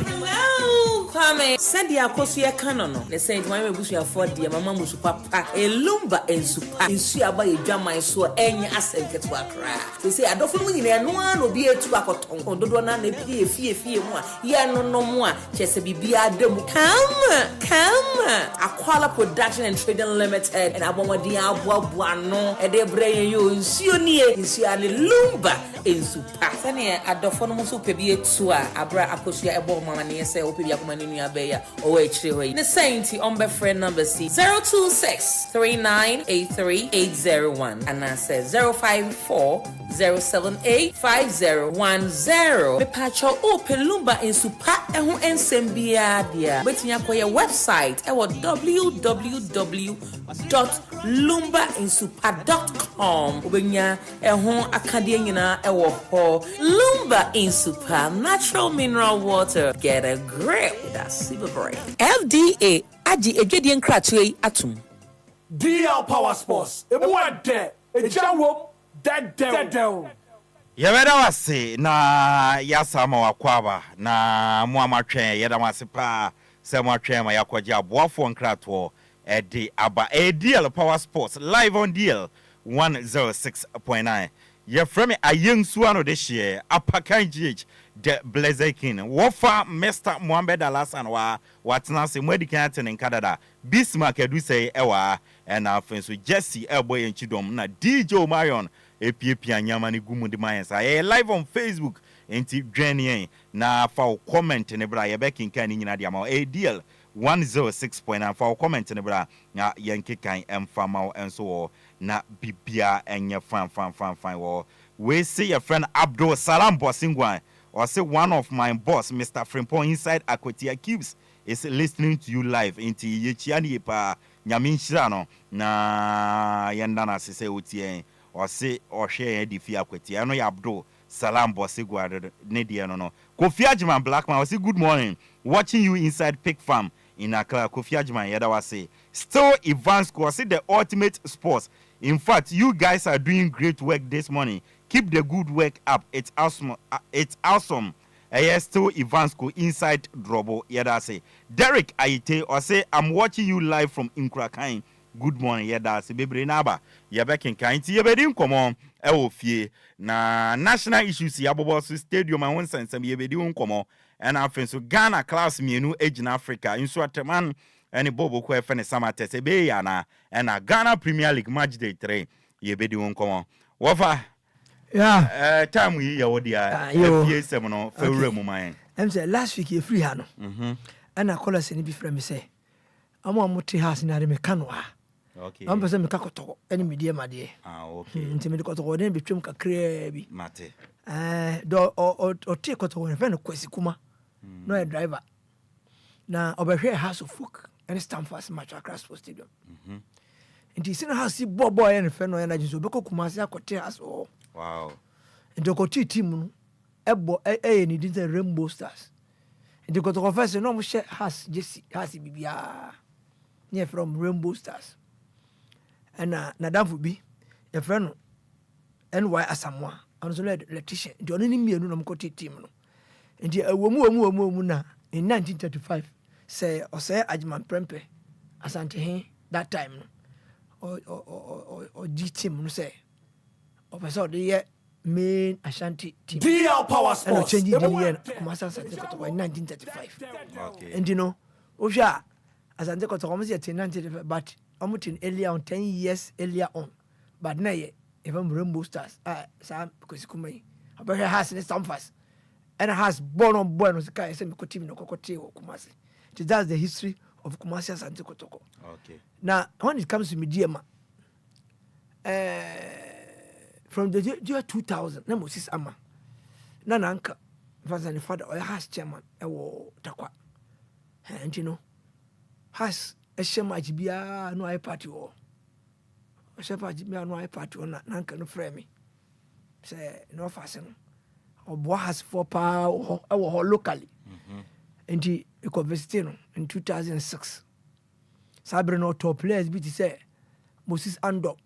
Kwame, send the akosia canon. They say, why we wish you afford the mama musupapa, a Lumba and supa, and see about a jama so any asset get to a crack. They say, I don't know when no one will be a tobacco on the one and a fear more. Yeah, no more. Just be a demo. Come. Aquala Production and Trading Limited, and Abomadia Buano, and they bring you in Sioni, in Siani Lumba in supa. Sanya, I don't know so be a tour, Abra Akosia, a bomb, and say, Opia. Or the Saint on my friend number C 026-3983-801 and I said 054-078-5010. Me pacho open Lumba in supa ehu ensembia dia. Waiting for your website at www.lumbainsupa.com. Ubenya ehu akadenya ewo ho Lumba in supa natural mineral water. Get a grip. That's super brain. FDA aji ejedi nkratwe atum.
DL Power Sports. Emuade. Ejawo. Dead.
Yebeda wase na yasama wakwaba na muamatwen yeda wase pa se muatwen ma yakwaje aboafo nkrato edi aba DL Power Sports live on DL 106.9 Ye from a young Suano this year, Apakan GH, the Blazer King, Wafa, Mr. Mohammed Alasan, what's Nancy Medicatin in Canada, Bismarck, do say, Ewa, and our friends with Jesse, Elboy and Chidom, na DJ Marion, APP and Yamani Gumu de Mayans. I live on Facebook, into Ghanaian, na for comment in a bra, back in Canning in Adiamo, ADL 106.9 for comment in a bra, na Yankee Kind and Famao and so na bibia and your fine. We see your friend Abdul Salam Bossingwan, or say one of my boss, Mr. Frimpong inside Aquatia Cubes, is listening to you live into Yechiani pa Nyaminshano na Yandana Sise Utien, or say or share the Fia Aquatia. No, Abdul Salam Bossingwan, Nediano. Kofi Ajman Blackman, I say good morning, watching you inside Pig Farm in Accra. Kofi Ajman, Yadawa say, still Ivansko, I say the ultimate sports. In fact, you guys are doing great work this morning. Keep the good work up. It's awesome. It's awesome. Yes, still Ivansko inside Drobo. Yada say. Derek Aite or say I'm watching you live from Inkrakain. Good morning. Yada say baby naba. Ya back in kind. Ya bedin come on. Fie na national issues ya bobo stadium and one sense ya bedin come on. And I think so Ghana class me no age in Africa. In so man. Any bobo ko efene samate se be ya na Ghana Premier League match day 3 ye be di won komo wofa time yi ya wodi a FA7 no fewure mu man
say last week you free ha no and I call us ni bi frame me say amo amote house na me ka no ha okay am pese me ka koto any media ma de
okay
nti me koto den betwem kakra bi
mate
do o tie koto won fe no kwasi kuma no a driver na obehwe house of folk and stand for match across for stadium and you see how see boy and fe no energy so beko kumase akote house oh
wow
and the coach team no ebo ni din Rainbow Stars and the coach first no mo share house Jesse house bibia near from Rainbow Stars and na danfo bi your friend NY Asamoah and so Letitia the only mienu no mo coach team no and the womu na in 1935 say or say Ajman Prempe Asante Hen that time no or G team no say or person the main Ashanti team
DL Power Sports
and change the year Kumasi Asante Kotoko in 1935 okay and you know Osha Asante Kotoko almost 1935 but almost earlier on 10 years earlier on but now even Rainbow Stars Sam because kumai about her has in some fast and has born on born was the say me ko team no kokote Kumasi. That's the history of Kumasi Asante Kotoko.
Okay.
Now, when it comes to media, from the year 2000, na Moses Ama, na Nanka, was the father or has chairman, Takwa. And you know, has a shema jibia no I party or a shepherd jibia no I party or Nanka no frame me. Say, no fasten. Or boy has 4 power or locally. And he visited in 2006. Sabrina top players be to say Moses Ando,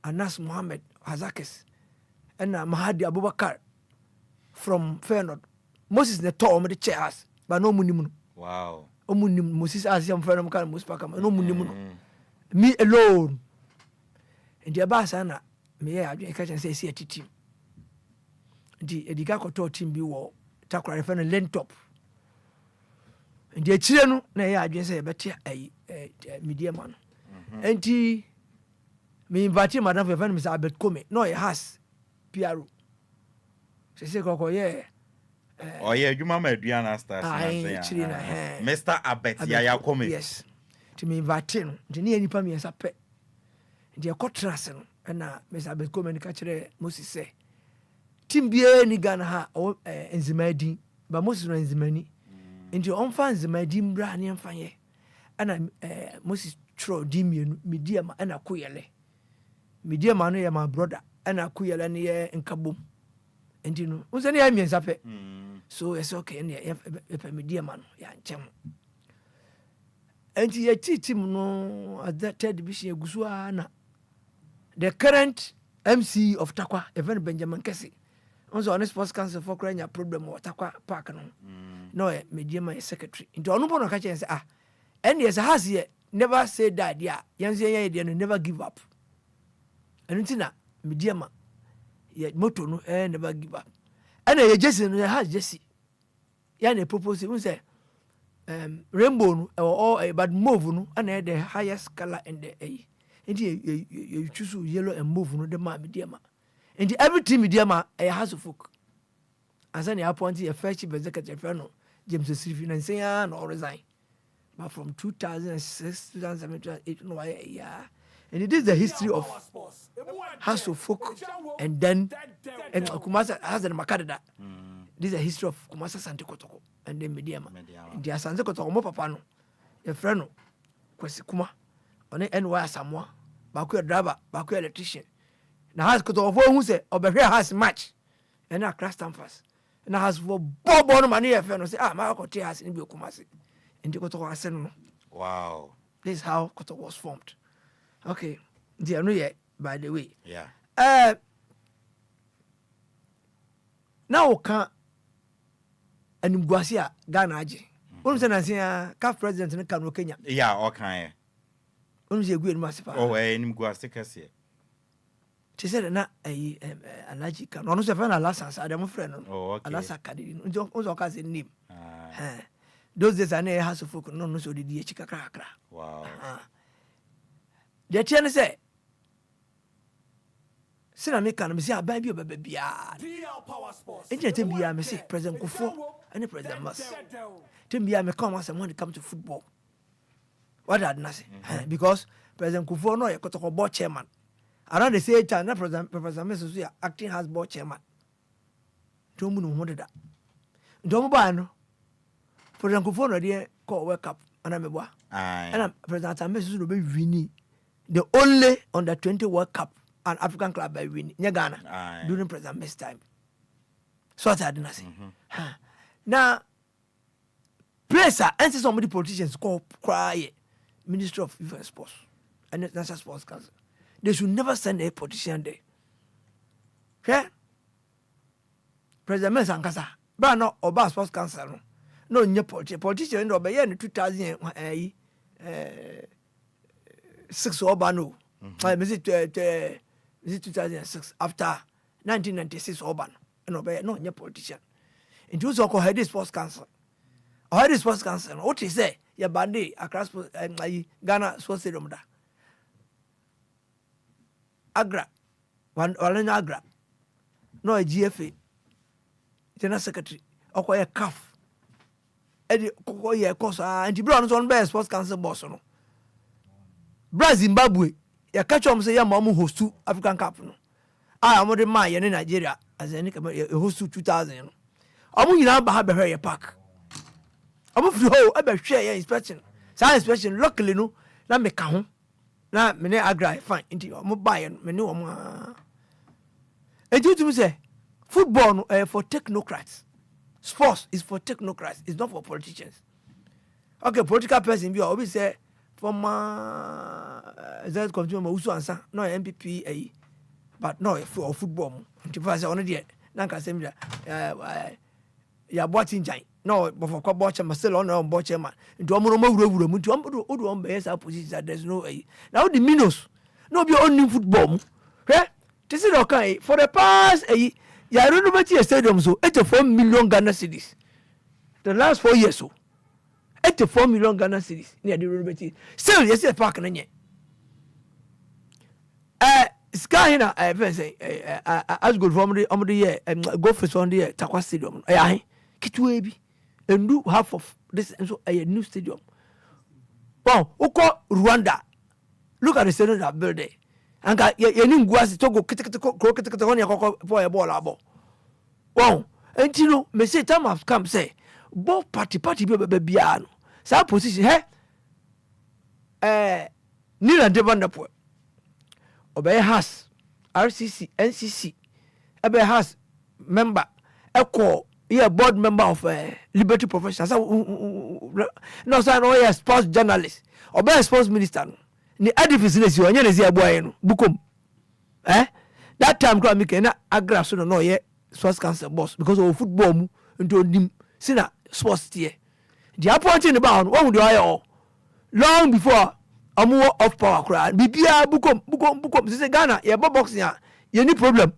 Anas Mohammed Hazakis, and Mahadi Abubakar from Feyenoord. Moses the top of the chairs, but no munimun.
Wow.
Moses Asiam Feyenoord can Muspaka, no munimun. Me alone. And the Abasana, me I catch and say, see a team. The Edikako team be war, Takra Feyenoord lane top. The children na ya adwen say better media man enti me invite madam for friend Mr. Albert Kome no he has PRO say koko
adwuma ma aduana stars na say Mr. Albert ya Kome
yes to me invite no de ne nipa me yesa pe de contrast no na Mr. Albert Kome ni ka kire Moses say team bia ni Ghana ha enzimadi ba Moses no enzimani into on fans my dim brand and fanye and Moses Tro dim media ma and a kuyele media man ya my brother and a kuyele near in Kabum and you know who's any I mean so it's okay and if a media man ya chem and ye teach him no at that third division gusuana the current MC of Takwa even Benjamin Kesi also on sports council for crying a problem or Takwa Park no media my secretary into onupo catch and say and yes has here never said that yeah yan say never give up and until na media ma ye moto no never give up and ye Jesse no has Jesse ya na propose we say rainbow no or but move no and the highest color in the a and you choose yellow and move no the ma mediama and every team mediama has a folk as an appoint a first chief executive no James Sirifi and say no resign but from 2006 2007 2008 no yeah and it is the history of House of Folk and then and Kumasa has the Makadada. This is the history of Kumasa Sante Kotoko and then Mediama. And the Asante Kotoko mo papano. Your friend no kwesi kuma on NY Samoa baku driver baku electrician. Na has Kotoko for who say obehwe has match and na class stampers. Na has for bobo no money your friend say my Kote has in be Kumasi. And the Kotoko asen no.
Wow.
This is how Kotoko was formed. Okay, I know yet, by the way.
Yeah.
Now can and Guasia Ghana aje. Say CAF president in Kenya.
Yeah, okay.
Say good massive.
Oh, any Guasia Cassia.
She said na alaji kan. Ono se fa na license Adam friend no.
Oh, okay.
Alasa kadi. Unzo ka say name. Those days I know House of Folk no so the chika kra.
Wow.
The chairman say, "Sina me can me say aban bi obebia." Ejete bia me say President Kufo and President Mas. Tembia me come as when it come to football. What did I say? Because President Kufo no yekotoko board chairman. Around the same time, na President Mas so acting as board chairman. Tomu no mo da. Ndomo ba no. President Kufo no dey call World Cup ana me boa. And President Mas so be wini. The only under 20 World Cup and African club by winning Ghana during President Mess time. So what I didn't say. Now, place and some of the politicians cry Ministry of Youth and Sports and National Sports Council. They should never send a politician there. Okay? President Mess and Kasa, but no Oba Sports Council. No, no politician in the 2000 6 Obano. Visit 2006 after 1996 Oban. No, no politician. It was also head sports council. Head sports council. What he say? Ya bandi across Ghana Sports Stadium da. Agra. One Agra. No a GFA. General Secretary. Oko ya CAF. Edi koko ya kosa anti bro no be sports council boss no. Zimbabwe ya catch am say ya mamu hostu African Cup no am de man ye ne Nigeria as any come hostu 2000 no amu nyina ba ha be hwe ye park amu fi ho e be hwe ye inspection sa inspection luckily no na me ka ho na me ne agra fine nti amu ba ye me ne omu ejutu me say football no for technocrats, sports is for technocrats, it's not for politicians. Okay, political person be obi say former that continue usu ansa no MPP but no for football nti fa say ono de na nka sem da ya boti njan no for kwa boche ma still on boche ma nti omo no mawurawura mu nti omo do on be say position there's no now the minus no be only football mu this is okay for the past ya renovate a stadium so 84 million Ghana cedis the last 4 years so 84 million Ghana cedis near the renovate still yes a park na nye sky hina say as good from the year go for on the Takwa stadium kitwe bi endu half of this so a new stadium wow uko Rwanda look at the stadium that built there anka ye ni nguasi togo kitikiti on yakoko for a ball abo wow enti no me say time have come say both party be bia no sa position Nila Devandapo obey has RCC NCC ebe has member equal here board member of Liberty Professionals no say no here sports journalist obey sports minister no ni edifice na si onye na si aboa no bukom that time kwa me na agra so no here sports council boss because of football mu nto nim sina sports tie the appointing about one do I long before amu of power cry bibia bukom say Ghana ye boxing ya ye ni problem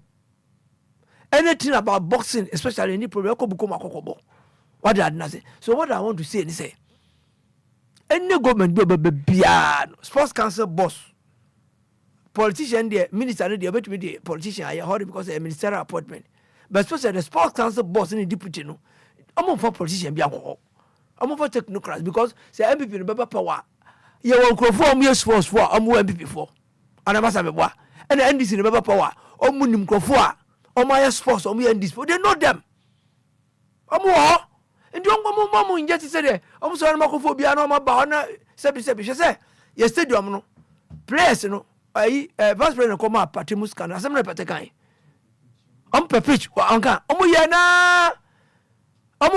anything about boxing, especially any problem, what did I say? So what I want to say is say, any government be sports council boss, politician there, minister there, but the politician I heard because a ministerial appointment. But especially the sports council boss in the deputy no, I'm for politician be I'm for technocrats because say MPP no be power. You want to form your sports for I'm MPP for. And I must have a and the NDC no be power. Munim krofo a my sports NDC they know them. And you mamu in just say sorry makophobia no ma ba na sebi say your stadium no players no vice president come up party muskan asem repete kan pitch anka ye na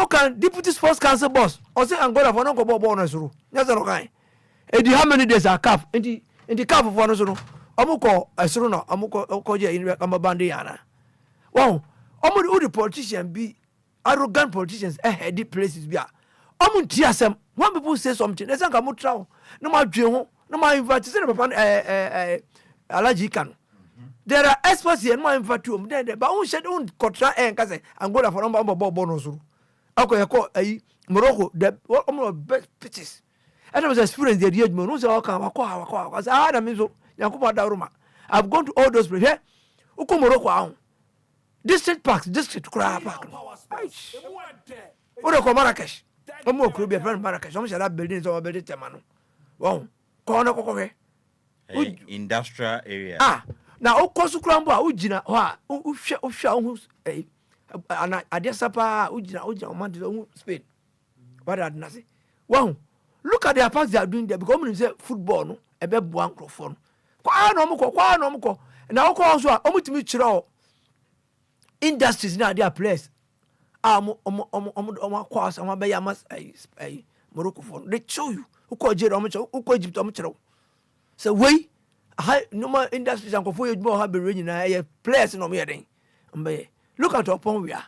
kan deputy sports council boss o say Angola for no go ball no suru nya say no kan e di how many days a calf in the calf for no suru ko suru no ko je in band yana wow who the politician be arrogant politicians heady places be tiasem when people say something they say come travel no ma dwe ho no ma invite say papa alaji kan there are experts here no ma invite you then but who said who contra can say Angola for no ball no suru akọ Morocco the best pitches and I was experience the age no say waka say that means yakuba daruma I've gone to all those places here uko Morocco district parks district crap park o de ko Marrakesh o mo kuro be friend Marrakesh o mo shara building so building temano wow ko na ko
industrial area
na o ko su krambo a o gina ho a o hwa ana adesapa o gina o man de Spain what are na say wow look at their parks they are doing there because when say football no e be boan crofo no kwa na mo ko na o ko so a o mutimi kire industries now their place kwasa be ya mas Morocco for they show you who call Jerome who Egypt so we normal industries and for you have be running na place no me den look at upon we are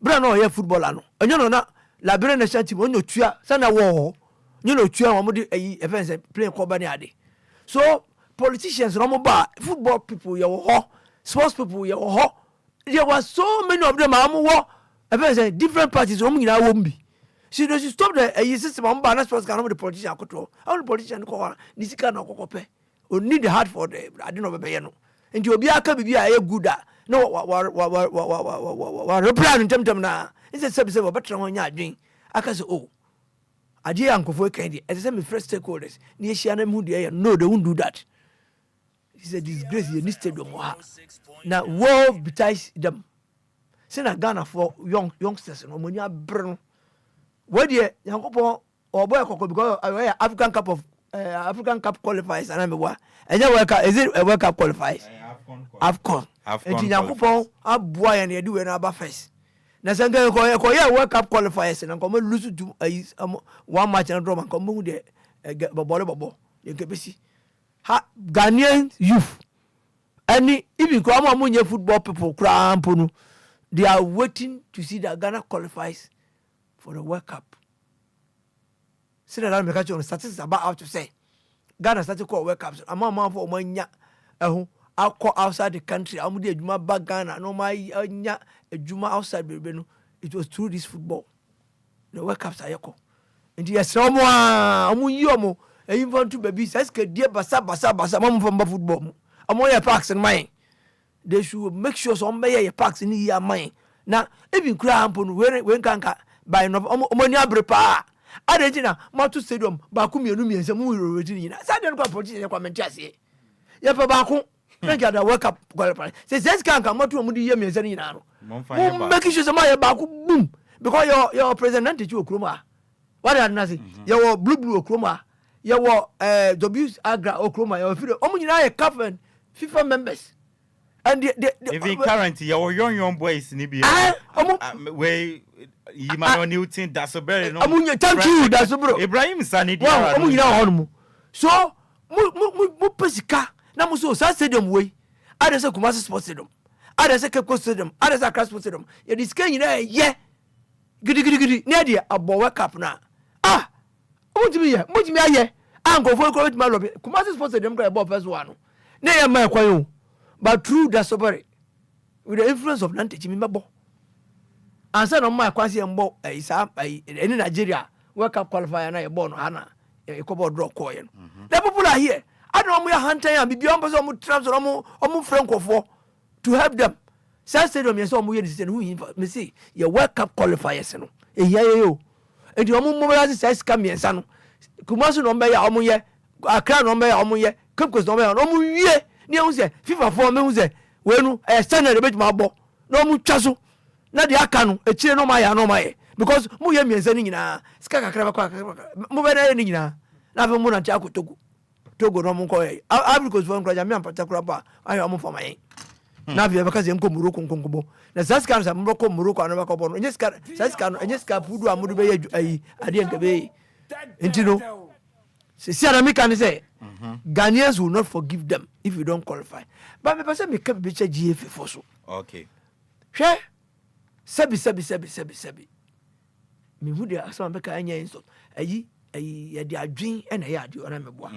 bra no here footballer no enyo no na labere na team onyo tua sana wo nyo tua wo de events play ko ba ni ade so politicians no mo ba football people ye wo sports people ye wo there were so many of them different parties so they should stop the system sports can the politician control how the politician ko ni sika na kokope o need the heart for the I don't know be no nti obi aka bibia ya good no wa reply ntem na say se better ho nya adwen aka say oh ade ankofo kan di say me first stakeholders ni ehia na mu de no they won't do that. It's a disgrace you need stadium now world besides them say na Ghana for youngsters no money abro what dey yankopon or boy kokko because African Cup qualifiers and me world cup is it a world cup qualifiers Afcon and yankopon aboa ya na do we na aba first na sanga ko ya world cup qualifiers na ko lose to one match and draw man ko mu de bobo you can see Ghanaian youth any even Kwama football people cramp they are waiting to see that Ghana qualifies for the World Cup. See that I'm making statistics about how to say Ghana started call World Cups. I'm a for manya I'll call outside the country. I'm the Juma back Ghana. No my Juma outside baby. It was through this football. The World Cups are yako. And yes, someone yomo. Even to baby says dear basa mom from football. Among your parks and mine. They should make sure some your parks in your mind. Now, even cramp on when can't buy no money abrepa. Argentina, Matu Stadium, Bakumi Numi and some movie. I don't go politician comment just here. Yapa Baku, thank you, the World Cup qualifier. Says this can't come out to Mudi Yemen and Yanano. Making sure some Baku boom because your president is you Kruma. What are nothing? Your blue Kruma. You were W's Agra Okroma, your video. A cup and FIFA members. And
even currently, your young boys in Libya. Way Emmanuel Newton, that's a very no.
Thank you, that's a bro.
Ibrahim Sanidi.
So, Mupesika, Namuso, Stadium way. Others a Kumasi Sports Stadium. Others a Cape Coast Stadium. Others a Crash Sports Stadium. It is Kenya, yeah. Goody, Nadia, a Bower Cup now. Much me aye anko for ko ma lobe Kumasi Sports Stadium go above first one na ya ma kwayo but true that sobere with the influence of Nante Chimimabo. And son of my quasi and bo is in Nigeria, World Cup qualifier and I born Hannah, a couple draw coin. The people are here. I don't know we are hunting and be beyond some traps or Franco for to help them. Say stadium yes, some weird who me see your World Cup qualifiers. A year, and your mobile says come here, son. Kumasu no be ya omuye, Accra no be ya omuye, Cape Coast no be ya omuye. Ni o se FIFA for me se we nu standard be ma bo. No mu twaso. Na de aka no e chire no ma ya no ma ye. Because mu ye miensa ni nyina. Sika kakra ba mu be na ni nyina. Na fe mu na tia kotogu. Togo no mu ko ye. Africans for nkra me ampata kra ba ayo mu for ma ye. Na be ka ze nko Morocco nkonkobo. Na Saskan sa mu ko Morocco anu ba ko bo no. Enye Saskan enye ska pudu amudu be ye ayi ade nka be. Intino. See, I can say, Ghanaians will not forgive them if you don't qualify. But me person me keep bitch GF for so.
Okay.
Share. Sebi. Me who dey aso make anya insult. Ayi dey adwin and ayi ade ona me boa.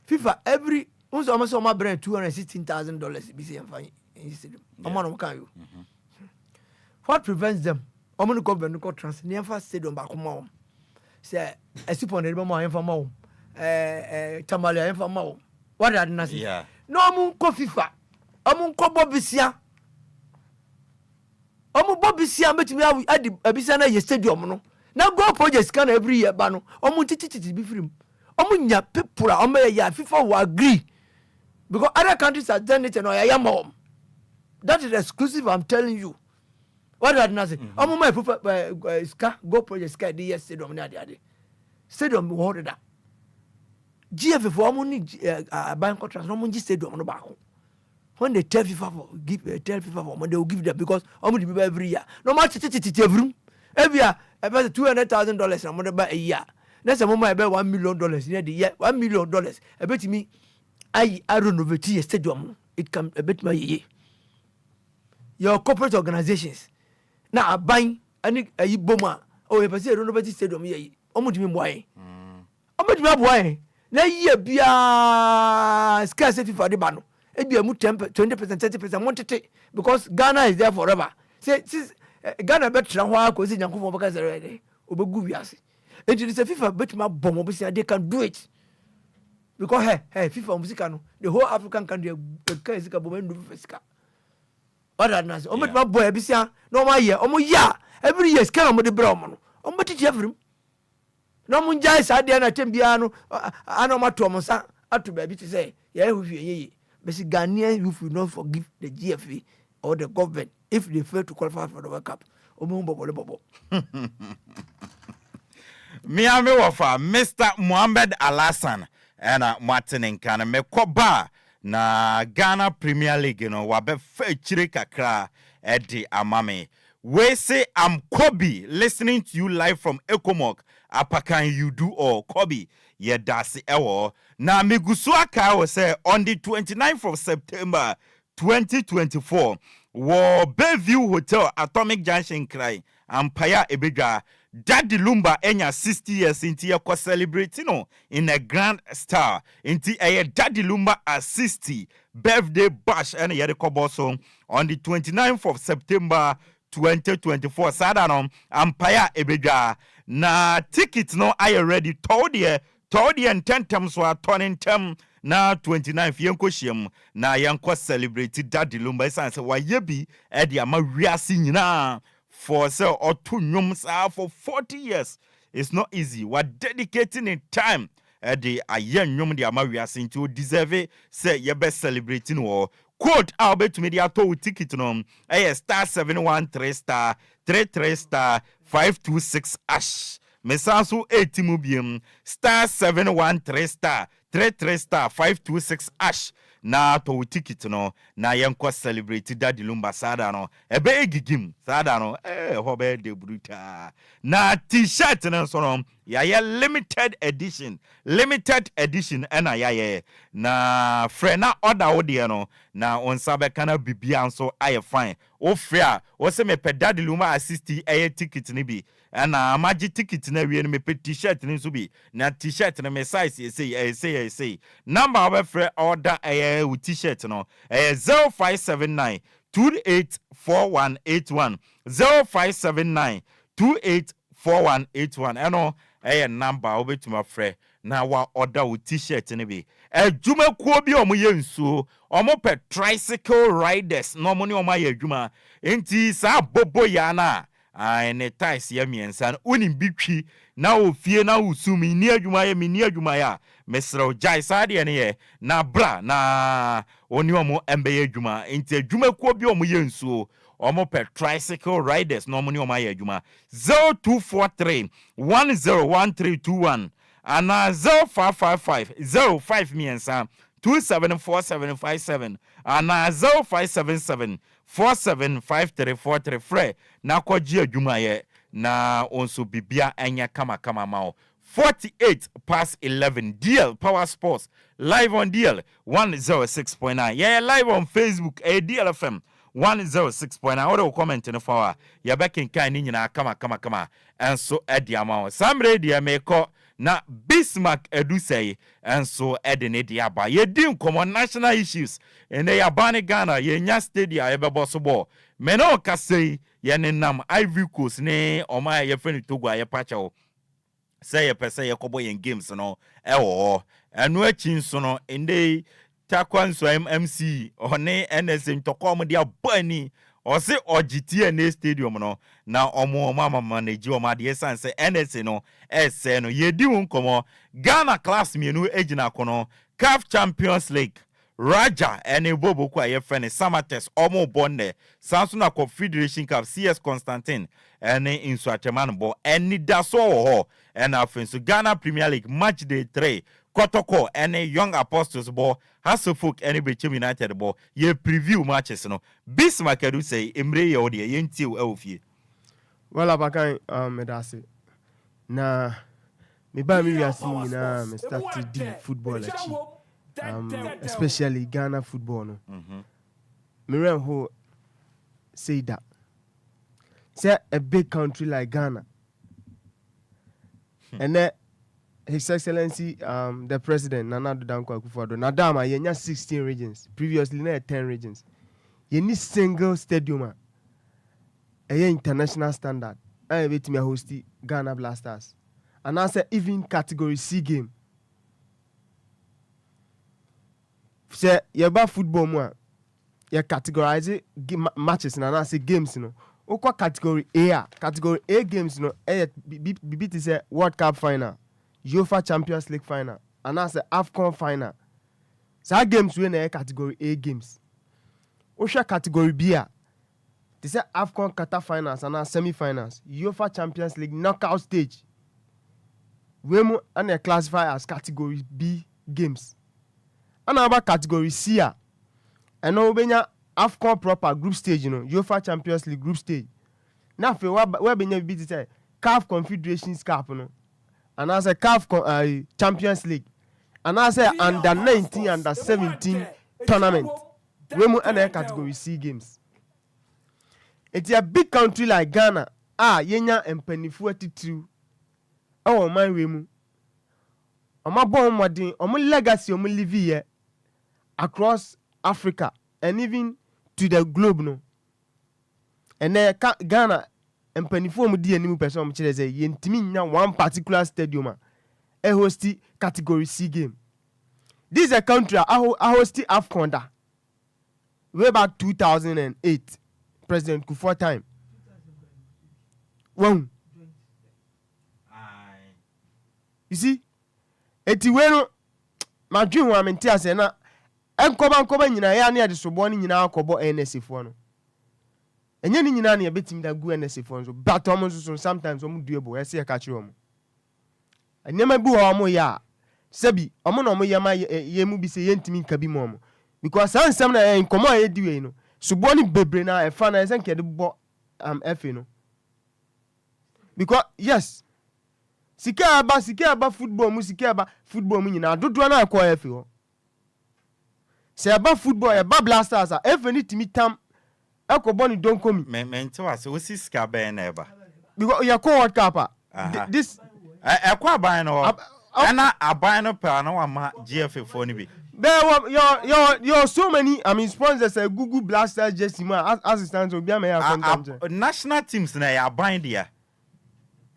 FIFA every once almost my brand $216,000 be say fine in stadium. Omo no kan you. What prevents them? Omo no government no transfer near stadium back home. Say esipon de mo en fama o tamale en fama o what did na say no mu ko FIFA amu ko bobisia betimi adi abisia na ye stadium no na go project can every year ba no amu tititi bi firim amu nya people amu ya FIFA will agree because other countries are done it no ya mom that is exclusive I'm telling you. What did I say? I'm my go project sky the yes stadium na ade. Stadium hold that. GF for money bank contract no money stadium no back. When they tell FIFA for money they will give them because money be every year. No matter every year about $200,000 na money by a year. Next time I buy $1 million near the year $1 million. I bet me I renovate the stadium. It can a bit my year. Your corporate organizations na aban ani ayi boma o e pese renovate stadium ye omudimi boy omudimi boy na ye bia scarce FIFA de ba no e bia mu 10% 20% 30% montete because Ghana is there forever say Ghana betra ho akosi nyankofo baka zere obegu wiase enti say FIFA betima bomo be say they can do it because hey FIFA musika no the whole African country can sika bomo ndu fisika. What I say? Omo my boy bisia no my year. Omo ya every year scan omo de bra omo no. Omo titi every. No mo njai sa de na tembia no ana omo to omo sa atu ba bi to say ya ehufie yeye. But Ghanaian youth will not forgive the GFA or the government if they fail to qualify for the World Cup. Omo bobo.
Miami wafa Mr. Mohamed Alassan and Martin Nkana me koba na Ghana Premier League wabe fechire kakra edi amame. We say I'm Kobe listening to you live from Ekomok. Apakan you do all Kobe ye dasi ewo. Na miguswaka was say on the 29th of September 2024 wo Bayview Hotel Atomic Junction cry Empire Ebega Daddy Lumba enya 60 years inti ye ko celebrate no in a grand star inti Daddy Lumba a 60 birthday bash and ye so on the 29th of September 2024 Saturday Empire Ebega na tickets no are ready told ye and 10 times were turning 10 na 29th yenko shiem na yenko celebrate Daddy Lumba isan se wa yebi e di ama wiase nyina for say or two nyums for 40 years. It's not easy. We're dedicating in time the ayen nyum di ama wiase to deserve say you best celebrating war. Quote Albert Media to ticket no star 713 star 33 star 526 ash. Mesanso 80 mubium star 713 star 33 star 526 ash na to ticket no na yenko celebrate Daddy Lumba sada no ebe gigim sada no hobe de bruta na t-shirt no so no ya limited edition na ya na frena order odi no na onsabe kana bibia so aye fine o fair o se me pe Daddy Lumba assist ticket ni bi na magic ticket na wie me pe t-shirt ni so bi na t-shirt na me size say number of free order with t-shirt no 0579 284181 0579 284181 eno number obetuma frɛ na wa order wo t-shirt ne bi adwuma kuo bi omo ye nsuo omo pe tricycle riders no mo ne omo aye adwuma enti sa bobo ya na ne ties ya miensa no unim bitwi na ofie na usumi ni adwuma ya mi ni adwuma ya mesro jai sa de ne ye na bra na oni omo embe adwuma enti adwuma kuo bi omo ye nsuo omo pe tricycle riders no mo ne omo aye adwuma 0243 101321 ana 0555 05 miensa 274757 ana 0577 475343 frɛ na kɔgye adwuma yɛ na onso bibia anya kama ma 48 past 11 DL Power Sports live on DL 106.9 yeah live on Facebook DLFM 106.9 order comment in the flower ya back in kind ni nyina kama and so ediama some radio make na Bismarck edusei and so edene diaba ye dim common national issues and they are bani Ghana ye nya stadia ebebo so bo meno kasei ye nenam Ivory Coast ne oma ye friend Togo ye pacha say ye pese ye kobo yen games no ewo enu achi so no ende takwan so MC one NS ntokom dia bani o se ogitie na stadium no na omo mama manage o ma de sense NS no ese no yedi wonkomo Ghana class mienu ejina kono CAF Champions League Raja ene bobo kwa ye friend Samates omo bonne sanso na Confederation Cup CS Constantine ene insuateman bo eni daso ho ena afenso Ghana Premier League match day 3 Kotoko ene Young Apostles bo Hasselhoff ene Bechem United bo ye preview matches no Bismarck edu say emre ye ode ye ntie e ofie
well Apakan medase na me ba mi wiase nyina me start to do football achi especially Ghana football no me ran ho say that say a big country like Ghana and then His Excellency, the President, Nana Dankwa Akufo-Addo, Nadama, yenya 16 regions. Previously, na 10 regions. Any single stadium, international standard. I wait me host Ghana Blasters. And I say even category C game. Say yeba football mo, you categorize matches and I say games no. Okwa category A, category A games no. BBT say World Cup final. UEFA Champions League final and as Afcon final. So games we na category A games. Osha category B a. They say Afcon quarter finals and semi-finals. UEFA Champions League knockout stage. We mo and classify as category B games. And about category C a. And now we Afcon proper group stage, you know, UEFA Champions League group stage. Now for where benya be say CAF Confederations Cup, you know. And as a CAF Champions League, and as a under 19, under 17 tournament, we move in category C games. It's a big country like Ghana. Yenya and Penifu attitude. Oh, my wemu. My born modern, my legacy, my live here across Africa and even to the globe. No, and then Ghana. Mpanifo mu di animu person mu kire say yentimi nya one particular stadium a hosti category C game. This is a country hosti Afcon da way back 2008 President Kufuor time. One. You see? Eti we no madwin wa menti ase na enkoba nyina ya na de sobo ni nyina akobo NSC fo no. Enye ni nyina na ye betimi da gu NSC fo so but omo so sometimes omo duebo ese ye ka kire omo. Enema bi ho omo ya sebi omo na omo ye ma ye mu bi se ye ntimi nka bi mo omo because ansem na enkomo ye di we no sobo ni bebre na e fa na ese nke de bo efe no because yes sika aba football mu nyina dodo na akọ efe ho se aba football e ba blasters a efe ni timi tam ekoboni don komi
mente wa se osi sika ben na eba
because ya ko World Cup this
ekwa ban no ana aban no pa na wa ma GFA for ni bi.
You're so many, I mean, sponsors say Google Blasters, Jesse Man, assistants will be a
national teams na ya bind there.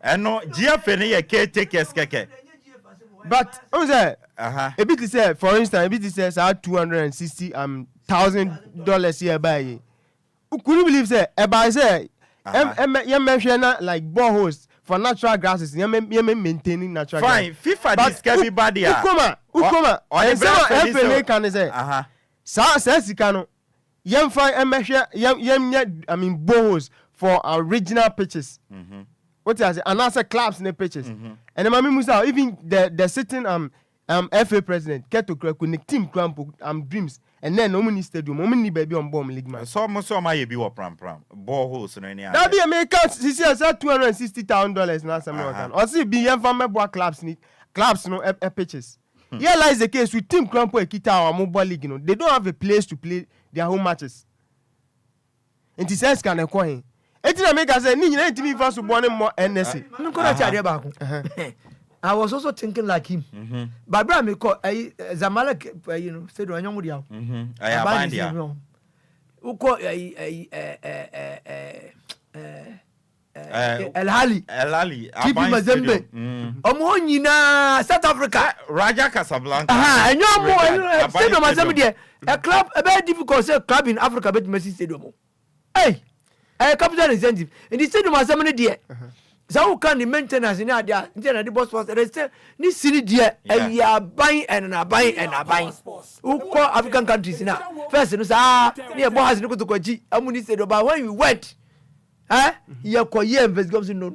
And no GFA na ya caretakers keke.
But a bit say, for instance, a bit says $260,000 here by. Could you believe say about say you mention like boreholes for natural grasses, you maintaining natural
fine
grass.
FIFA this everybody
ukoma and some FNA can say says kano yem fine I mean boreholes for original pitches. What is it? And also clubs in the pitches. And Mami Musa, even the sitting FA president get to connect team cramp dreams. And then no many stadium, no many baby on bomb league man.
So my be what pram boreholes no any.
That be America. She says $260,000 now some can. Or see be young family boy clubs no pitches. Here lies the case with team cramp or kita or mobile league. You know they don't have a place to play their home matches. And he says can acquire. Eti America say ni nyina ntimi fa so bone mo NSA.
Nko chade ba ko. I was also thinking like him. But bra me call Zamalek said onyomu dia.
I bind dia.
Uko El Hali TP Mazembe. Omo nyina South Africa
Raja Casablanca.
Enyomu stadium Mazembe dia. A club a very difficult say club in Africa bet Messi stadium. Hey, capital incentive. And the stadium Mazembe dia. So can the maintenance in there? The boss was arrested. This city dear, and you are buying and buying and buying. Who call African countries now? First, near boss look to Koji. Amuni said about when we went. You call ye investigation. No.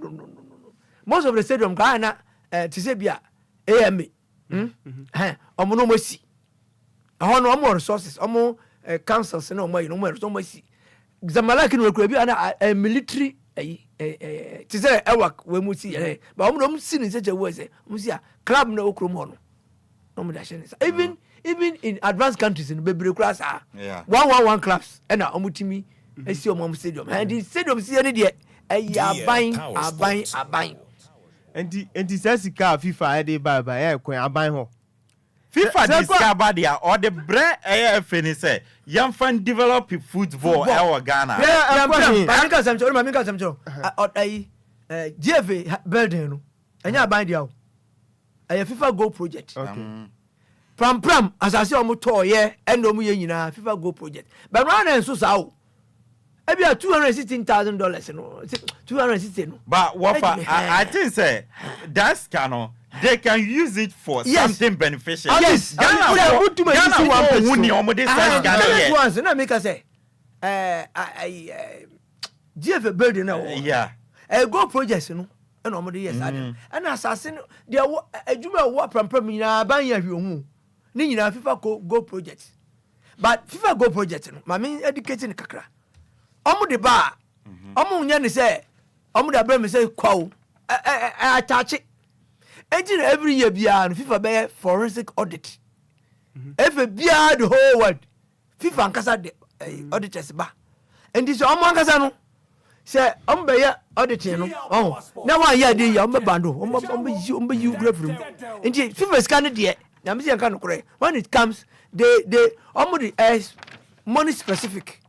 Most of the stadium Ghana, Tisebia, AMA. Omono Mosi. I want no more resources, more councils, no more, so much. Zamalaki will be a military. To say I work when we see but I'm not seeing such a way say club no okromo no even in advanced countries in baby class 111 clubs and na omutimi e see omom stadium and the stadium see any there buying
and the says car FIFA dey buy aban ho
FIFA discover there or the bread AFN say young fan develop football our Ghana.
Mami some GFA building no. Enya ban dia o. FIFA Go project.
Okay.
Pram as I say omo to ye and omo ye nyina FIFA Go project. But run and so sao. E be $216,000 no. 260 no.
But what I think say that's cano they can use it for something beneficial.
Yes.
Ghana
once na make us say GFA building now.
Yeah.
Go projects no. And omo dey yes and assassin they adwuma wo pram nyina ban ya hwe ohu. Ni nyina FIFA Go project. But FIFA Go project no, ma me educating kakra. Omo de ba. Omo nya ne say omo da bra me say kwawo. Attach it. Engine every year beyond FIFA be forensic audit. Every beyond the whole world. FIFA and Casa auditors ba. And this Omankasa no. Say be auditing no. Oh. Now 1 year dey ya bando. You grab room. And FIFA scan there. Na me say kan kore. When it comes they the money specific.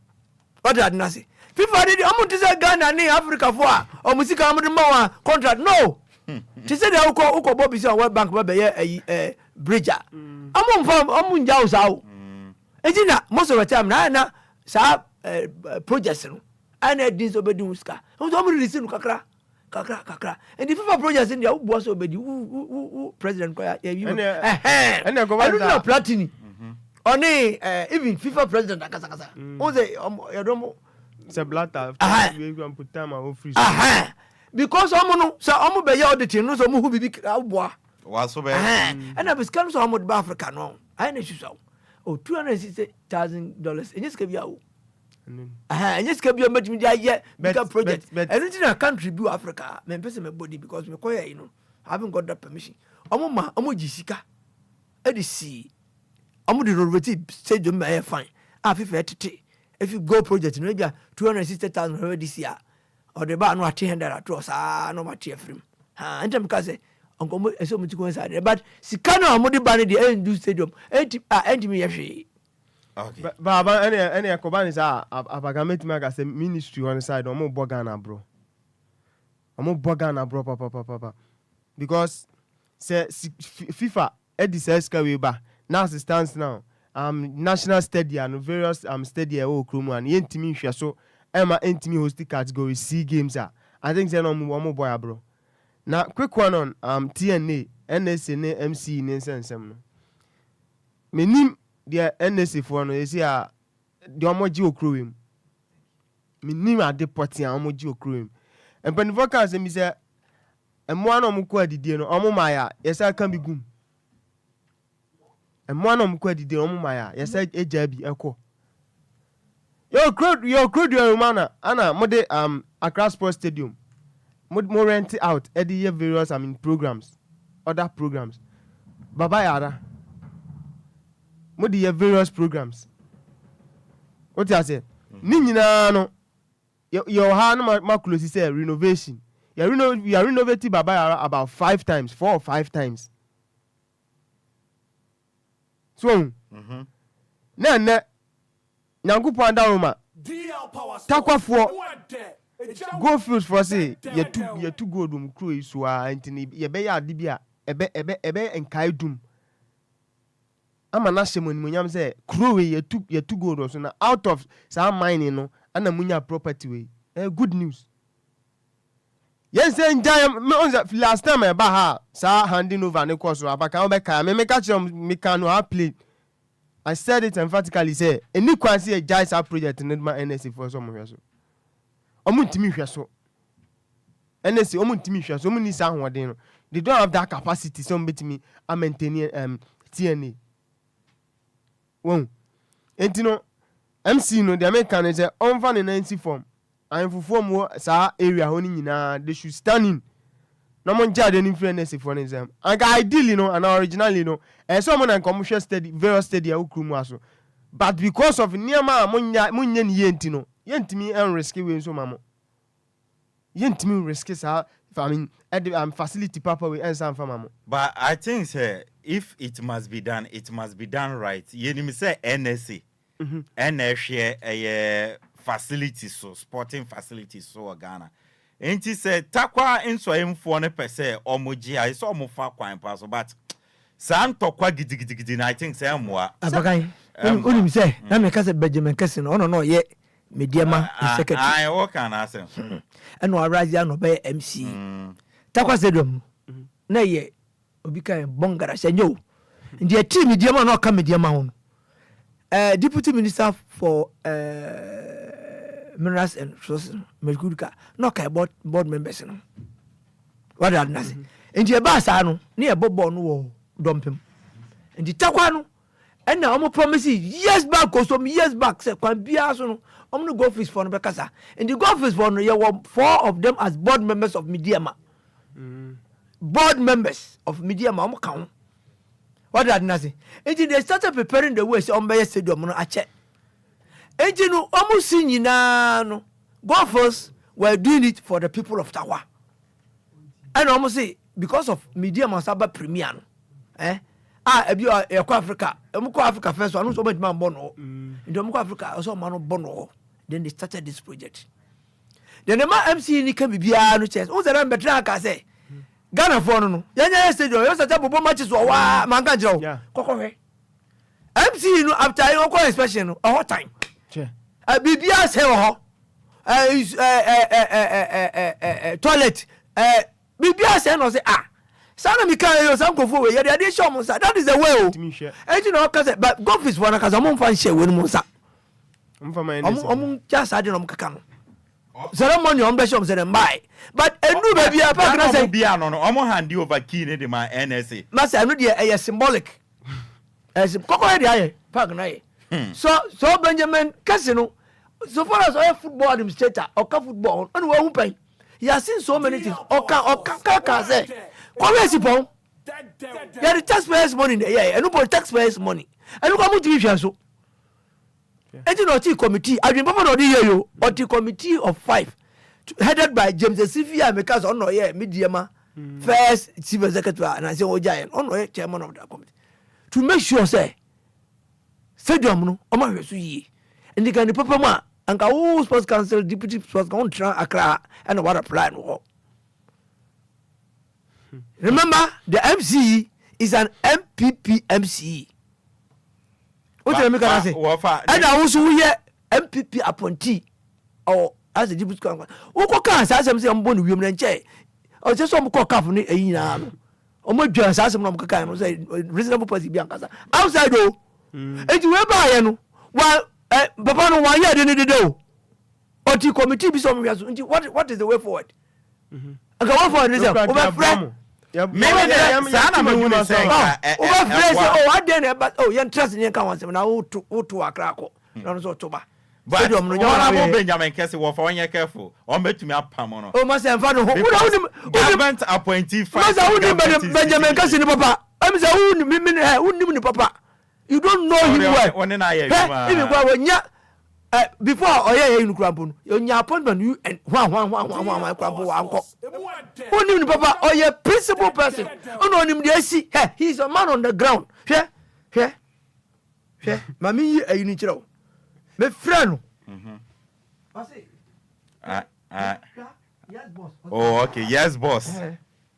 Order na say. FIFA dey to say Ghana ni Africa for. Musika amudi ma contract no. She said they uko Bobby say World Bank be a bridger. Amun jaw saw. Ejina most of the time na sa projects no. Ana din so be di uska. So am release no kakra. And the FIFA projects in there who boss obedi who president ko ya you. And go back Platini. Oni even FIFA president akasa. O say you don't
say blatter we go put time and free.
Because omo so omo be ya auditing no so omo hu bibi aboa
waso be
and na biskan so omo de Africa no I na shuso $260,000 enyes ka bia o enyes ka bia matimi dia ye bigger project and it na country bi Africa me pese me body because me koya you know I haven't got that permission omo jisika edisi omo de rotate stadium me fine afifa tete if you go project no bia $260,000 this year or the bar no $100 to us no matter from enter because onko eso muti ko inside but sika na mo de ba ne de endu stadium entimi yehwe
okay
baba ene ekobani sa Apakan metima ka say ministry on side omo bogana bro papa because say FIFA edi say ska we ba now as it stands now national stadium and various stadium o kromu and yentimi hwe so ema entimi host category C games I think say no omo boy bro. Now quick one on TNA NSA ne MC ne nsensem no menim the NSA for no say the omoji okrowem menim ade poti omoji okrowem empanifo kan say mi say emo na omko adidie no omo maya yesa kan bi gum emo na omko adidie omo maya yesa eja bi eko yo crowd your mana ana mode Accra Sports Stadium more rent out at the various programs, other programs. Baba Yara. More the various programs. What I say? Ninja no. Your hand ma close say renovation. You are renovating Baba Yara about 4 or 5 times. So, na nyangupo anda Roma. Takwa for go fields for say you too good crew so antini ye be ya de bia ebe enkai dum ama na hye monimonyam say crew ye too good so na out of some mining no ana munya property we good news yes say last time e ba ha sa handing over ne course Apakan obeka me ka chere me can no play. I said it emphatically say any kwansi e jai sa project ne ma NSC for some hwe so omuntimi hwe so NSC omuntimi hwe so omuni sa ahoden no they don't have that capacity so betimi a maintain TNA won entino MC no the American say on fan 90 form and form wo sa area ho ni nyina they should stand in no mon jade ni influence for an exam and ideally no and originally no and so mon commercial study very study ukrumu aso but because of niama munya ni yenti no yentimi en risk we so mamo yentimi risk sa facility papa we en san famamo.
But I think say if it must be done right. Yenimi say NSA NSA a facilities so sporting facilities so Ghana. Enti say takwa enso emfo ne pese omoji ai so omofa kwan paso but san tokwa gidigidi na I think say amwa
Apakan unim say na me ka say Benjamin Kese no no ye mediama secretary
ai o kan asem
eno arazi no be MC takwa sedom na ye obi kan bongara senyo ndi team mediama no ka mediama ho deputy minister for minerals and resources Melkuka no ka board members no what that na say ndi e ba sa no na e bobo no wo dompem ndi takwa no and now I'm promising years back or some years back say kwan bia so no I'm no go fish for no bekasa and the go fish for no you were 4 of them as board members of Mediama board members of Mediama I'm count what that na say and they started preparing the way say on be stadium no ache and no almost nyina no golfers were doing it for the people of Tawa and almost say because of Mediama Saba premier no ebi ekwa Africa emko Africa first one so much man bono into emko Africa so man bono then they started this project then the man MC ni kan bibia no chess o zera betra ka say Ghana for no yanya stadium yo start bobo matches wa man kan jiro kokore MC no after you go inspection no a hot time bibia say ho toilet bibia say no say sana mi kan yo sam kofo we ye dey show mo that is the way o enti no ka say but golf is one ka say mo fan share we no mo sa just ade no mo kaka no ceremony on be show say dem buy but enu ba bia pa kana say
bia no omo hand over key ne de ma NSA
ma say enu de e symbolic as kokore de aye pa kana ye so Benjamin Kese no so far as football administrator or football on we hu pen he has seen so many things oka say come sipon yeah the taxpayers money yeah and no taxpayers money and no come to be so and no tea committee I been papa no dey here yo or the committee of 5 headed by James Sifia because on no yeah Mediama first chief executive and I say Ojayan on chairman of that committee to make sure say stadium no o ma hweso yi and the kind of papa ma anka wo sports council deputy sports council tra Accra and what a plan wo. Remember the MCE is an MPP MCE. What do you say? And I also hear MPP appointee or as a deputy council. Who can say I'm born with women and or just some cock up ni eyina. Omo dwan say some no kaka no say reasonable person bi ankasa. Outside o. Enti we ba ye no. Wa papa no wa ye de do. Oti committee bi some hwaso. Enti what is the way forward? Aga way forward is over friend.
Maybe sana me won say
over friend say I dey but you trust ni kan wan say na wo to Accra ko. No so to ba.
But honorable Benjamin Kesse was for 1 year careful. On bet me up Pamono.
Oh, must have found
government appointee.
Benjamin Kesse, papa. I'm the papa. You don't know him well.
One in I
before or in Crampon, your appointment, you and one Crampo uncle. Who knew papa or your principal person? Oh, no, him there see. He's a man on the ground. Here. Mammy, a unit. My friend.
Yes, boss. Oh, okay. Yes, boss.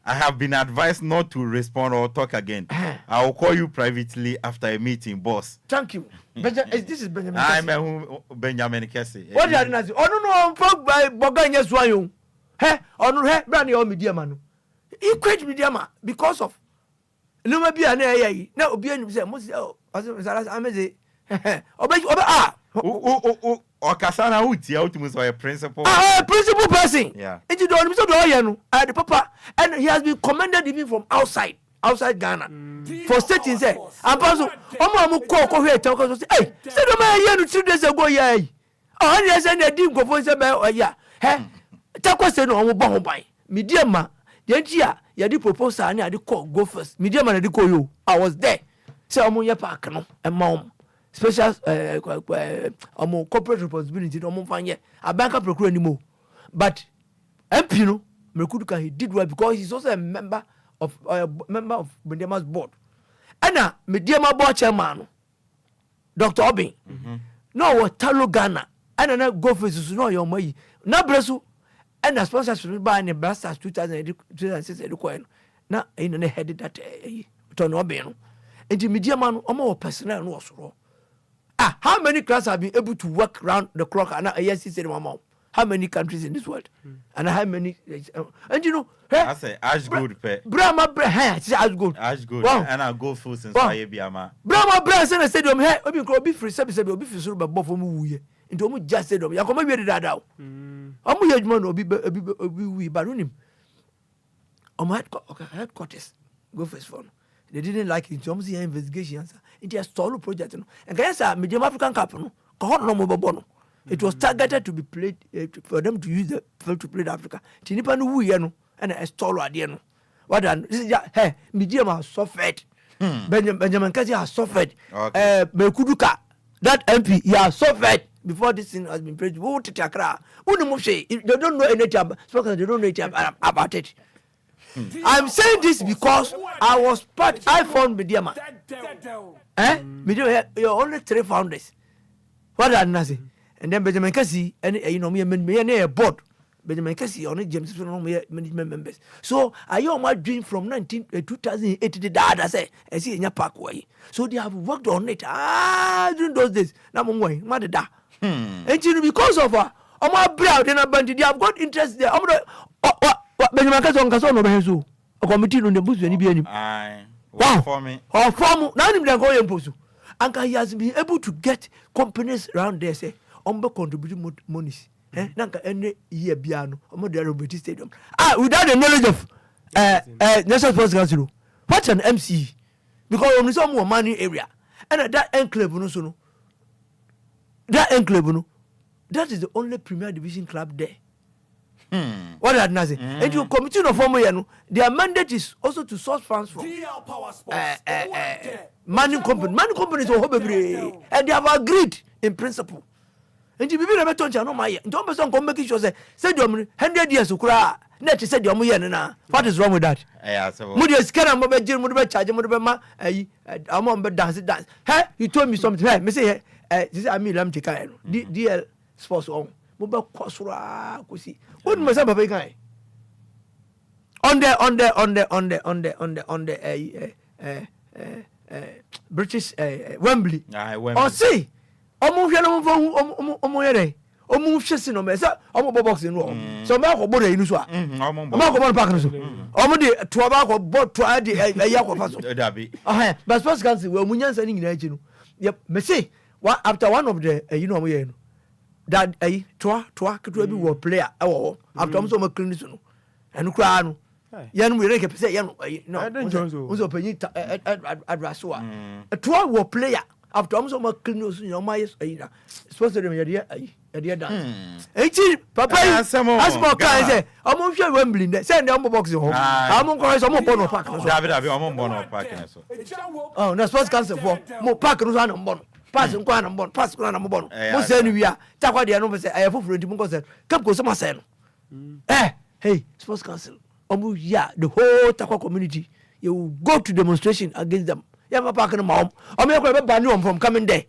I have been advised not to respond or talk again. I will call you privately after a meeting, boss.
Thank you. This is Benjamin
Kesse. I'm Benjamin Kesse.
What are you? Oh, no, fuck by Boganya Swayo. Hey, on her brand or media man. He quit media man because of Lumba be an AI. Now, be an example. I'm
or Kasana Uti ultimately a principal.
Principal person.
Yeah.
And you don't know the papa, and he has been commended even from outside Ghana for stating say. And also, Omo Koko here talk us say, hey, say the man here 2 days ago, yeah. Oh, and yes, and they didn't go for say, yeah. Hey, Tako say no, Omo Bahombai. Media man, the idea, you did propose, and I did call go first. Media man, I did call you. I was there. Say Omo Yapakano and mom. Special corporate responsibility no fanye a banker procure anymore but MP no Mekuduka he did well because he's also a member of Mediama's board and Mediama board chairman Dr. Obin no what Talo Ghana and na go for no your money na bresu and the sponsors by the Blasters 2006 education na in the headed that Tony Obin and the Mediama no personnel no so. How many classes have been able to work round the clock and how many countries in this world? And how many and you know
I say Ashgood
Brahma Ashgood.
Wow. And I go full since I be ama.
Brahma Brass in a stadium here, be free service be free but both from into almost just stadium. You come here that out. I'm huge man will be barunim. Headquarters. Go first phone. They didn't like it. Almost here investigations. It has solo project. And guys, Medium African Cup. No, it was targeted to be played for them to use the field to play Africa. Tinipanu Wuyano and a stolo adiano. What done? This is hey, Medium has suffered. Benjamin Kesse has suffered. Mekuduka, that MP, he has suffered before this thing has been played. Who to Accra? Who they don't know anything about it. I'm saying this because I was I found Mediama. Mediama, you're only 3 founders. What did I say? And then Benjamin Kesse, and you know, me a board. Benjamin Kesse, only James management members. So I owe my dream from 2008 to the dad, I say, I see in your parkway. So they have worked on it. During those days. Now, mother da. And because of her, my brow, then I banded, they have got interest there. Benjamin Kesse on Casson over here, a committee on the bush when he be any.
Wow, for me.
Or from now, I'm going to post. And he has been able to get companies around there, say, contributing monies. Nanka any year piano, Roberti Stadium. Without the knowledge of National Sports Council, what's an MC? Because only some more money area. And that enclave, no, that is the only Premier Division club there. What did I say? And you committee no form their mandate is also to source funds from mining company. Mining companies are hobby, and they have agreed in principle. And you be never told you no my. Don't person come make sure say 100 years ukura Net said your moyana. What is wrong with that? Moody scanner, mobile Jim, mobile charge, mobile ma, I'm on but dance. Hey, you told me something. Hey, me say, this I mean, I'm taking DL sports on mobile Cosra, Kusi. What must I be guy? On the British Wembley. Or see, almost almost chasing on me. Almost boxing room. So Marco Bode in Uswa. Marco Parkinson. Almost 12 hours bought to add a yak of us. But sports council were Munian sending in engine. Yep, Messi. What after one of the that a twa could be war player. Oh, after I'm so much clean and crown. Yan we rake say yan no. I don't was open at Rasua. A twa war player. After I'm so much clean my supposed to be a dear dance. Papa, as more kind say, I'm on sure Wembley, send the box home. I'm on correct, I'm on Bono Park. I'm Bono Park. Oh, no, sports council for more park and run on Bono. Pass and Quan on Bono, pass Quan on Bono. What's the we are? Takwa the Anova say, I have for it to Mungo. Come go some sen. Hey, sports council. Yeah, the whole Takwa community. You go to demonstration against them. You have a park in the mom. I'm not going to ban you from coming there.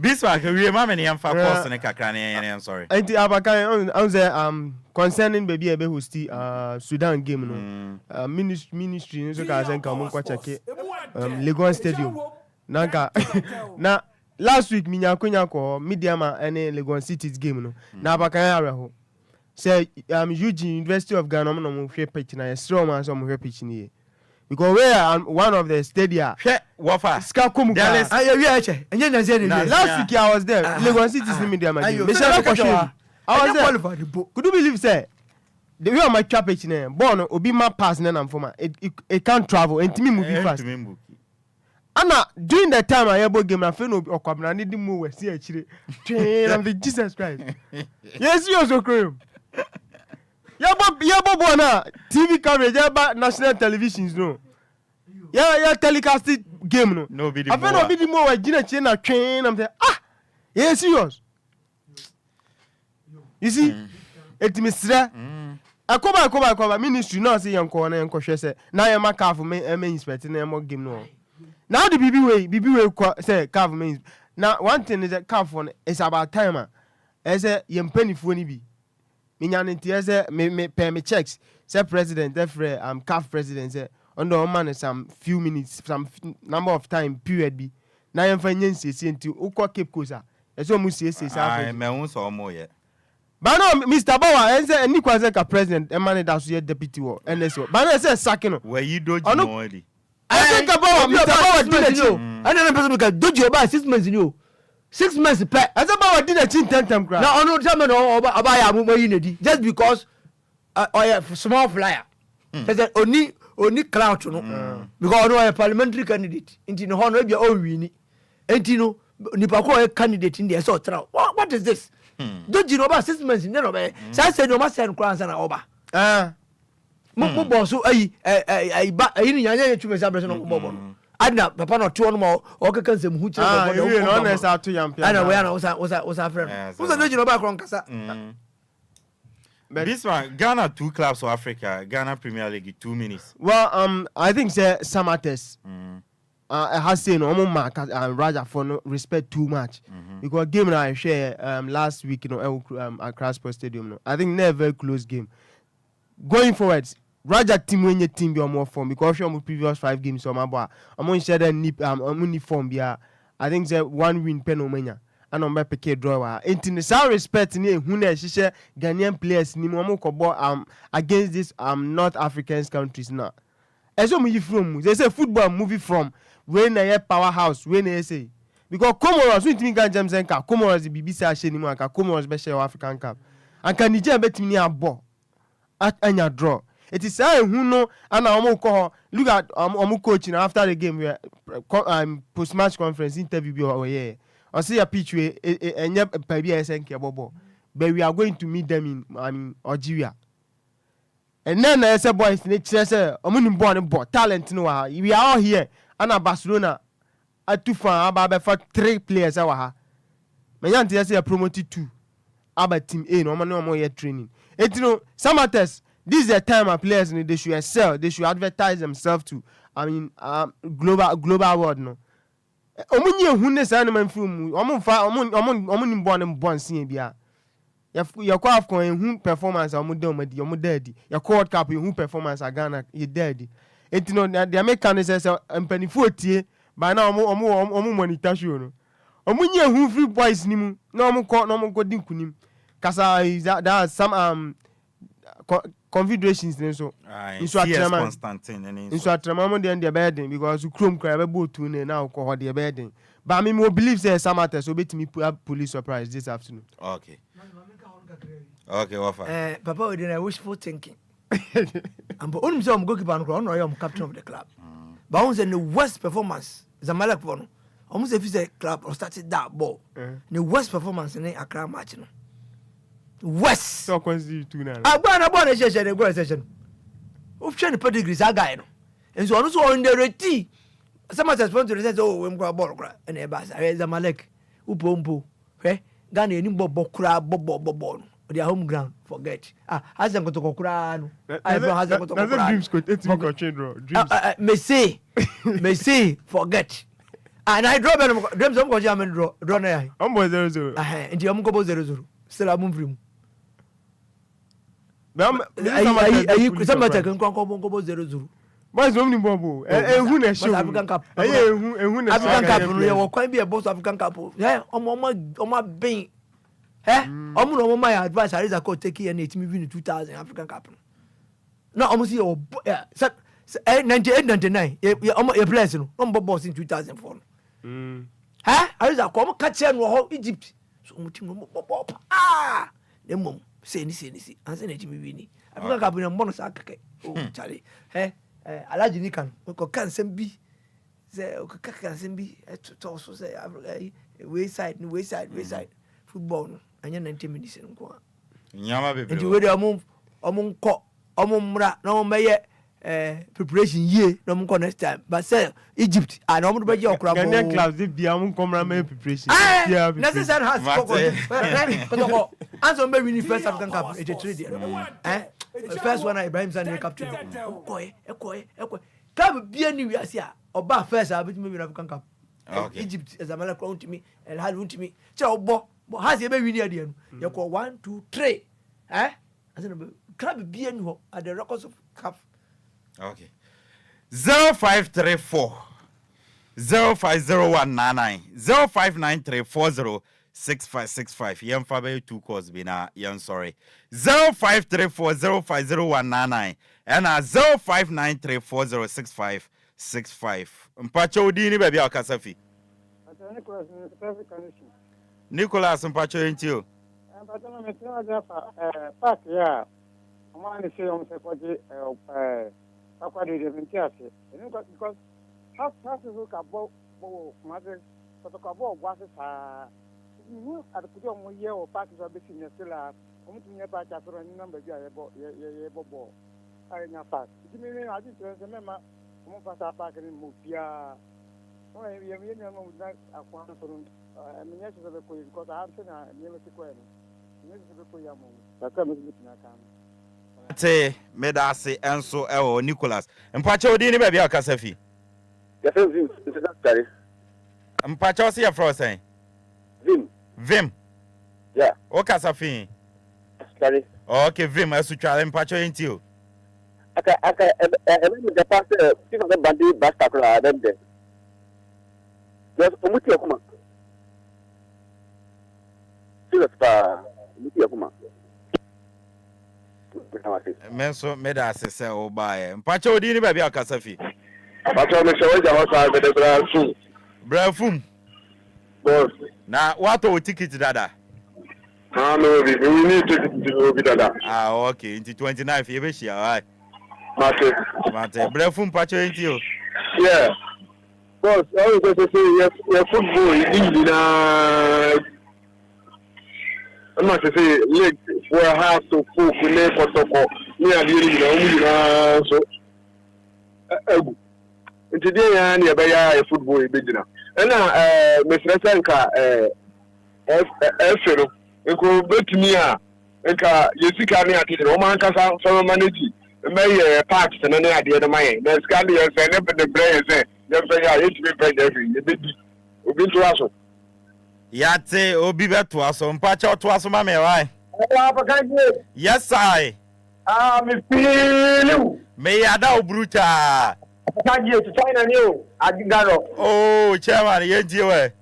Bismarck, we remember any for course in a Kakrani, I'm sorry.
Apakan on the concerning baby who still Sudan game no ministry so ka sen ka mo kwa check Lagos Stadium nanka na last week minya ko media ma any Lagos City's game no na Apakan area ho say Eugene University of Ghana no mo hwe pitch na yesro man so mo hwe pitch ni because we are one of the stadia.
Wafa.
Skakum. Last week I was there. Lagos City's media man. I was there. Could you believe say the way my trap page name born obi ma pass na forma it can't travel and me move fast. Anna during the time I able game na fe no okwabna need move we see akire. I'm the Jesus Christ. Yes you also cream. Yabo na TV coverage yaba national televisions no. Yeah telecasted game no.
No be the
more. I feel no be the more gina chain na train I'm say yeah serious. You see it misra. Akoba ministry no say yanko na yanko hwe say na yema calf me inspect na yema game no. Now the BB way say calf me now one thing is that calf one is about time say yempanifuo ni bi. Minyanti say me pay me checks say president CAF president say under man some few minutes some number of time period bi na yem fa nyensie nti ukọ Cape Coast so mu siesie say
me hu so mo ye
ba no Mr. Bawa say any kwase ka president man that so deputy wo NSO ba no say sack no
where you doji mo di
I think about Mr. Bawa did it
and then person ka doji about 6 months ni 6 months pe
as about did it 10 time crowd
now no tell me no abaya mo yi nedi just because small flyer say only clout no because no a parliamentary candidate into no no be o wini enti no nipa ko candidate in there so tra what is this don't you know about 6 months no be say no ma send crown na oba mo boss ayi ba ayi ni nyanya tumi say abrese no mo bo no adna papa no to no mo o keka nsem hu kire
bo no na say to yam pia
ana we na usa friend usa don't you know about crown kasa.
But this one, Ghana 2 clubs for Africa, Ghana Premier League 2 minutes.
Well, I think say Samates has seen Mark Raja for no respect too much because game I share last week at Crossport Stadium. I think never close game. Going forward, Raja team when your team be more form because your previous 5 games so my boy. I'm on share uniform be I think say 1 win Penomania. And on my PK drawer. In the respect ni ehuna share Ghanaian players ni mo kobo against this North African countries now. Eso mu from they say football movie from when na powerhouse when they say because Comoros we timi kan James Enka Comoros BBC a share ni mo aka Comoros be share African Cup. And can Nigeria betimi ni abo at anya draw. It is say ehunu and omo ko look at omo coaching after the game post match conference interview be here. I see a pitch way and yep bobo. But we are going to meet them in Algeria. And then I said boys nature say born talent no we are all here and Barcelona at too far about for 3 players our. My auntie say promoted 2. aba team A no omo ye training. And you know, Samatex, this is the time our players they should excel, they should advertise themselves to global world no. Omunye hunne sa na man from omo ni bon sin bia. Ya kwa afcon hu performance omo daddy. Ya World Cup hu performance Ghana ye daddy. And you know, the American say mpanifu tie by now omo monitor show no. Omunye hu free boys ni mu na omo ko din kunim. Kasa that some confederations so
CS Constantine and
so atrama mo dey burden because Chrome cry be both two na ko ho dey burden but me believe say Samatex so betimi police surprise this afternoon.
Okay wafa
papa we dey wishful thinking and but only some goalkeeper no on am captain of the club but on say the worst performance Zamalek for no almost if the club or started that ball the worst performance in Accra match no West
so consider two now
agba na ball na share the goal session of train pedigree that guy no and so on the reti some respond to say oh we go ball kra and e ba say Zamalek upompo Ghana any bobo kra bobo no their home ground forget has them go to kra no everyone has them go to kra
dreams go dreams
me say forget and I draw them dreams am go jam draw na
am boy 0-0
and am go 0-0 still am free Samatex can come 0-0
boys omni bobo ehu na show
African Cup
ehu na
African Cup no ye wo kwan bi e boss African Cup omo ben omo no my advice Ariza ko take here na etimi win 2000 African Cup no omo see 98-99 ye players no omo boss in 2004 no Ariza ko omo catch no ho Egypt so omo team no bobo dem mom say ni anse na etimi win African Cup no bonus akake chale Alaji ni kan ko kan sembi say ko kan sembi to so say wayside football no anya 90 minutes nko
nyama bebe
nti we dey omo mra na omo meye preparation ye na omo next time but say Egypt and omo be je okura bo
Ghanaian clubs dey bia omo komra me preparation
yeah necessary has ko anso me win first African Cup 83 there first one Ibrahim Sane captain ekoy club bia ni wiase a oba first a betimi win African Cup Egypt Zamalek count me and had want me che obo has e be win here no ye ko 1 2 3 asen club bia ni ho at the records of cup.
Okay 0534 050199 059340 6565 yam fabe 2 calls bina yam sorry 0534050199 and 0593406565 mpacho udi ni baby akasafi Nicholas mpacho ntio
mpacho me tena jafa park ya amani se on se kwaje akwade de mentiase because half so ka bo maze to ka bo gwase sa you are put on year or park so be seen still a come to never catch for any number ya bo I na park give me I think to remember mo pass park ni mo bia no ye no na akwa for me yes so be because I am saying me me ko no me so be ya mo ka me na kan
te medase enso ewo Nicholas mpacha odi ni ba bia akasafi
ya fe vim se da tare
mpacha se ya frozen Vim.
Yeah.
O kasafi.
Sorry.
Okay, Vim asutwale mpacho yentio.
Aka me the past people the bandi basta kula dem de. Just omuti akuma. Serious pa omuti akuma.
Menso meda asese o bae. Mpacho odi ni ba bia kasafi.
Mpacho me show ja hosa be de brafum.
Brafum.
Boss.
Na wato ticket dada.
No, we need to dada.
Okay. Into 29 you be share, right?
Mate.
Brefum pacho entio.
Yeah. Boss, I was going to say yes, football in I'm not to say leg for half to full play for toko. Me and you so today and ya baya football be dinner. And Mr. Sanka efero
eko betumi a eka yesika ne ade o man kasa so manage me parks na ne ade de man na sika ne se ne be de brain se dem so ya yetumi brain every e be bi obi to aso
yate obi beto aso mpacha to aso ma me why
Apakan
yes I
me feel you
me yada obrucha
Apakan to China new agigaro
oh chairman yentie we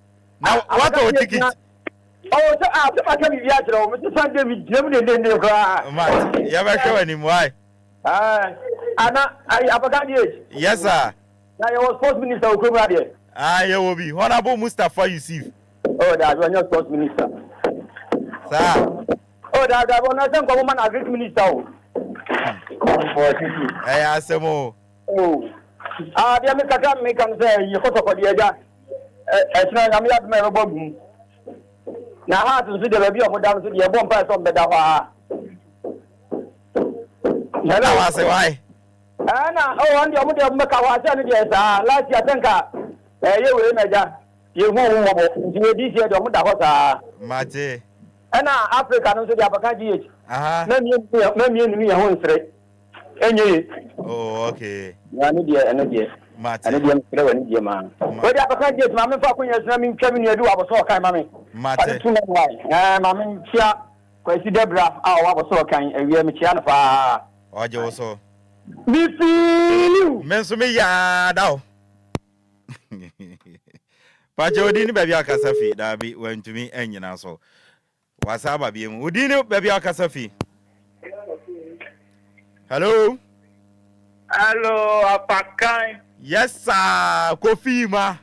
now what o ticket
oh so Apakan bi atro me Sunday mi jam de kwa
man ya be hwe ni why
ana Apakan
yes sir
na you was sports minister Okroma there
you will be honorable Mustafa Yusuf
oh that was your sports minister
sir
oh that one na say man agri minister
asemo
dia me kaka me kan say you ko to dia ja esna na me ya me robo gum na ha to so de bi o mo dan so de bo mpa so be da fa
na na wa say why
na on dia mo de me ka wa say ne dia sa last year tanka ye we na ja ye hu wo bo ndi di se de mo da ho sa
mate
na Africa no so de Apakan GH na mi ni ho nsre enye
oh okay
ya ni dia
mate
ani dia nsre wa ni dia ma o de Apakan GH ma me fa kunya na mi ntwa mi ni adu aboso kan ma me mate tu na why ma me tia kwasi debra wa aboso kan awie mi tia na fa
oje wo so
mi feel
menso me ya dawo pache odini baby akasa fi da bi wantumi enyina so wasaba bi mu odini baby akasa fi hello
Apakan
yes sir Kofima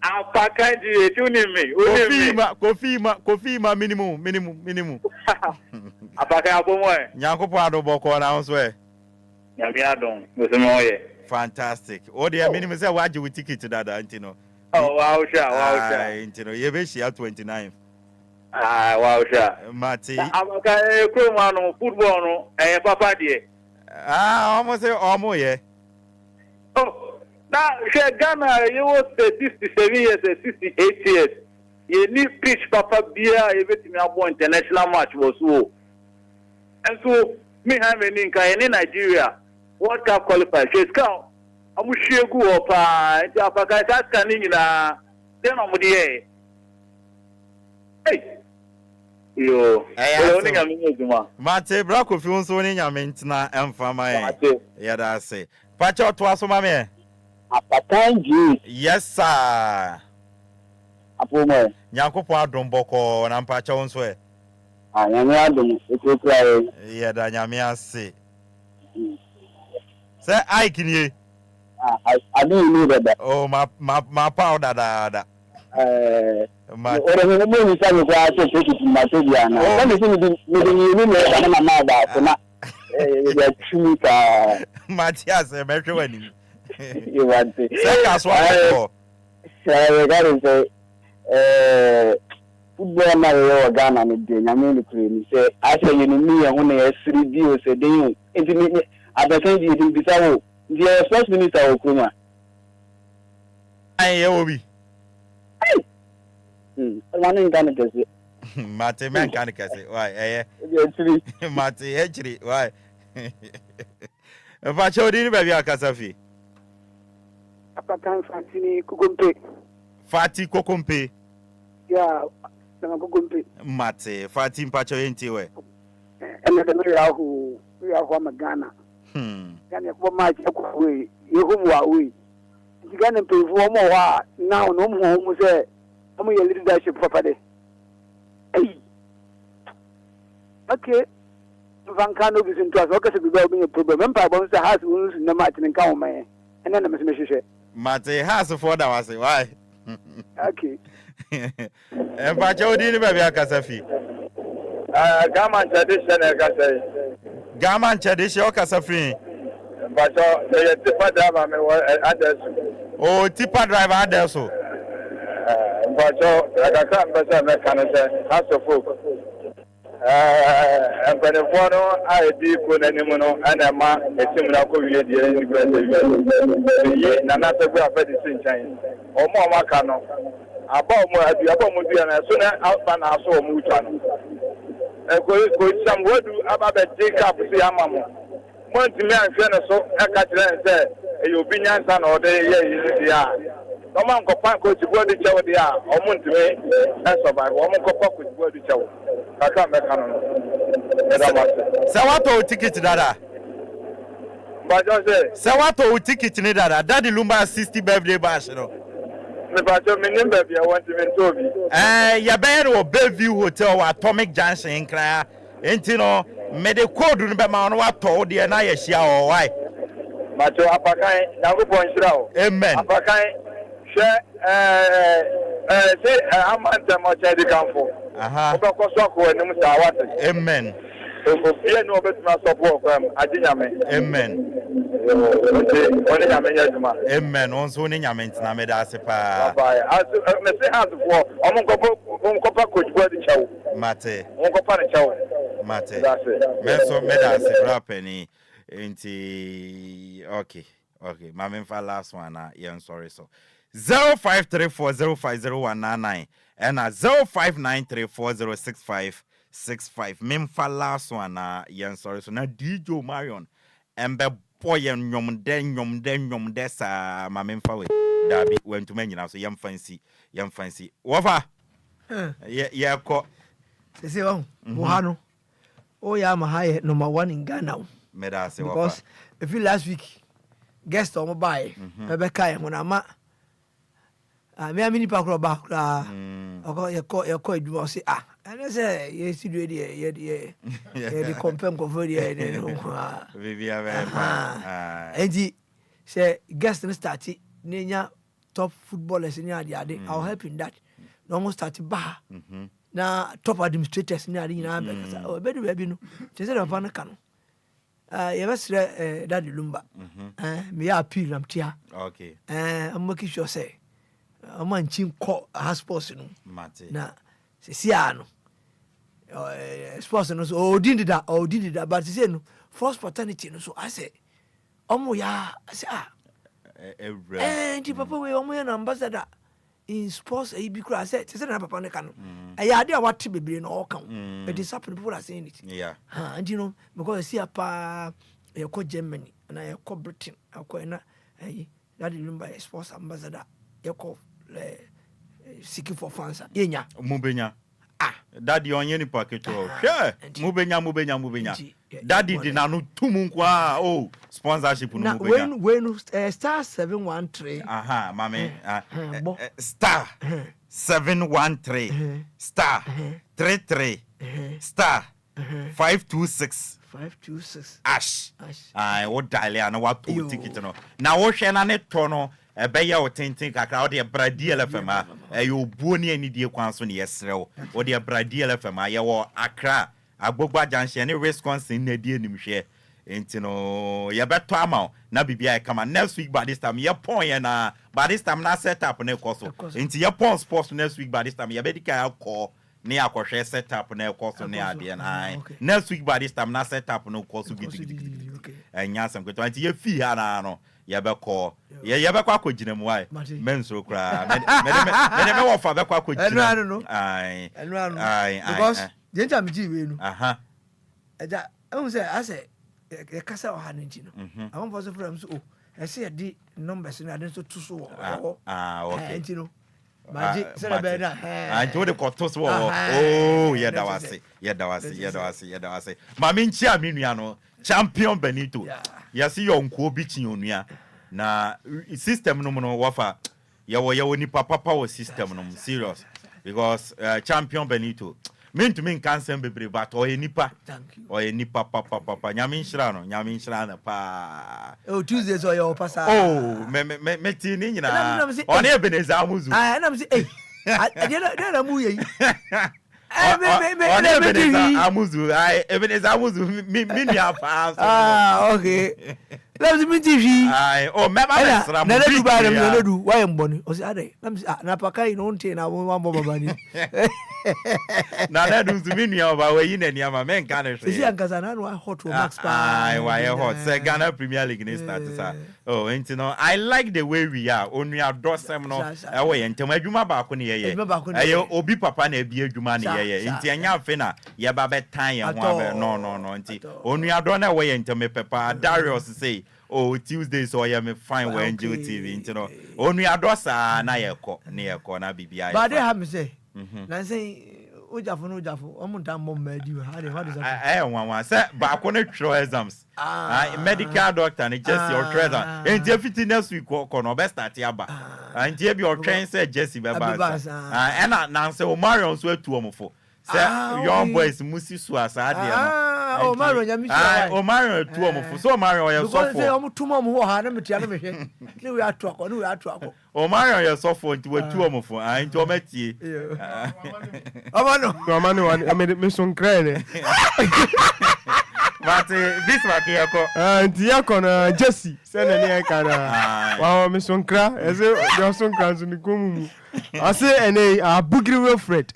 Apakan di tunimi
Kofima minimum
Apakan abomo
nyankopo adoboko na so
nyame adon mesemo ye
fantastic o de minimum say waje with ticket dada antino
oh wow sha
antino ye be share 29
wow sha
mate
Apakan Kroma no football no papa de
almost say omo ye
oh now Ghana you was 67 years 68 years you need pitch papa bia everything about international match was so and so me have any in Nigeria World Cup qualifier case count amu shegu opa nti Apakan ka scanning na den omudi hey yo oni nyame nyuma
mate bra Kofi wonso ni nyame ntina emfama ya da se pacha to aso ma me
Apakan ji
yes sir
apomo
nyankopo adom boko na pacha wonso
nyame adom ekura
ya da nyame ase say I kinie
I don't know that
oh my powder da
ma ore mo ni sa ni kwa so so ma so dia na ka me ni na mama da na ya chimika
Matias e me hwe wani
you want to
say ka so ko
say ga say football na yo Ghana ni de nyame ni kure ni say ase you ni ho na ya 3D o se den enti ni Apakan ji di bisawo the first minister Okroma
ai obi
Mane ngane kese
mate men kan kese why mate echiri why fa chodi ni baby akasa fi
Apakan Fatini Kukumpe
Fati Kokompe
ya na Kukumpe
mate Fati mpacho yenti we
ene de ya hu Ghana Ghana ko match ko we yehu wa we Ghana pevu mo wa now no mo say I'm your leadership papa de. Hey. Okay. Vankano is into us. Okay, so we will be a problem. Empire bonds the house wounds in the Martin and Cow man. And then I'm a Mr.
Mate has for that was why.
Okay.
And Pacho didn't baby Akasafi.
Gaman tradition Akasai.
Gaman tradition Akasafi.
But the tipper driver others.
Oh, tipper driver others.
But I can't better mechanism, house of folk. And when the photo, I be good anymore, and a man, a similar courier, the another way of medicine, or more Macano. About more, as soon as outbound, I saw Mutan.
ko samwodu aba be take up si amamo monti me anhwe ne so eka kire nse e obi nyansa na ode ye yi ya no man ko pan ko tibo de chewo de a o monti me e survive o mon ko pa ko tibo de chewo kaka me kanu
se wato ticket dada
bajo
se wato ticket ni dada daddy Lumba 60 birthday bash no
me bajo me nim baby I want me to be
ya be no Bayview Hotel wa Atomic Junction kra enti no me de code no be ma no wato de na ya hia o why
bajo apakan na go bon shira o
amen
apakan she say amanta mo chedi kanfo
aha
o ko so ko enim sa wate
amen
o bia no betuma support kwam ajinyame
amen
oni nyame nyaduma
amen onso ni nyame ntina me da se pa
bye me say has for omon kopa coach body chawo
mate
on kopa ne chawo
mate
that's it
me so me da se rapeni enti okay mama mfa last one na yeah sorry so 0534050199 and 0593406565 memfa last one na yeah sorry so na DJ Marion embe boy nyomde sa mama mfa we dabi wentuma nyina so yam fancy wofa yeah ko
se won buhano o ya ma high number 1 in Ghana
me da se wofa
because if you last week guest on buy Rebecca when ma me amini pa kro ba kra ye ko eduma say and say ye studio dey ye the compare ko for dey
baby ave
endi say guest no start nenya top footballers ni ade I'll help in that no almost start ba na top administrators ni ade nyina be kasa o be do be no te say na pa no ka no ye besre daddy Lumba me ya appeal am tia
okay
I'm making sure say man chin ko sports no
mate
na se sia no sports no so odin dida but say no first paternity no so I say omo ya I say papa we omo ya ambassador in sports e bi kura say na papa ne ka no ya ade a wate bebre no all kan it is happening people are saying it
yeah
and you know because see apa e ko Germany na e ko Britain akọ na daddy Lumba sports ambassador e ko seeking for fans yenya
mubenya daddy onye ni package o mubenya daddy di na no tumu kwa sponsorship no mubenya
when star 713
aha mame star 713 star 33 star 526 ash what dial na what to ticket no na wo hwe na ne to no ebeya o tenten kakra o de bra DLFM you buo ni ani die kwan so ne yesrew o de bra DLFM ye wo Accra Agbogba Junction ne Wisconsin na die nimhwe enti no ye beto ama na bibia kama next week by this time ye pon ye na by this time na set up na ekoso enti ye pon sports next week by this time ye be dika call ne akohwe set up na ekoso ne ade na next week by this time na set up no ekoso gidi enya sam kweto enti ye fi ha na no ye be call ye be kwa kogina mu wai menso kra me wo fa be kwa kogina ai
because jenja mji we nu eja ehun say ase e kasa o hanji no awon for so from so e say di numbers na den so to so
okay
enti no maji say be na
anjo de ko to so ye da wase mami nchi aminua no champion Benito yasi yonko bi chi onua na system no no wafa yawo ni papa power system no serious because champion Benito mean to mean cancer bebre but o enipa papa nyame nshira no pa
Tuesday so your pasa
me ti ni nyina on Ebenezer Amuzu
na me say na mu yi
Ebenezer Amuzu mi ni apa
okay Let me TV.
Oh, remember,
na do buy them, na do. Why am boni? O say ade. Let me say na Apakan no nte na one bomb bani.
Na that do to me ni over we yin eni ama men kan hwe.
See ankasa na no hot max pa.
Why hot? Say Ghana Premier League ni start sir. Oh, and you know, I like the way we are. Only adosem no. E we ntem adwuma ba ko ne ye. Ayo obi papa na bi adwuma ne ye. Nti anya afi na ye ba betan ye ho abe. No. Nti only adon na we ntem pepa. Darius say, oh, Tuesday so I am fine when you TV. You know, only adosa na ye ko na BBI.
But they have me say. Na say Ujafo, omunta mom medi. How does that?
One say ba ko na throw exams. Medical doctor and just your treasure. And if it next week no best start aba. And if your train say Jesse be ba. And na say o Marion so etu omofo. Say young boys musi su asade no.
O Marion ya mi so.
O Marion etu omofo. So Marion ya so for.
Say o tuma mo ho ha na metia na mehwe. Ni we atu akọ.
O Marion ya so for nti we tu omofo. Nti o metie.
Omano me son crane.
But this one here ko.
Nti yakọ na Jesse. Say na ni aka na. Wa me son kra. Ese your son kra so ni komu. I say Bugri Wilfred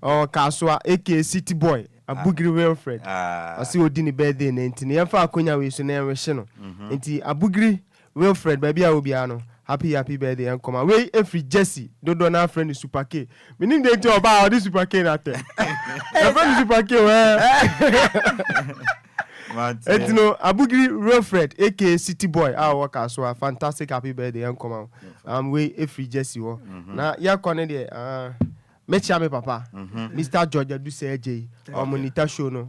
or Kaswa aka City Boy. Bugri Wilfred. I see Odini birthday 19. Yafa akonya we so na ehwe no. Nti Bugri Wilfred baby a obiano. Happy birthday and come away every Jesse. Dodo na friend is Super K. Meaning they talk about this Super K na there. Your friend is Super K and you know, Bugri Wilfred, aka City Boy, our worker, so a fantastic happy birthday and come out. We every Jesse. Now, ya connected, Mechame Papa, Mr. George, do say J, or Monita show no,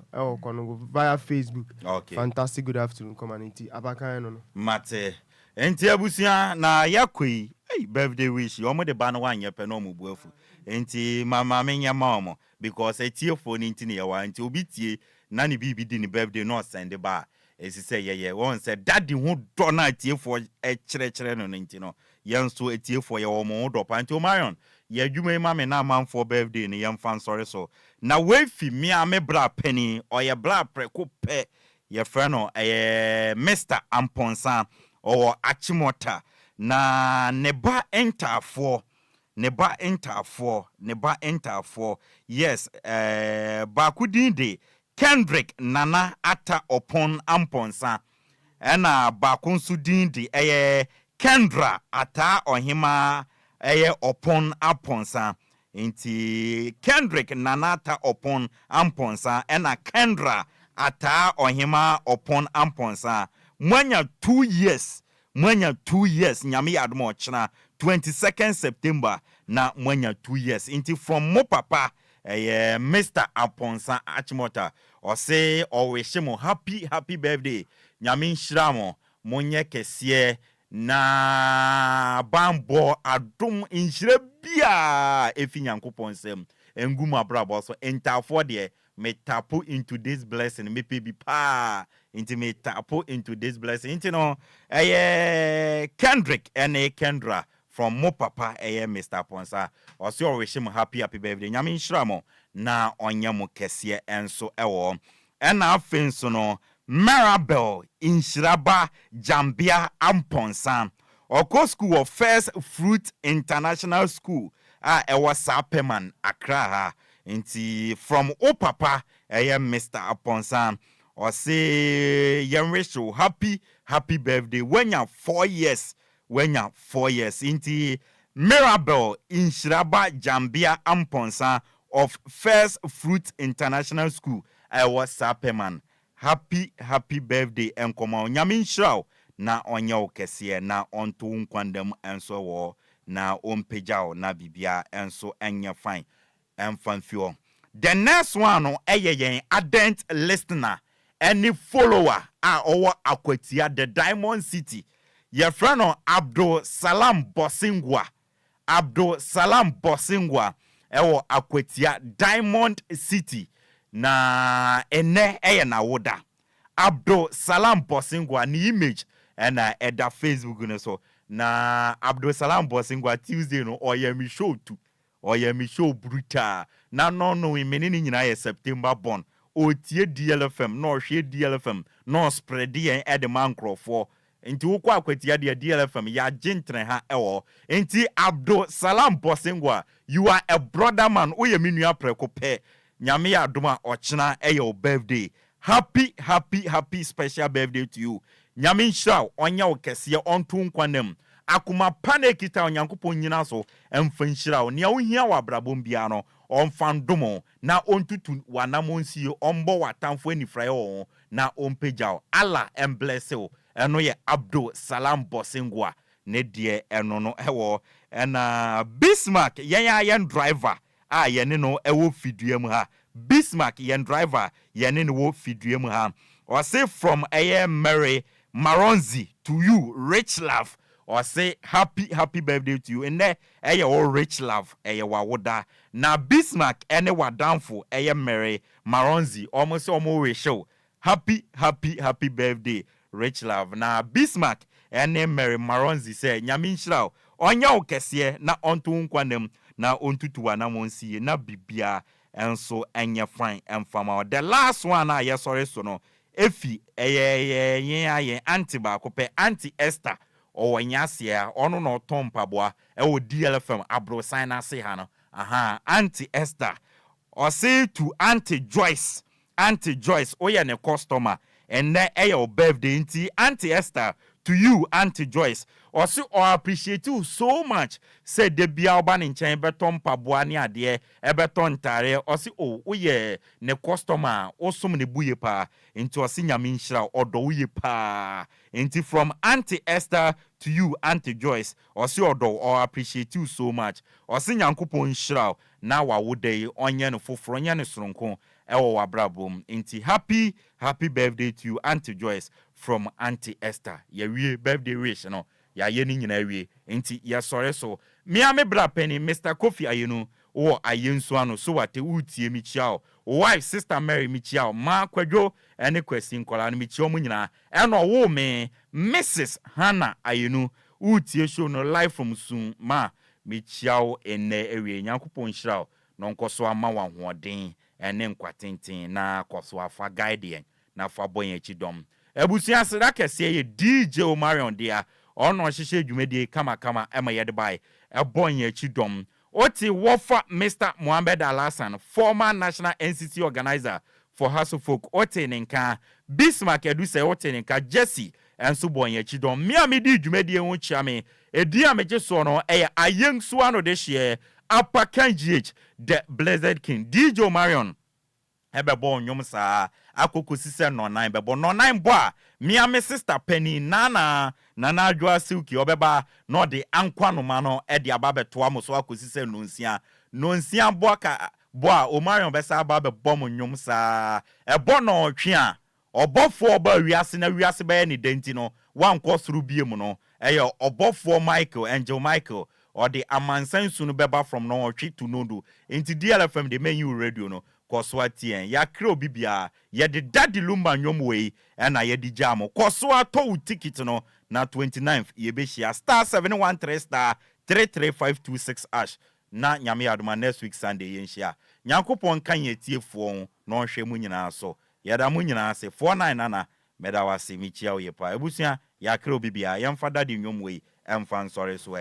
via Facebook.
Okay.
Fantastic good afternoon, community. Apakan no.
Mate. Enti abusia na yakoi, birthday wish, you the ban one year penomu buefu. Enti mama menya mama, because a tear phone into near one to be Nani bibi dini birthday no send the bar. As he say, yeah, one said, Daddy won't turn out here for a chre no nintino. Young so a tear for your own drop until Marion. Yeah, you may mammy now man for birthday in a young fan sorry so. Now wait for me, I'm a bra penny or your bra preco pet your friend or a Mr. Amponsan or Achimota. Na neba enter for. Yes, Bakudinde. Kendrick Nana ata upon Amponsa. Ena bakunsu dindi Kendra ata ohima upon Amponsa. Inti Kendrick Nana ata upon Amponsa. Ena Kendra ata ohima upon Amponsa. Mwanya 2 years. Nyami admo chna 22nd September na mwanya 2 years. Inti from mo papa Mr. Aponsa Achimota or say or wish him happy birthday. Nyamin Shramo Monye Kesie na Bambo Adum Injrebia Efinyanko Ponsem Enguma Brabo so enter for there me tapu into this blessing me be pa into me tapu into this blessing into no Kendrick and Kendra from mo papa Mr. Ponsa or so wish him happy birthday Nyamin Shramo na onyamo kese enso ewo ena afenso no Marabel Inshiraba Jambia Amponsa Oko School of First Fruit International School ewa Sapeman Accra inti from o papa Mr. Aponsa or say Yenresho happy birthday when you're 4 years inti Marabel Inshiraba Jambia Amponsa of First Fruit International School. I was Sapeman. Happy birthday and come on Yamin Shrow na onyo kese na onto nkwandem enso wo na ompejao na bibia enso enya fine and fanfio. The next one yen ardent listener any follower our akwatia the Diamond City. Your friend Abdul Salam Bosingwa ewo akwatia Diamond City na ene na woda Abdul Salam Bosingwa ni image na eda Facebook no so na Abdul Salam Bosingwa Tuesday no oyemi show brutal na no menini nyina ye September born otie DLFM no hwe DLFM no spread yen edman crofo Inti wokɔ akwatia de DLFM ya gentle ha ewo. Inti Abdul Salam Bosingwa, you are a brother man. Oye mi nua preko pe. Nyame ya adoma ochina your birthday. Happy special birthday to you. Nyame nhyira onya wo kese onto nkwanem. Akuma pane kita onyankopon nyina so emfa nhyira wo. Nea wo hia wa brabom bia no onfandomo na ontutu wanamonsie ombo watamfo anifrae wo na ompejao. Allah bless you. Eno ye Abdul Salam Bosingwa ne die eno no ewo ena Bismarck yen driver yene no ewo fidua mu ha. Bismarck yen driver yene no wo fidua mu ha. Or say from Mary Maronzi to you, Rich Love. Or say happy birthday to you. And there all Rich Love wawoda. Na Bismarck ene wadanfo Mary Maronzi almost show. Happy birthday, Rich Love. Na Bismarck ene Mary Maronzi say nyame nhyira onya okese na onto nkwanem na ontutu na monsie na bibia enso enye fine emfama. The last one yes sorry so no efi yen anti ba kope anti Esther o wanyasia ono no tompaboa wo DLFM abro sign ase ha no anti Esther or say to Auntie Joyce oye ne customer and your birthday nti Auntie Esther to you Auntie Joyce also appreciate you so much said the bia oba ne nchen beton paboa ne ade beton tare also oye ne customer osom ne buye pa nti osi nyame nhyira odo uye pa nti from Auntie Esther to you Auntie Joyce osi odo or appreciate you so much osi nyankopon nhyira na wa wodai onye no foforo onye no soronko ewo wabrabom nti happy birthday to you Auntie Joyce from Auntie Esther ye birthday wish no ya ye ni nyina wie nti ya sore so me bra penny Mr. Kofi Ayenu o ayensu ano so wate utie mi chiao wife sister Mary mi chiao ma kwadwo ene kwasi nkola no mi chiao mu nyina eno wo me Mrs. Hannah Ayenu utie show no live from soon ma mi chiao ene ewie nyankopon hyirao no nkoso ama wa hoden ene nkwatenten na koso afa guide na fa boyen chidom ebusia sira kese ye DJ Omarion dia ono hihye dwumedie kama ema yede bai ebonye chidom oti wofa Mr. Mohammed Alasan former national NCC organizer for Hustle Folk oti nenka Bismarck edu se oti nenka Jesse enso bonye chidom mi di dwumedie ho chiame edi ameje so no ayensu ano de hye Apakan GH the Blessed King DJ Omarion ebebo nyom saa akoko sise no nine bebo no nine bo a me sister Penny nana adwa silky obeba no de ankwano no e de aba beto amoso akosise nonsia bo ka bo a Omarion besa aba bebo mo nyom saa ebo no twe a obofo oba wiase na wiase be ni denti no wankọ suru biem no eyo obofo Angel Michael or the amansan sunu beba from no twi to nodo into DLFM the menu radio no Koswatien ya kro bibia ya de daddy Lumba nyomwe na ya di jamo koswa to ticket no na 29th ye be shia *713 *33526# na nyame adoma next week Sunday yen shia nyankopon kan ye tiefo no hwe mu nyina so ya da mu nyina se 49 nana meda wase mi chia ye pa ebusia ya kro bibia ya mfa daddy nyomwe emfa nsore so